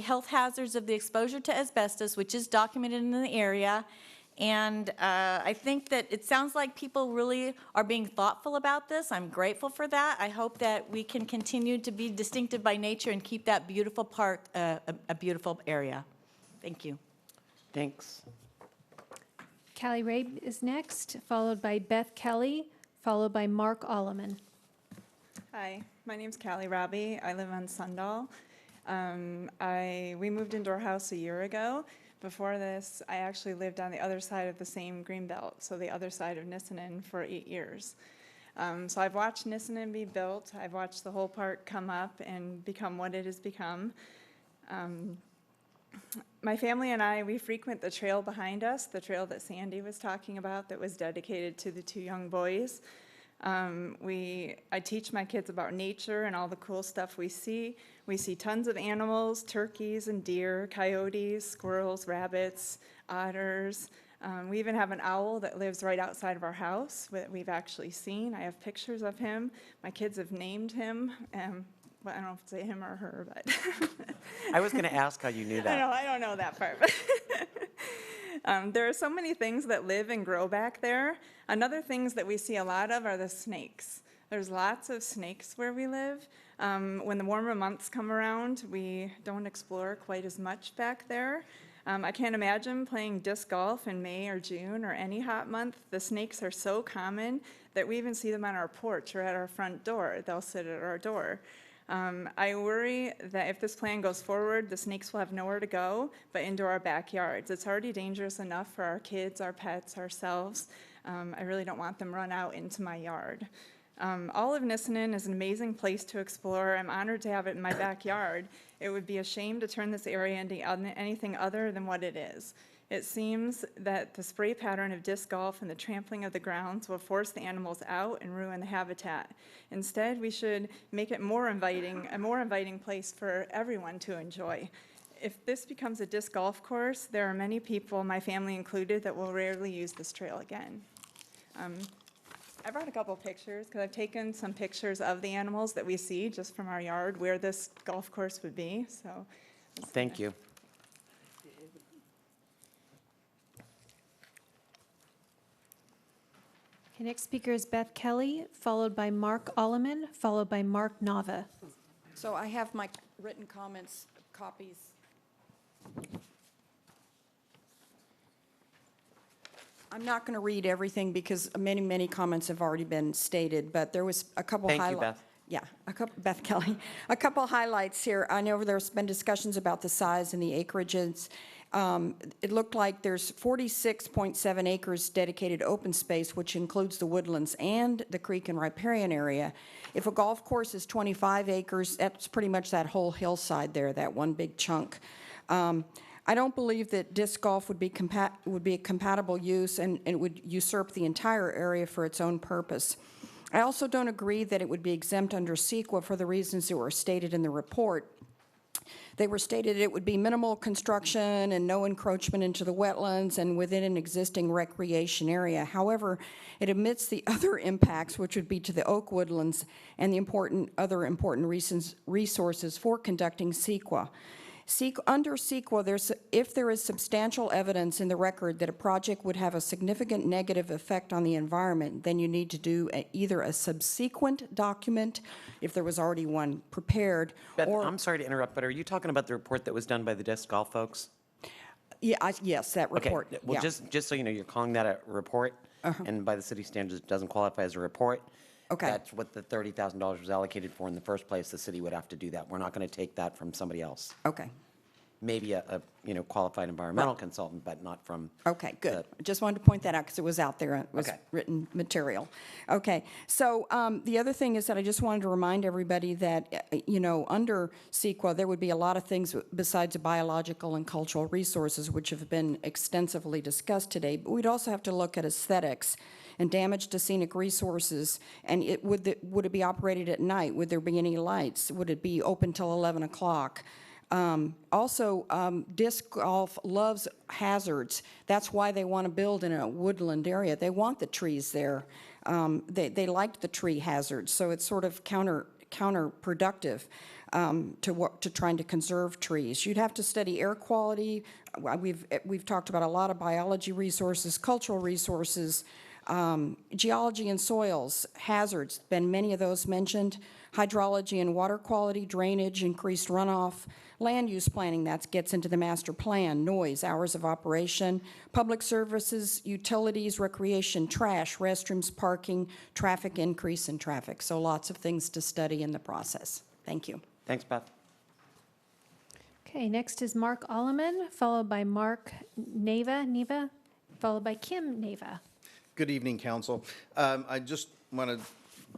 health hazards of the exposure to asbestos, which is documented in the area. And I think that it sounds like people really are being thoughtful about this. I'm grateful for that. I hope that we can continue to be distinctive by nature and keep that beautiful park a beautiful area. Thank you. Thanks. Callie Rabe is next, followed by Beth Kelly, followed by Mark Allman. Hi, my name's Callie Rabe. I live on Sundal. We moved into our house a year ago. Before this, I actually lived on the other side of the same greenbelt, so the other side of Nissinan, for 8 years. So I've watched Nissinan be built. I've watched the whole park come up and become what it has become. My family and I, we frequent the trail behind us, the trail that Sandy was talking about that was dedicated to the 2 young boys. I teach my kids about nature and all the cool stuff we see. We see tons of animals, turkeys and deer, coyotes, squirrels, rabbits, otters. We even have an owl that lives right outside of our house that we've actually seen. I have pictures of him. My kids have named him. Well, I don't know if it's a him or her, but I was going to ask how you knew that. I don't know that part. There are so many things that live and grow back there. Another things that we see a lot of are the snakes. There's lots of snakes where we live. When the warmer months come around, we don't explore quite as much back there. I can't imagine playing disc golf in May or June or any hot month. The snakes are so common that we even see them on our porch or at our front door. They'll sit at our door. I worry that if this plan goes forward, the snakes will have nowhere to go but into our backyards. It's already dangerous enough for our kids, our pets, ourselves. I really don't want them run out into my yard. All of Nissinan is an amazing place to explore. I'm honored to have it in my backyard. It would be a shame to turn this area into anything other than what it is. It seems that the spray pattern of disc golf and the trampling of the grounds will force the animals out and ruin the habitat. Instead, we should make it a more inviting place for everyone to enjoy. If this becomes a disc golf course, there are many people, my family included, that will rarely use this trail again. I brought a couple pictures because I've taken some pictures of the animals that we see just from our yard where this golf course would be. So, Thank you. Okay, next speaker is Beth Kelly, followed by Mark Allman, followed by Mark Nava. So I have my written comments, copies. I'm not going to read everything because many comments have already been stated, but there was a couple highlights. Thank you, Beth. Yeah, Beth Kelly. A couple highlights here. I know there's been discussions about the size and the acreages. It looked like there's 46.7 acres dedicated open space, which includes the woodlands and the creek and riparian area. If a golf course is 25 acres, that's pretty much that whole hillside there, that one big chunk. I don't believe that disc golf would be a compatible use and it would usurp the entire area for its own purpose. I also don't agree that it would be exempt under CEQA for the reasons that were stated in the report. They were stated it would be minimal construction and no encroachment into the wetlands and within an existing recreation area. However, it omits the other impacts, which would be to the oak woodlands and the other important resources for conducting CEQA. Under CEQA, if there is substantial evidence in the record that a project would have a significant negative effect on the environment, then you need to do either a subsequent document, if there was already one prepared, Beth, or... I'm sorry to interrupt, but are you talking about the report that was done by the disc golf folks? Yeah, yes, that report. Okay, well, yeah. just so you know, you're calling that a report, and by the city standards, it doesn't qualify as a report. Okay. That's what the $30,000 was allocated for in the first place. The city would have to do that. We're not going to take that from somebody else. Okay. Maybe a qualified environmental consultant, but not from. Okay, good. I just wanted to point that out because it was out there. It was written material. Okay. So the other thing is that I just wanted to remind everybody that, under CEQA, there would be a lot of things besides biological and cultural resources, which have been extensively discussed today. But we'd also have to look at aesthetics and damage to scenic resources. And would it be operated at night? Would there be any lights? Would it be open till 11 o'clock? Disc golf loves hazards. That's why they want to build in a woodland area. They want the trees there. They like the tree hazards, so it's sort of counterproductive to trying to conserve trees. You'd have to study air quality. We've talked about a lot of biology resources, cultural resources, Geology and soils, hazards, been many of those mentioned. Hydrology and water quality, drainage, increased runoff, land use planning, that gets into the master plan, noise, hours of operation, public services, utilities, recreation, trash, restrooms, parking, traffic increase in traffic. So lots of things to study in the process. Thank you. Thanks, Beth. Okay, next is Mark Allman, followed by Mark Neva, followed by Kim Neva. Good evening, Council. I just want to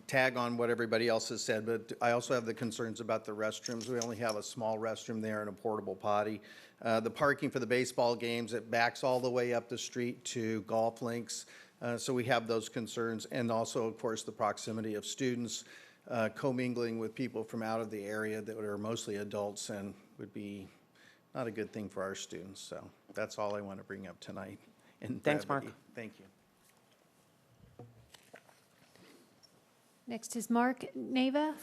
tag on what everybody else has said, but I also have the concerns about the restrooms. We only have a small restroom there and a portable potty. The parking for the baseball games, it backs all the way up the street to golf links. So we have those concerns. And also, of course, the proximity of students commingling with people from out of the area that are mostly adults and would be not a good thing for our students. So that's all I want to bring up tonight. Thanks, Mark. Thank you. Next is Mark Nava,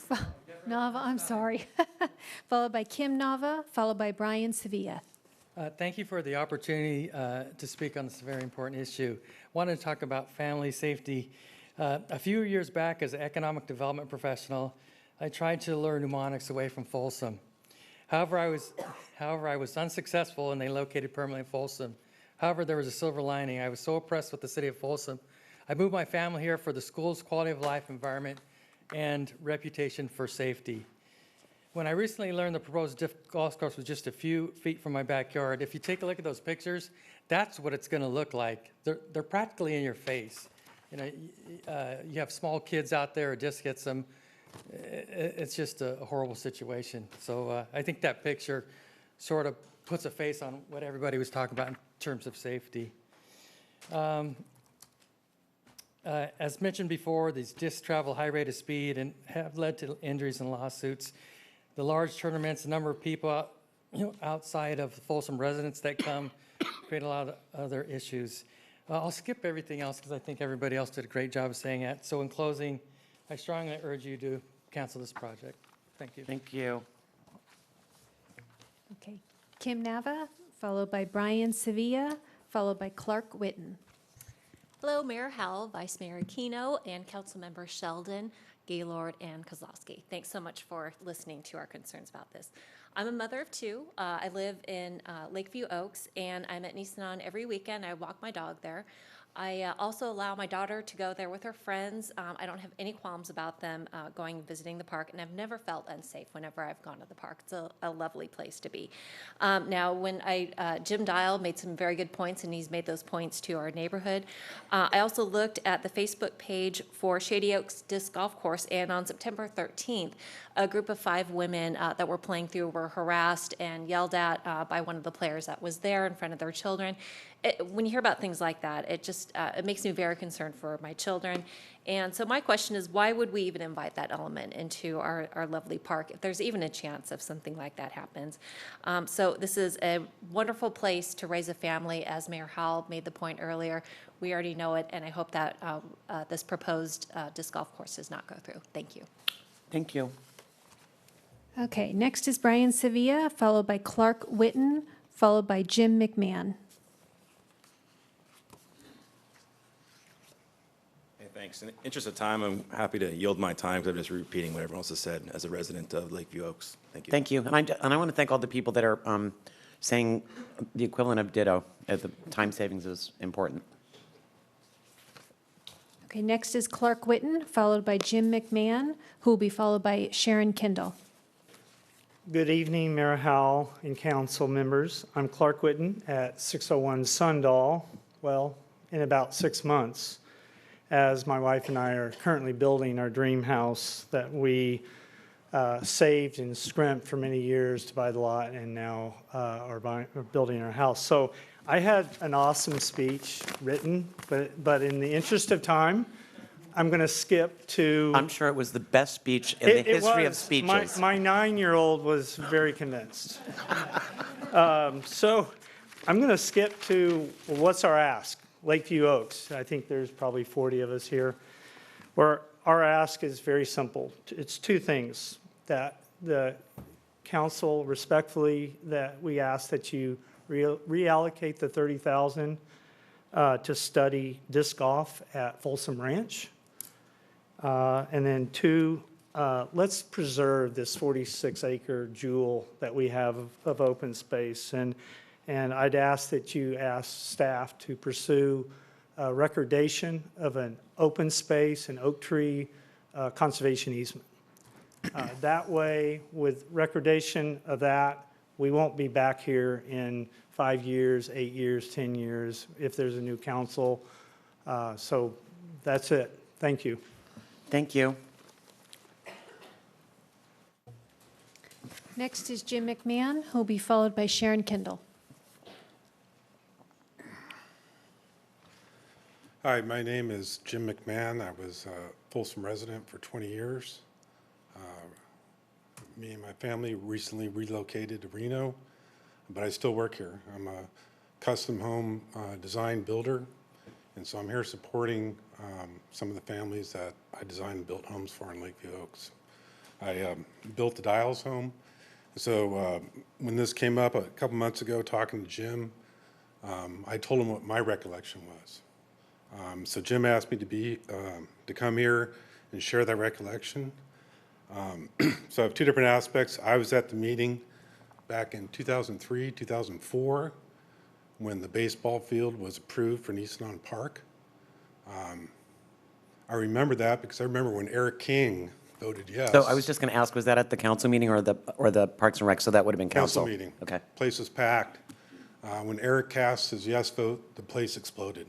I'm sorry, followed by Kim Nava, followed by Brian Sevilla. Thank you for the opportunity to speak on this very important issue. I wanted to talk about family safety. A few years back, as an economic development professional, I tried to learn mnemonics away from Folsom. However, I was unsuccessful, and they located permanently in Folsom. However, there was a silver lining. I was so impressed with the city of Folsom. I moved my family here for the school's quality of life, environment, and reputation for safety. When I recently learned the proposed golf course was just a few feet from my backyard, if you take a look at those pictures, that's what it's going to look like. They're practically in your face. You know, you have small kids out there, it just hits them. It's just a horrible situation. So I think that picture sort of puts a face on what everybody was talking about in terms of safety. As mentioned before, these discs travel high rate of speed and have led to injuries and lawsuits. The large tournaments, the number of people outside of Folsom residents that come create a lot of other issues. I'll skip everything else because I think everybody else did a great job of saying that. So in closing, I strongly urge you to cancel this project. Thank you. Thank you. Okay, Kim Nava, followed by Brian Sevilla, followed by Clark Whitten. Hello, Mayor Howell, Vice Mayor Aquino, and Council Members Sheldon, Gaylord, and Kozlowski. Thanks so much for listening to our concerns about this. I'm a mother of two. I live in Lakeview Oaks, and I'm at Nisenan every weekend. I walk my dog there. I also allow my daughter to go there with her friends. I don't have any qualms about them going and visiting the park, and I've never felt unsafe whenever I've gone to the park. It's a lovely place to be. Now, when Jim Dial made some very good points, and he's made those points to our neighborhood. I also looked at the Facebook page for Shady Oaks Disc Golf Course, and on September 13th, a group of 5 women that were playing through were harassed and yelled at by one of the players that was there in front of their children. When you hear about things like that, it just it makes me very concerned for my children. And so my question is, why would we even invite that element into our lovely park if there's even a chance of something like that happens? So this is a wonderful place to raise a family, as Mayor Howell made the point earlier. We already know it, and I hope that this proposed disc golf course does not go through. Thank you. Thank you. Okay, next is Brian Sevilla, followed by Clark Whitten, followed by Jim McMahon. Thanks. In the interest of time, I'm happy to yield my time because I'm just repeating what everyone else has said as a resident of Lakeview Oaks. Thank you. Thank you. And I want to thank all the people that are saying the equivalent of ditto. The time savings is important. Okay, next is Clark Whitten, followed by Jim McMahon, who will be followed by Sharon Kindle. Good evening, Mayor Howell and council members. I'm Clark Whitten at 601 Sundahl, well, in about 6 months, as my wife and I are currently building our dream house that we saved and scrimped for many years to buy the lot, and now are building our house. So I had an awesome speech written, but in the interest of time, I'm going to skip to... I'm sure it was the best speech in the history of speeches. My 9-year-old was very convinced. So I'm going to skip to what's our ask? Lakeview Oaks. I think there's probably 40 of us here. Where our ask is very simple. It's 2 things that the council respectfully that we ask that you reallocate the $30,000 to study disc golf at Folsom Ranch. And then 2, let's preserve this 46-acre jewel that we have of open space. And I'd ask that you ask staff to pursue recordation of an open space and oak tree conservation easement. That way, with recordation of that, we won't be back here in 5 years, 8 years, 10 years, if there's a new council. So that's it. Thank you. Thank you. Next is Jim McMahon, who'll be followed by Sharon Kendall. Hi, my name is Jim McMahon. I was a Folsom resident for 20 years. Me and my family recently relocated to Reno, but I still work here. I'm a custom home design builder, and so I'm here supporting some of the families that I designed and built homes for in Lakeview Oaks. I built the Dials home. So when this came up a couple months ago, talking to Jim, I told him what my recollection was. So Jim asked me to come here and share that recollection. So I have 2 different aspects. I was at the meeting back in 2003, 2004, when the baseball field was approved for Nissan Park. I remember that because I remember when Eric King voted yes. So I was just going to ask, was that at the council meeting or the Parks and Rec? So that would have been council. Council meeting. Okay. Place was packed. When Eric cast his yes vote, the place exploded.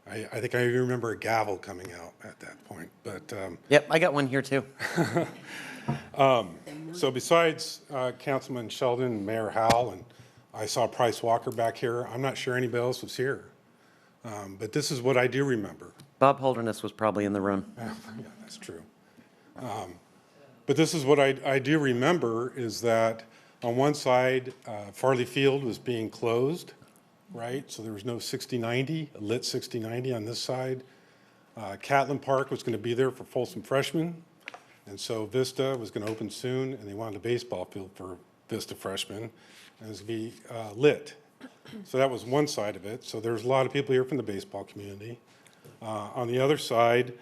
I think I even remember a gavel coming out at that point. But Yep, I got one here too. so besides Councilman Sheldon and Mayor Howell, and I saw Price Walker back here, I'm not sure anybody else was here. But this is what I do remember. Bob Holderness was probably in the room. Yeah, that's true. But this is what I do remember is that on one side, Farley Field was being closed, right? So there was no 60-90, a lit 60-90 on this side. Catlin Park was going to be there for Folsom freshmen. And so Vista was going to open soon, and they wanted a baseball field for Vista freshmen, and it was going to be lit. So that was one side of it. So there's a lot of people here from the baseball community. On the other side,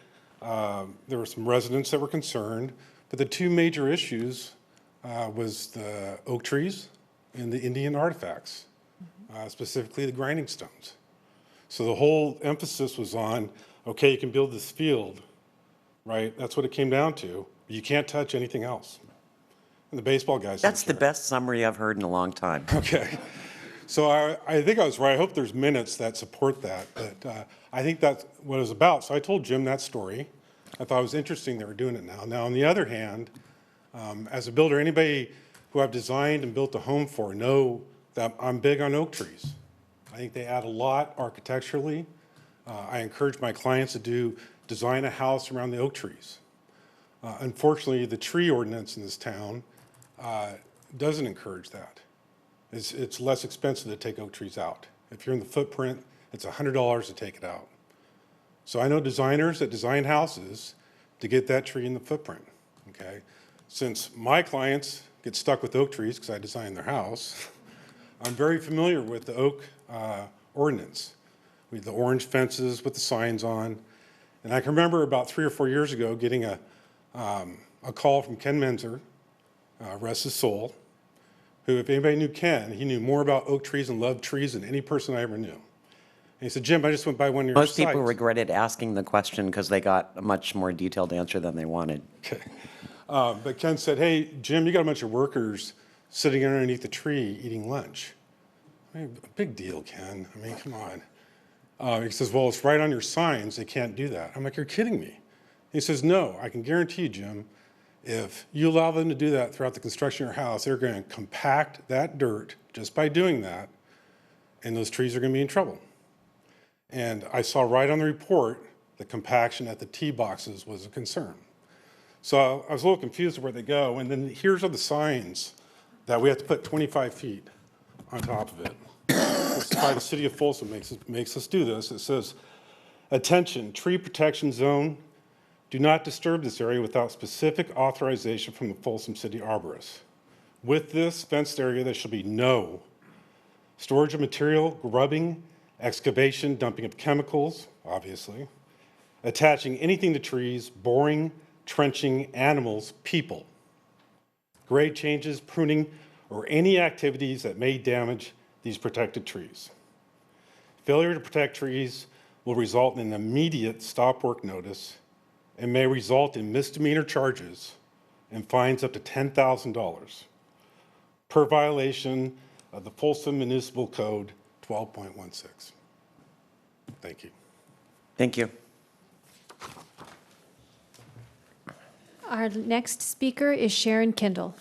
there were some residents that were concerned, but the 2 major issues was the oak trees and the Indian artifacts, specifically the grinding stones. So the whole emphasis was on, okay, you can build this field, right? That's what it came down to. You can't touch anything else. And the baseball guys. That's the best summary I've heard in a long time. Okay. So I think I was right. I hope there's minutes that support that. But I think that's what it was about. So I told Jim that story. I thought it was interesting they were doing it now. Now, on the other hand, as a builder, anybody who I've designed and built a home for know that I'm big on oak trees. I think they add a lot architecturally. I encourage my clients to design a house around the oak trees. Unfortunately, the tree ordinance in this town doesn't encourage that. It's less expensive to take oak trees out. If you're in the footprint, it's $100 to take it out. So I know designers that design houses to get that tree in the footprint, okay? Since my clients get stuck with oak trees because I designed their house, I'm very familiar with the oak ordinance. We have the orange fences with the signs on. And I can remember about 3 or 4 years ago getting a call from Ken Menzer, rest his soul, who, if anybody knew Ken, he knew more about oak trees and loved trees than any person I ever knew. And he said, Jim, I just went by one of your Most sites. people regretted asking the question because they got a much more detailed answer than they wanted. Okay. But Ken said, hey, Jim, you got a bunch of workers sitting underneath the tree eating lunch. I mean, big deal, Ken. I mean, come on. He says, well, it's right on your signs. They can't do that. I'm like, you're kidding me. He says, no, I can guarantee you, Jim, if you allow them to do that throughout the construction of your house, they're going to compact that dirt just by doing that, and those trees are going to be in trouble. And I saw right on the report the compaction at the tee boxes was a concern. So I was a little confused where they go, and then here's are the signs that we have to put 25 feet on top of it. This is why the city of Folsom makes us do this. It says, attention, tree protection zone. Do not disturb this area without specific authorization from the Folsom City Arborist. With this fenced area, there shall be no storage of material, grubbing, excavation, dumping of chemicals, obviously, attaching anything to trees, boring, trenching, animals, people, grade changes, pruning, or any activities that may damage these protected trees. Failure to protect trees will result in an immediate stop work notice and may result in misdemeanor charges and fines up to $10,000 per violation of the Folsom Municipal Code 12.16. Thank you. Thank you. Our next speaker is Sharon Kendall.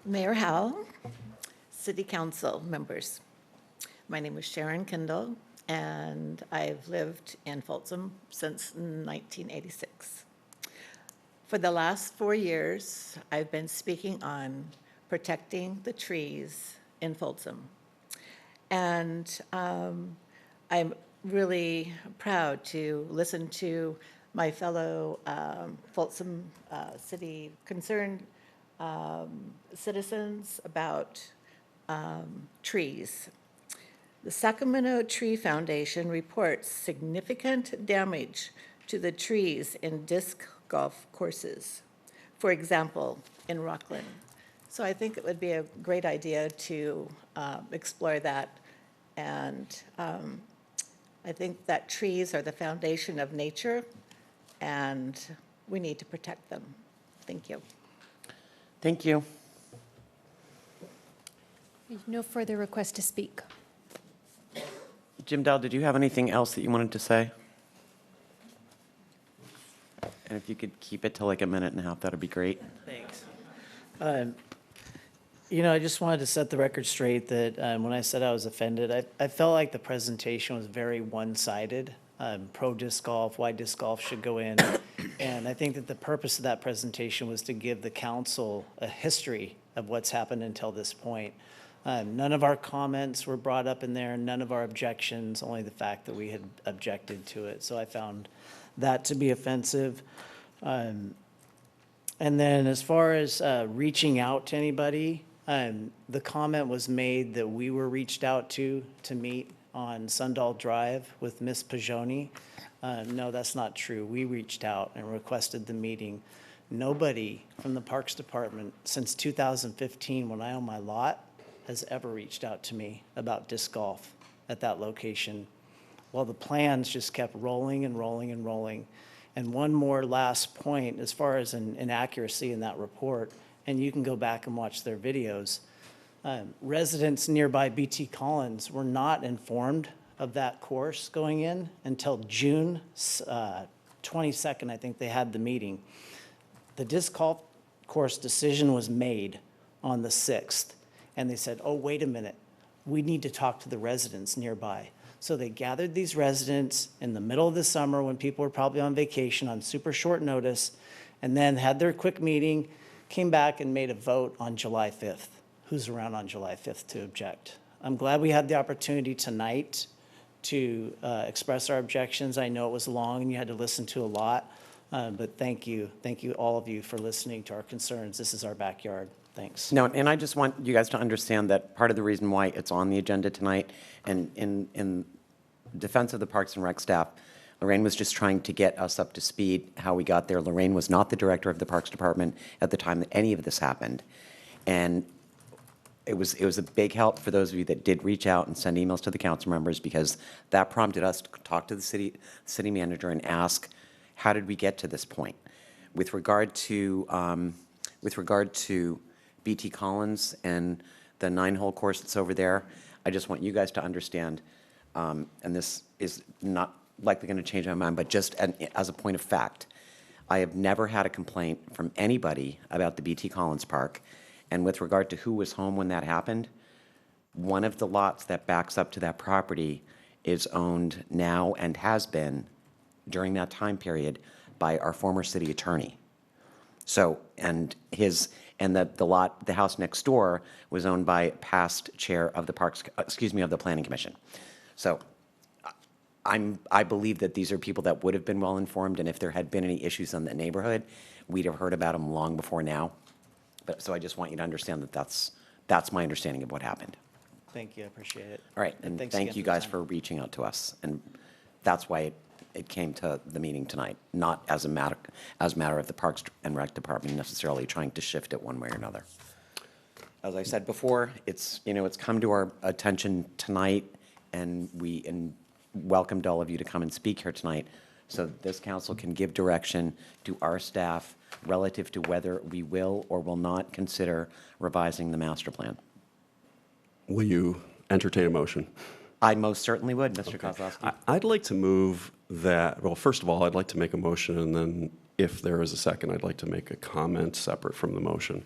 Mayor Howell, City Council members. My name is Sharon Kendall, and I've lived in Folsom since 1986. For the last 4 years, I've been speaking on protecting the trees in Folsom. And I'm really proud to listen to my fellow Folsom City concerned citizens about trees. The Sacramento Tree Foundation reports significant damage to the trees in disc golf courses, for example, in Rockland. So I think it would be a great idea to explore that. And I think that trees are the foundation of nature, and we need to protect them. Thank you. Thank you. No further requests to speak. Jim Dell, did you have anything else that you wanted to say? And if you could keep it to like a minute and a half, that'd be great. Thanks. You know, I just wanted to set the record straight that when I said I was offended, I felt like the presentation was very one-sided. Pro disc golf, why disc golf should go in. And I think that the purpose of that presentation was to give the council a history of what's happened until this point. None of our comments were brought up in there, none of our objections, only the fact that we had objected to it. So I found that to be offensive. And then as far as reaching out to anybody, the comment was made that we were reached out to meet on Sundahl Drive with Ms. Pajoni. No, that's not true. We reached out and requested the meeting. Nobody from the Parks Department since 2015, when I owned my lot, has ever reached out to me about disc golf at that location. Well, the plans just kept rolling and rolling and rolling. And one more last point, as far as an inaccuracy in that report, and you can go back and watch their videos, residents nearby BT Collins were not informed of that course going in until June 22nd, I think they had the meeting. The disc golf course decision was made on the 6th, and they said, oh, wait a minute, we need to talk to the residents nearby. So they gathered these residents in the middle of the summer when people were probably on vacation on super short notice, and then had their quick meeting, came back and made a vote on July 5th. Who's around on July 5th to object? I'm glad we had the opportunity tonight to express our objections. I know it was long and you had to listen to a lot, but thank you all of you for listening to our concerns. This is our backyard. Thanks. No, and I just want you guys to understand that part of the reason why it's on the agenda tonight, and in defense of the Parks and Rec staff, Lorraine was just trying to get us up to speed how we got there. Lorraine was not the director of the Parks Department at the time that any of this happened. And it was a big help for those of you that did reach out and send emails to the council members, because that prompted us to talk to the city manager and ask, how did we get to this point? With regard to BT Collins and the 9-hole course that's over there, I just want you guys to understand, and this is not likely going to change my mind, but just as a point of fact, I have never had a complaint from anybody about the BT Collins Park. And with regard to who was home when that happened, one of the lots that backs up to that property is owned now and has been during that time period by our former city attorney. So, and the lot, the house next door was owned by past chair of the of the Planning Commission. So I believe that these are people that would have been well informed, and if there had been any issues in the neighborhood, we'd have heard about them long before now. But, so I just want you to understand that that's my understanding of what happened. Thank you, I appreciate it. All right, and thanks thank again you for the guys time. for reaching out to us. And that's why it came to the meeting tonight, not as a matter of the Parks and Rec Department necessarily trying to shift it one way or another. As I said before, it's come to our attention tonight, and we welcomed all of you to come and speak here tonight, so that this council can give direction to our staff relative to whether we will or will not consider revising the master plan. Will you entertain a motion? I most certainly would, Mr. Kozlowski. I'd like to move that, well, first of all, I'd like to make a motion, and then if there is a second, I'd like to make a comment separate from the motion.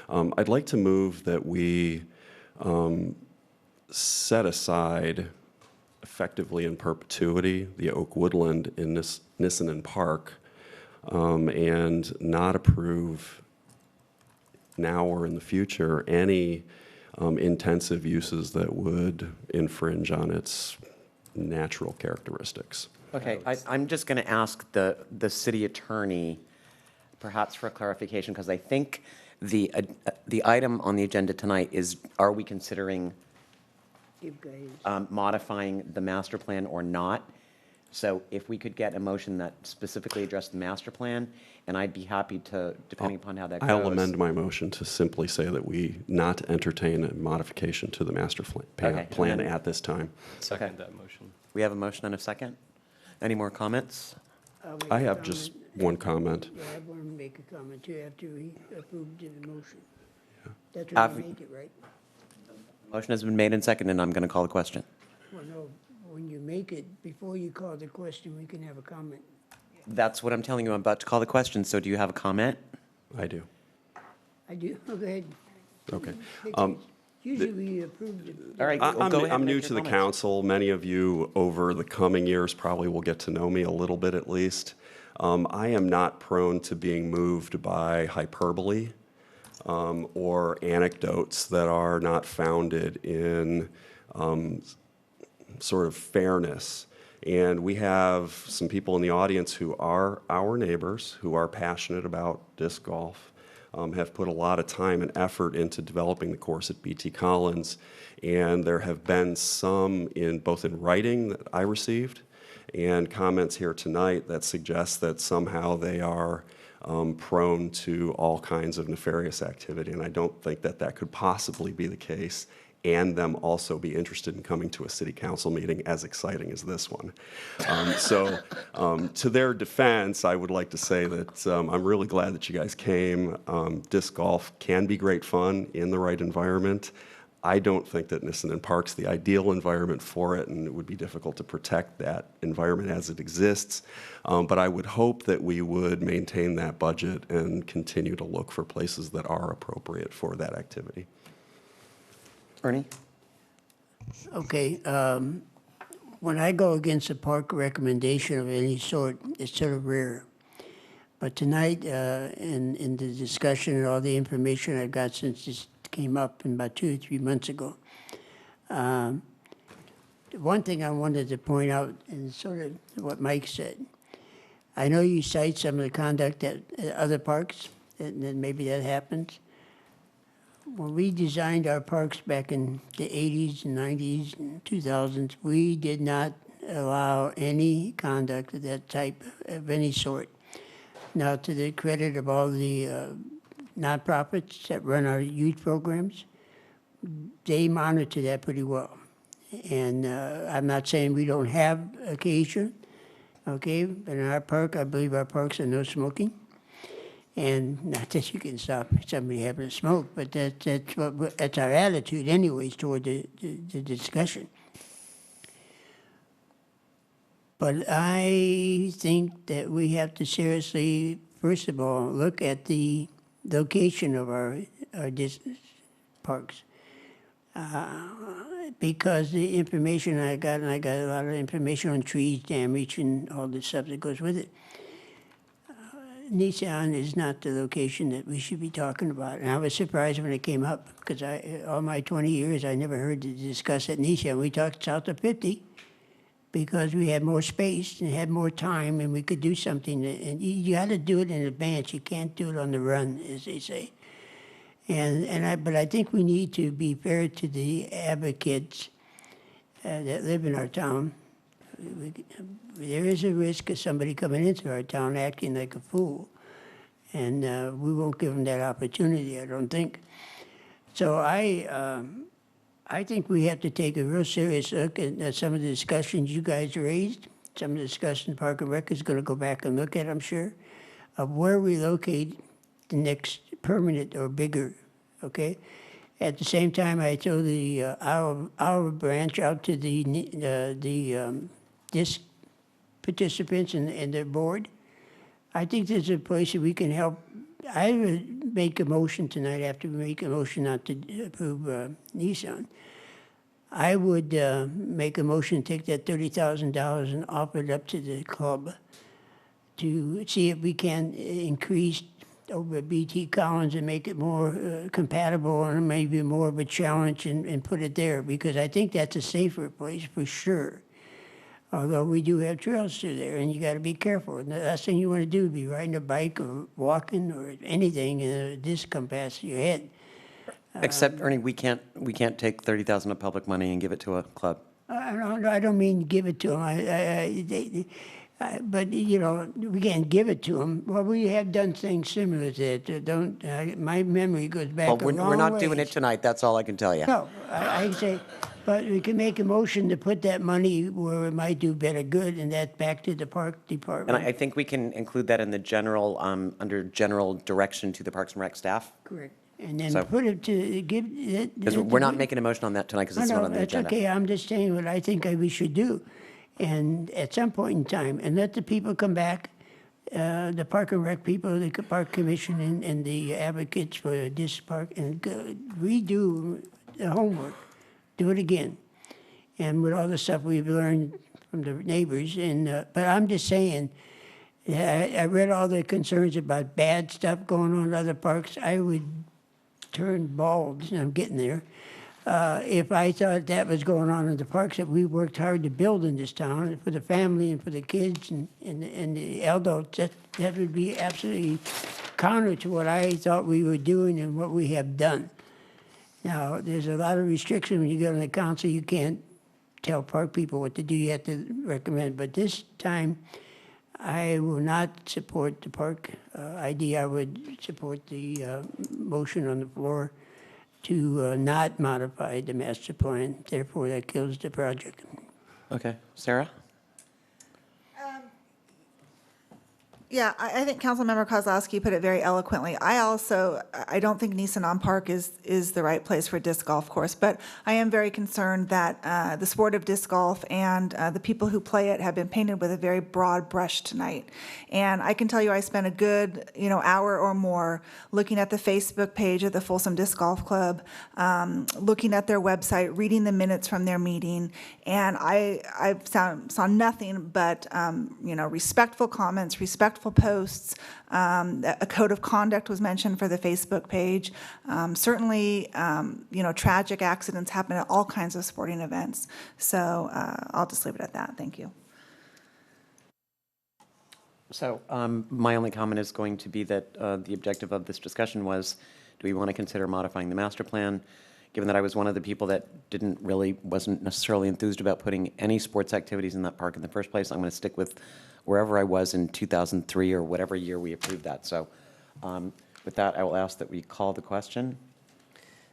I'd like to move that we set aside effectively in perpetuity the oak woodland in Nissinan Park and not approve now or in the future any intensive uses that would infringe on its natural characteristics. Okay, I'm just going to ask the city attorney, perhaps for a clarification, because I think the item on the agenda tonight is, are we considering modifying the master plan or not? So if we could get a motion that specifically addressed the master plan, and I'd be happy to, depending upon how that goes. I'll amend my motion to simply say that we not entertain a modification to the master plan at this time. Second that motion. We have a motion and a second. Any more comments? I have just one comment. Yeah, I want to make a comment too after we approved the motion. That's After- when you make it, right? Motion has been made and seconded, and I'm going to call the question. Well, no, when you make it, before you call the question, we can have a comment. That's what I'm telling you. I'm about to call the question, so do you have a comment? I do. I do, oh, go ahead. Okay. Usually we approve it. All right, well, go ahead I'm and new make to your the comments. council. Many of you over the coming years probably will get to know me a little bit at least. I am not prone to being moved by hyperbole or anecdotes that are not founded in sort of fairness. And we have some people in the audience who are our neighbors, who are passionate about disc golf, have put a lot of time and effort into developing the course at BT Collins. And there have been some both in writing that I received and comments here tonight that suggest that somehow they are prone to all kinds of nefarious activity. And I don't think that that could possibly be the case, and them also be interested in coming to a city council meeting as exciting as this one. To their defense, I would like to say that I'm really glad that you guys came. Disc golf can be great fun in the right environment. I don't think that Nissinan Park's the ideal environment for it, and it would be difficult to protect that environment as it exists. But I would hope that we would maintain that budget and continue to look for places that are appropriate for that activity. Ernie? Okay, when I go against a park recommendation of any sort, it's sort of rare. But tonight, in the discussion and all the information I've got since this came up about 2 or 3 months ago, one thing I wanted to point out, and sort of what Mike said, I know you cite some of the conduct at other parks, and then maybe that happens. When we designed our parks back in the 80s and 90s and 2000s, we did not allow any conduct of that type of any sort. Now, to the credit of all the nonprofits that run our youth programs, they monitor that pretty well. And I'm not saying we don't have occasion, okay, but in our park, I believe our parks are no smoking. And not that you can stop somebody having a smoke, but that's our attitude anyways toward the discussion. But I think that we have to seriously, first of all, look at the location of our parks. Because the information I got, and I got a lot of information on trees damage and all the stuff that goes with it. Nissan is not the location that we should be talking about. And I was surprised when it came up, because all my 20 years, I never heard it discussed at Nissan. We talked south of 50 because we had more space and had more time and we could do something. And you got to do it in advance. You can't do it on the run, as they say. But I think we need to be fair to the advocates that live in our town. There is a risk of somebody coming into our town acting like a fool, and we won't give them that opportunity, I don't think. So I think we have to take a real serious look at some of the discussions you guys raised. Some of the discussion Park and Rec is going to go back and look at, I'm sure, of where we locate the next permanent or bigger, okay? At the same time, I told our branch out to the DISC participants and their board. I think there's a place that we can help. I would make a motion tonight after we make a motion not to approve Nissan. I would make a motion to take that $30,000 and offer it up to the club to see if we can increase over at BT Collins and make it more compatible and maybe more of a challenge and put it there, because I think that's a safer place for sure. Although we do have trails through there, and you got to be careful. And the last thing you want to do is be riding a bike or walking or anything, and a disc come past your head. Except, Ernie, we can't take $30,000 of public money and give it to a club. I don't mean give it to them. But, you know, we can't give it to them. Well, we have done things similar to that. My memory goes back a long We're not doing ways. it tonight, that's all I can tell you. No, I say, but we can make a motion to put that money where it might do better good, and that's back to the park department. And I think we can include that in the general, under general direction to the Parks and Rec staff. Correct. And then So- put it to, give it. Because we're not making a motion on that tonight because it's not on the agenda. That's okay, I'm just saying what I think we should do. And at some point in time, and let the people come back, the Park and Rec people, the Park Commission and the advocates for this park, and redo the homework, do it again. And with all the stuff we've learned from the neighbors, but I'm just saying, I read all the concerns about bad stuff going on in other parks. I would turn bald, and I'm getting there, if I thought that was going on in the parks that we worked hard to build in this town for the family and for the kids and the adults. That would be absolutely counter to what I thought we were doing and what we have done. Now, there's a lot of restriction when you go to the council. You can't tell park people what to do. You have to recommend. But this time, I will not support the park idea. I would support the motion on the floor to not modify the master plan. Therefore, that kills the project. Okay, Sarah? Yeah, I think Councilmember Kozlowski put it very eloquently. I don't think Nissan Park is the right place for a disc golf course, but I am very concerned that the sport of disc golf and the people who play it have been painted with a very broad brush tonight. And I can tell you I spent a good, hour or more looking at the Facebook page of the Folsom Disc Golf Club, looking at their website, reading the minutes from their meeting, and I saw nothing but, respectful comments, respectful posts. A code of conduct was mentioned for the Facebook page. Certainly, tragic accidents happen at all kinds of sporting events. So I'll just leave it at that. Thank you. So my only comment is going to be that the objective of this discussion was, do we want to consider modifying the master plan? Given that I was one of the people that wasn't necessarily enthused about putting any sports activities in that park in the first place, I'm going to stick with wherever I was in 2003 or whatever year we approved that. So with that, I will ask that we call the question.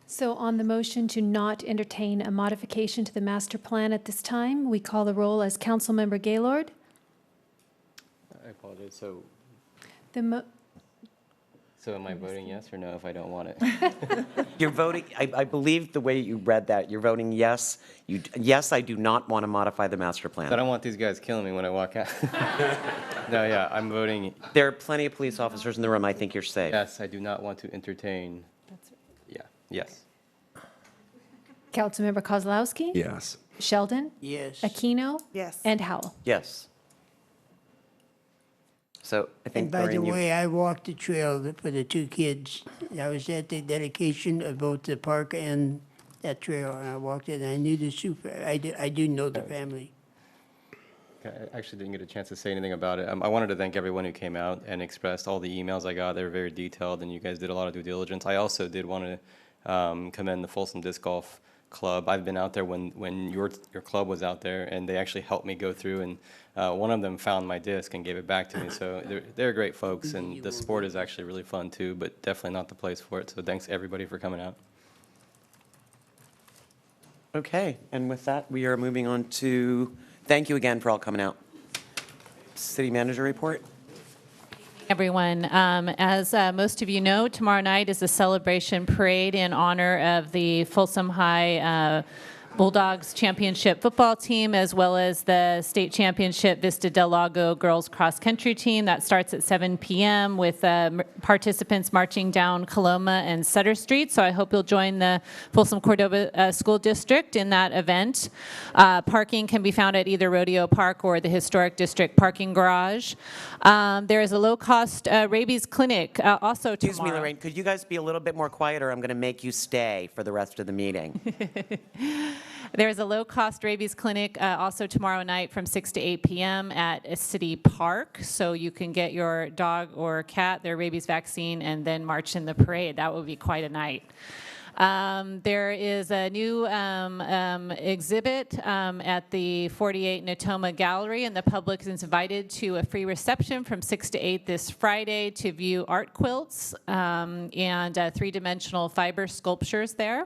So on the motion to not entertain a modification to the master plan at this time, we call the roll as Councilmember Gaylord. I apologize. So am I voting yes or no if I don't want it? You're voting, I believe the way you read that, you're voting yes. Yes, I do not want to modify the master plan. I don't want these guys killing me when I walk out. No, yeah, I'm voting. There are plenty of police officers in the room. I think you're safe. Yes, I do not want to entertain. Yeah, yes. Councilmember Kozlowski? Yes. Sheldon? Yes. Aquino? Yes. And Howell? Yes. So I think, And by the Doreen, way, I walked the trail for the two kids. I was at the dedication of both the park and that trail, and I walked it, and I knew the super. I do know the family. I actually didn't get a chance to say anything about it. I wanted to thank everyone who came out and expressed all the emails I got. They were very detailed, and you guys did a lot of due diligence. I also did want to commend the Folsom Disc Golf Club. I've been out there when your club was out there, and they actually helped me go through, and one of them found my disc and gave it back to me. So they're great folks, and the sport is actually really fun too, but definitely not the place for it. So thanks everybody for coming out. Okay, and with that, we are moving on to, thank you again for all coming out. City manager report. Everyone, as most of you know, tomorrow night is a celebration parade in honor of the Folsom High Bulldogs championship football team, as well as the state championship Vista Del Lago girls cross country team. That starts at 7 p.m. with participants marching down Coloma and Sutter Street. So I hope you'll join the Folsom Cordova School District in that event. Parking can be found at either Rodeo Park or the Historic District parking garage. There is a low-cost rabies clinic also tomorrow. Excuse me, Lorraine, could you guys be a little bit more quiet, or I'm going to make you stay for the rest of the meeting? There is a low-cost rabies clinic also tomorrow night from 6 to 8 p.m. at City Park, so you can get your dog or cat their rabies vaccine and then march in the parade. That would be quite a night. There is a new exhibit at the 48 Natoma Gallery, and the public is invited to a free reception from 6 to 8 this Friday to view art quilts and three-dimensional fiber sculptures there.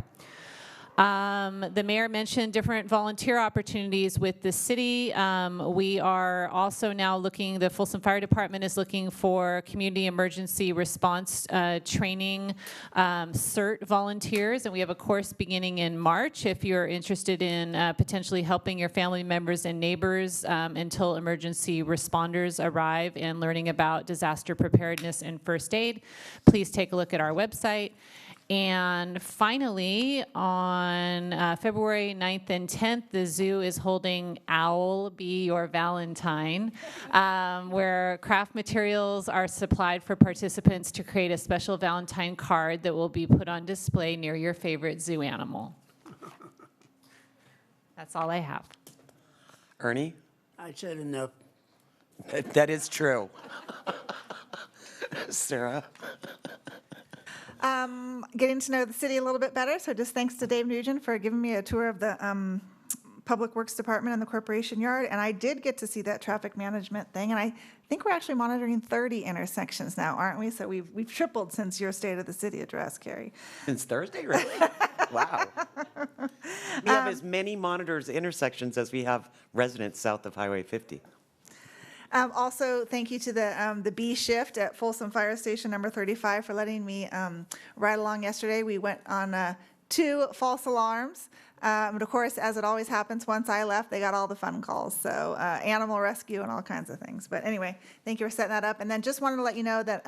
The mayor mentioned different volunteer opportunities with the city. We are also now looking, the Folsom Fire Department is looking for community emergency response training CERT volunteers, and we have a course beginning in March if you're interested in potentially helping your family members and neighbors until emergency responders arrive and learning about disaster preparedness and first aid. Please take a look at our website. And finally, on February 9th and 10th, the zoo is holding Owl Be Your Valentine, where craft materials are supplied for participants to create a special Valentine card that will be put on display near your favorite zoo animal. That's all I have. Ernie? I said enough. That is true. Sarah? Getting to know the city a little bit better, so just thanks to Dave Nugent for giving me a tour of the Public Works Department and the Corporation Yard, and I did get to see that traffic management thing, and I think we're actually monitoring 30 intersections now, aren't we? So we've tripled since your State of the City address, Carrie. Since Thursday, really? Wow. We have as many monitors intersections as we have residents south of Highway 50. Also, thank you to the B shift at Folsom Fire Station number 35 for letting me ride along yesterday. We went on 2 false alarms. But of course, as it always happens, once I left, they got all the fun calls. So animal rescue and all kinds of things. But anyway, thank you for setting that up. And then just wanted to let you know that,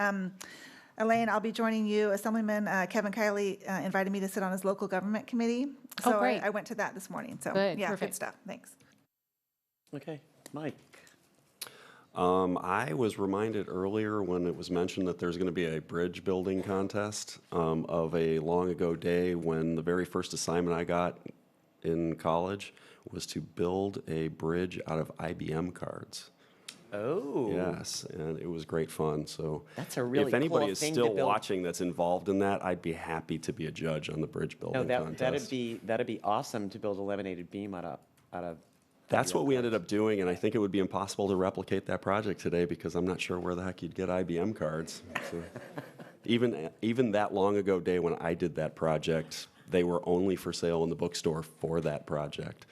Elaine, I'll be joining you. Assemblyman Kevin Kiley invited me to sit on his local government committee. So great. I went to that this morning. So Good, yeah, perfect. good stuff. Thanks. Okay, Mike. I was reminded earlier when it was mentioned that there's going to be a bridge building contest of a long ago day when the very first assignment I got in college was to build a bridge out of IBM cards. Oh. Yes, and it was great fun. So That's a really if anybody cool is thing to still build. watching that's involved in that, I'd be happy to be a judge on the bridge building No, contest. that'd be awesome to build a laminated beam out of. That's what we ended up doing, and I think it would be impossible to replicate that project today because I'm not sure where the heck you'd get IBM cards. So even that long ago day when I did that project, they were only for sale in the bookstore for that project.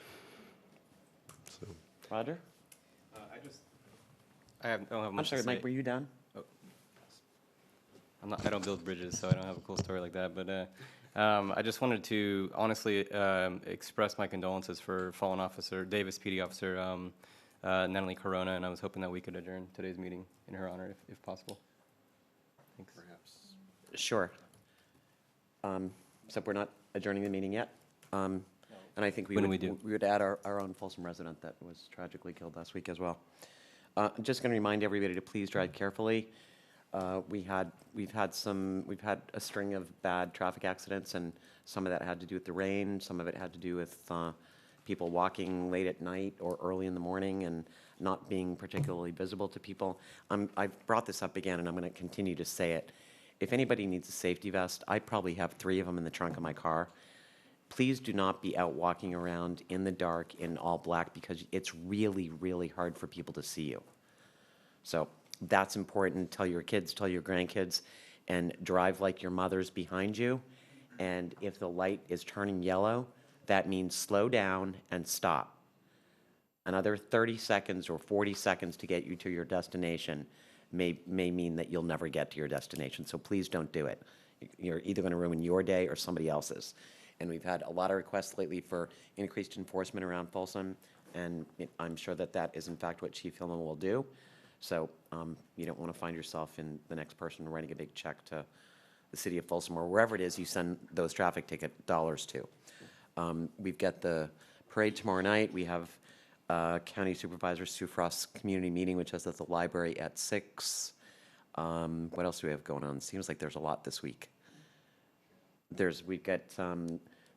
So. Roger? I don't have much I'm sorry, to Mike, say. were you done? Oh. I don't build bridges, so I don't have a cool story like that. But I just wanted to honestly express my condolences for fallen officer, Davis PD officer Natalie Corona, and I was hoping that we could adjourn today's meeting in her honor, if possible. Thanks. Perhaps. Sure. Except we're not adjourning the meeting yet. And I think we would add our own Folsom resident that was tragically killed last week as well. I'm just going to remind everybody to please drive carefully. We've had a string of bad traffic accidents, and some of that had to do with the rain, some of it had to do with people walking late at night or early in the morning and not being particularly visible to people. I've brought this up again, and I'm going to continue to say it. If anybody needs a safety vest, I probably have 3 of them in the trunk of my car. Please do not be out walking around in the dark in all black, because it's really, really hard for people to see you. So that's important. Tell your kids, tell your grandkids, and drive like your mother's behind you. And if the light is turning yellow, that means slow down and stop. Another 30 seconds or 40 seconds to get you to your destination may mean that you'll never get to your destination. So please don't do it. You're either going to ruin your day or somebody else's. And we've had a lot of requests lately for increased enforcement around Folsom, and I'm sure that that is in fact what Chief Hillman will do. So you don't want to find yourself in the next person writing a big check to the city of Folsom or wherever it is you send those traffic ticket dollars to. We've got the parade tomorrow night. We have County Supervisor Sue Frost's community meeting, which is at the library at 6. What else do we have going on? Seems like there's a lot this week. We've got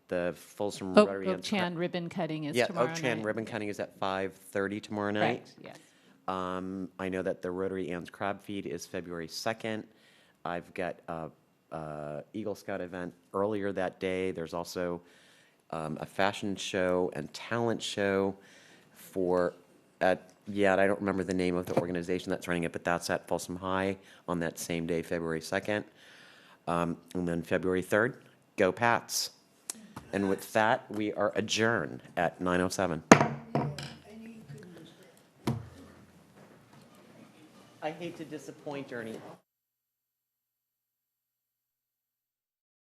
the Folsom Rotary. Oak Chan ribbon cutting is tomorrow tomorrow night. Yeah, Oak Chan ribbon cutting is at 5:30 tomorrow night. Correct, yes. I know that the Rotary Ann's Crab Feed is February 2nd. I've got a Eagle Scout event earlier that day. There's also a fashion show and talent show I don't remember the name of the organization that's running it, but that's at Folsom High on that same day, February 2nd. And then February 3rd, go Pats. And with that, we are adjourned at 9:07. I hate to disappoint, Ernie.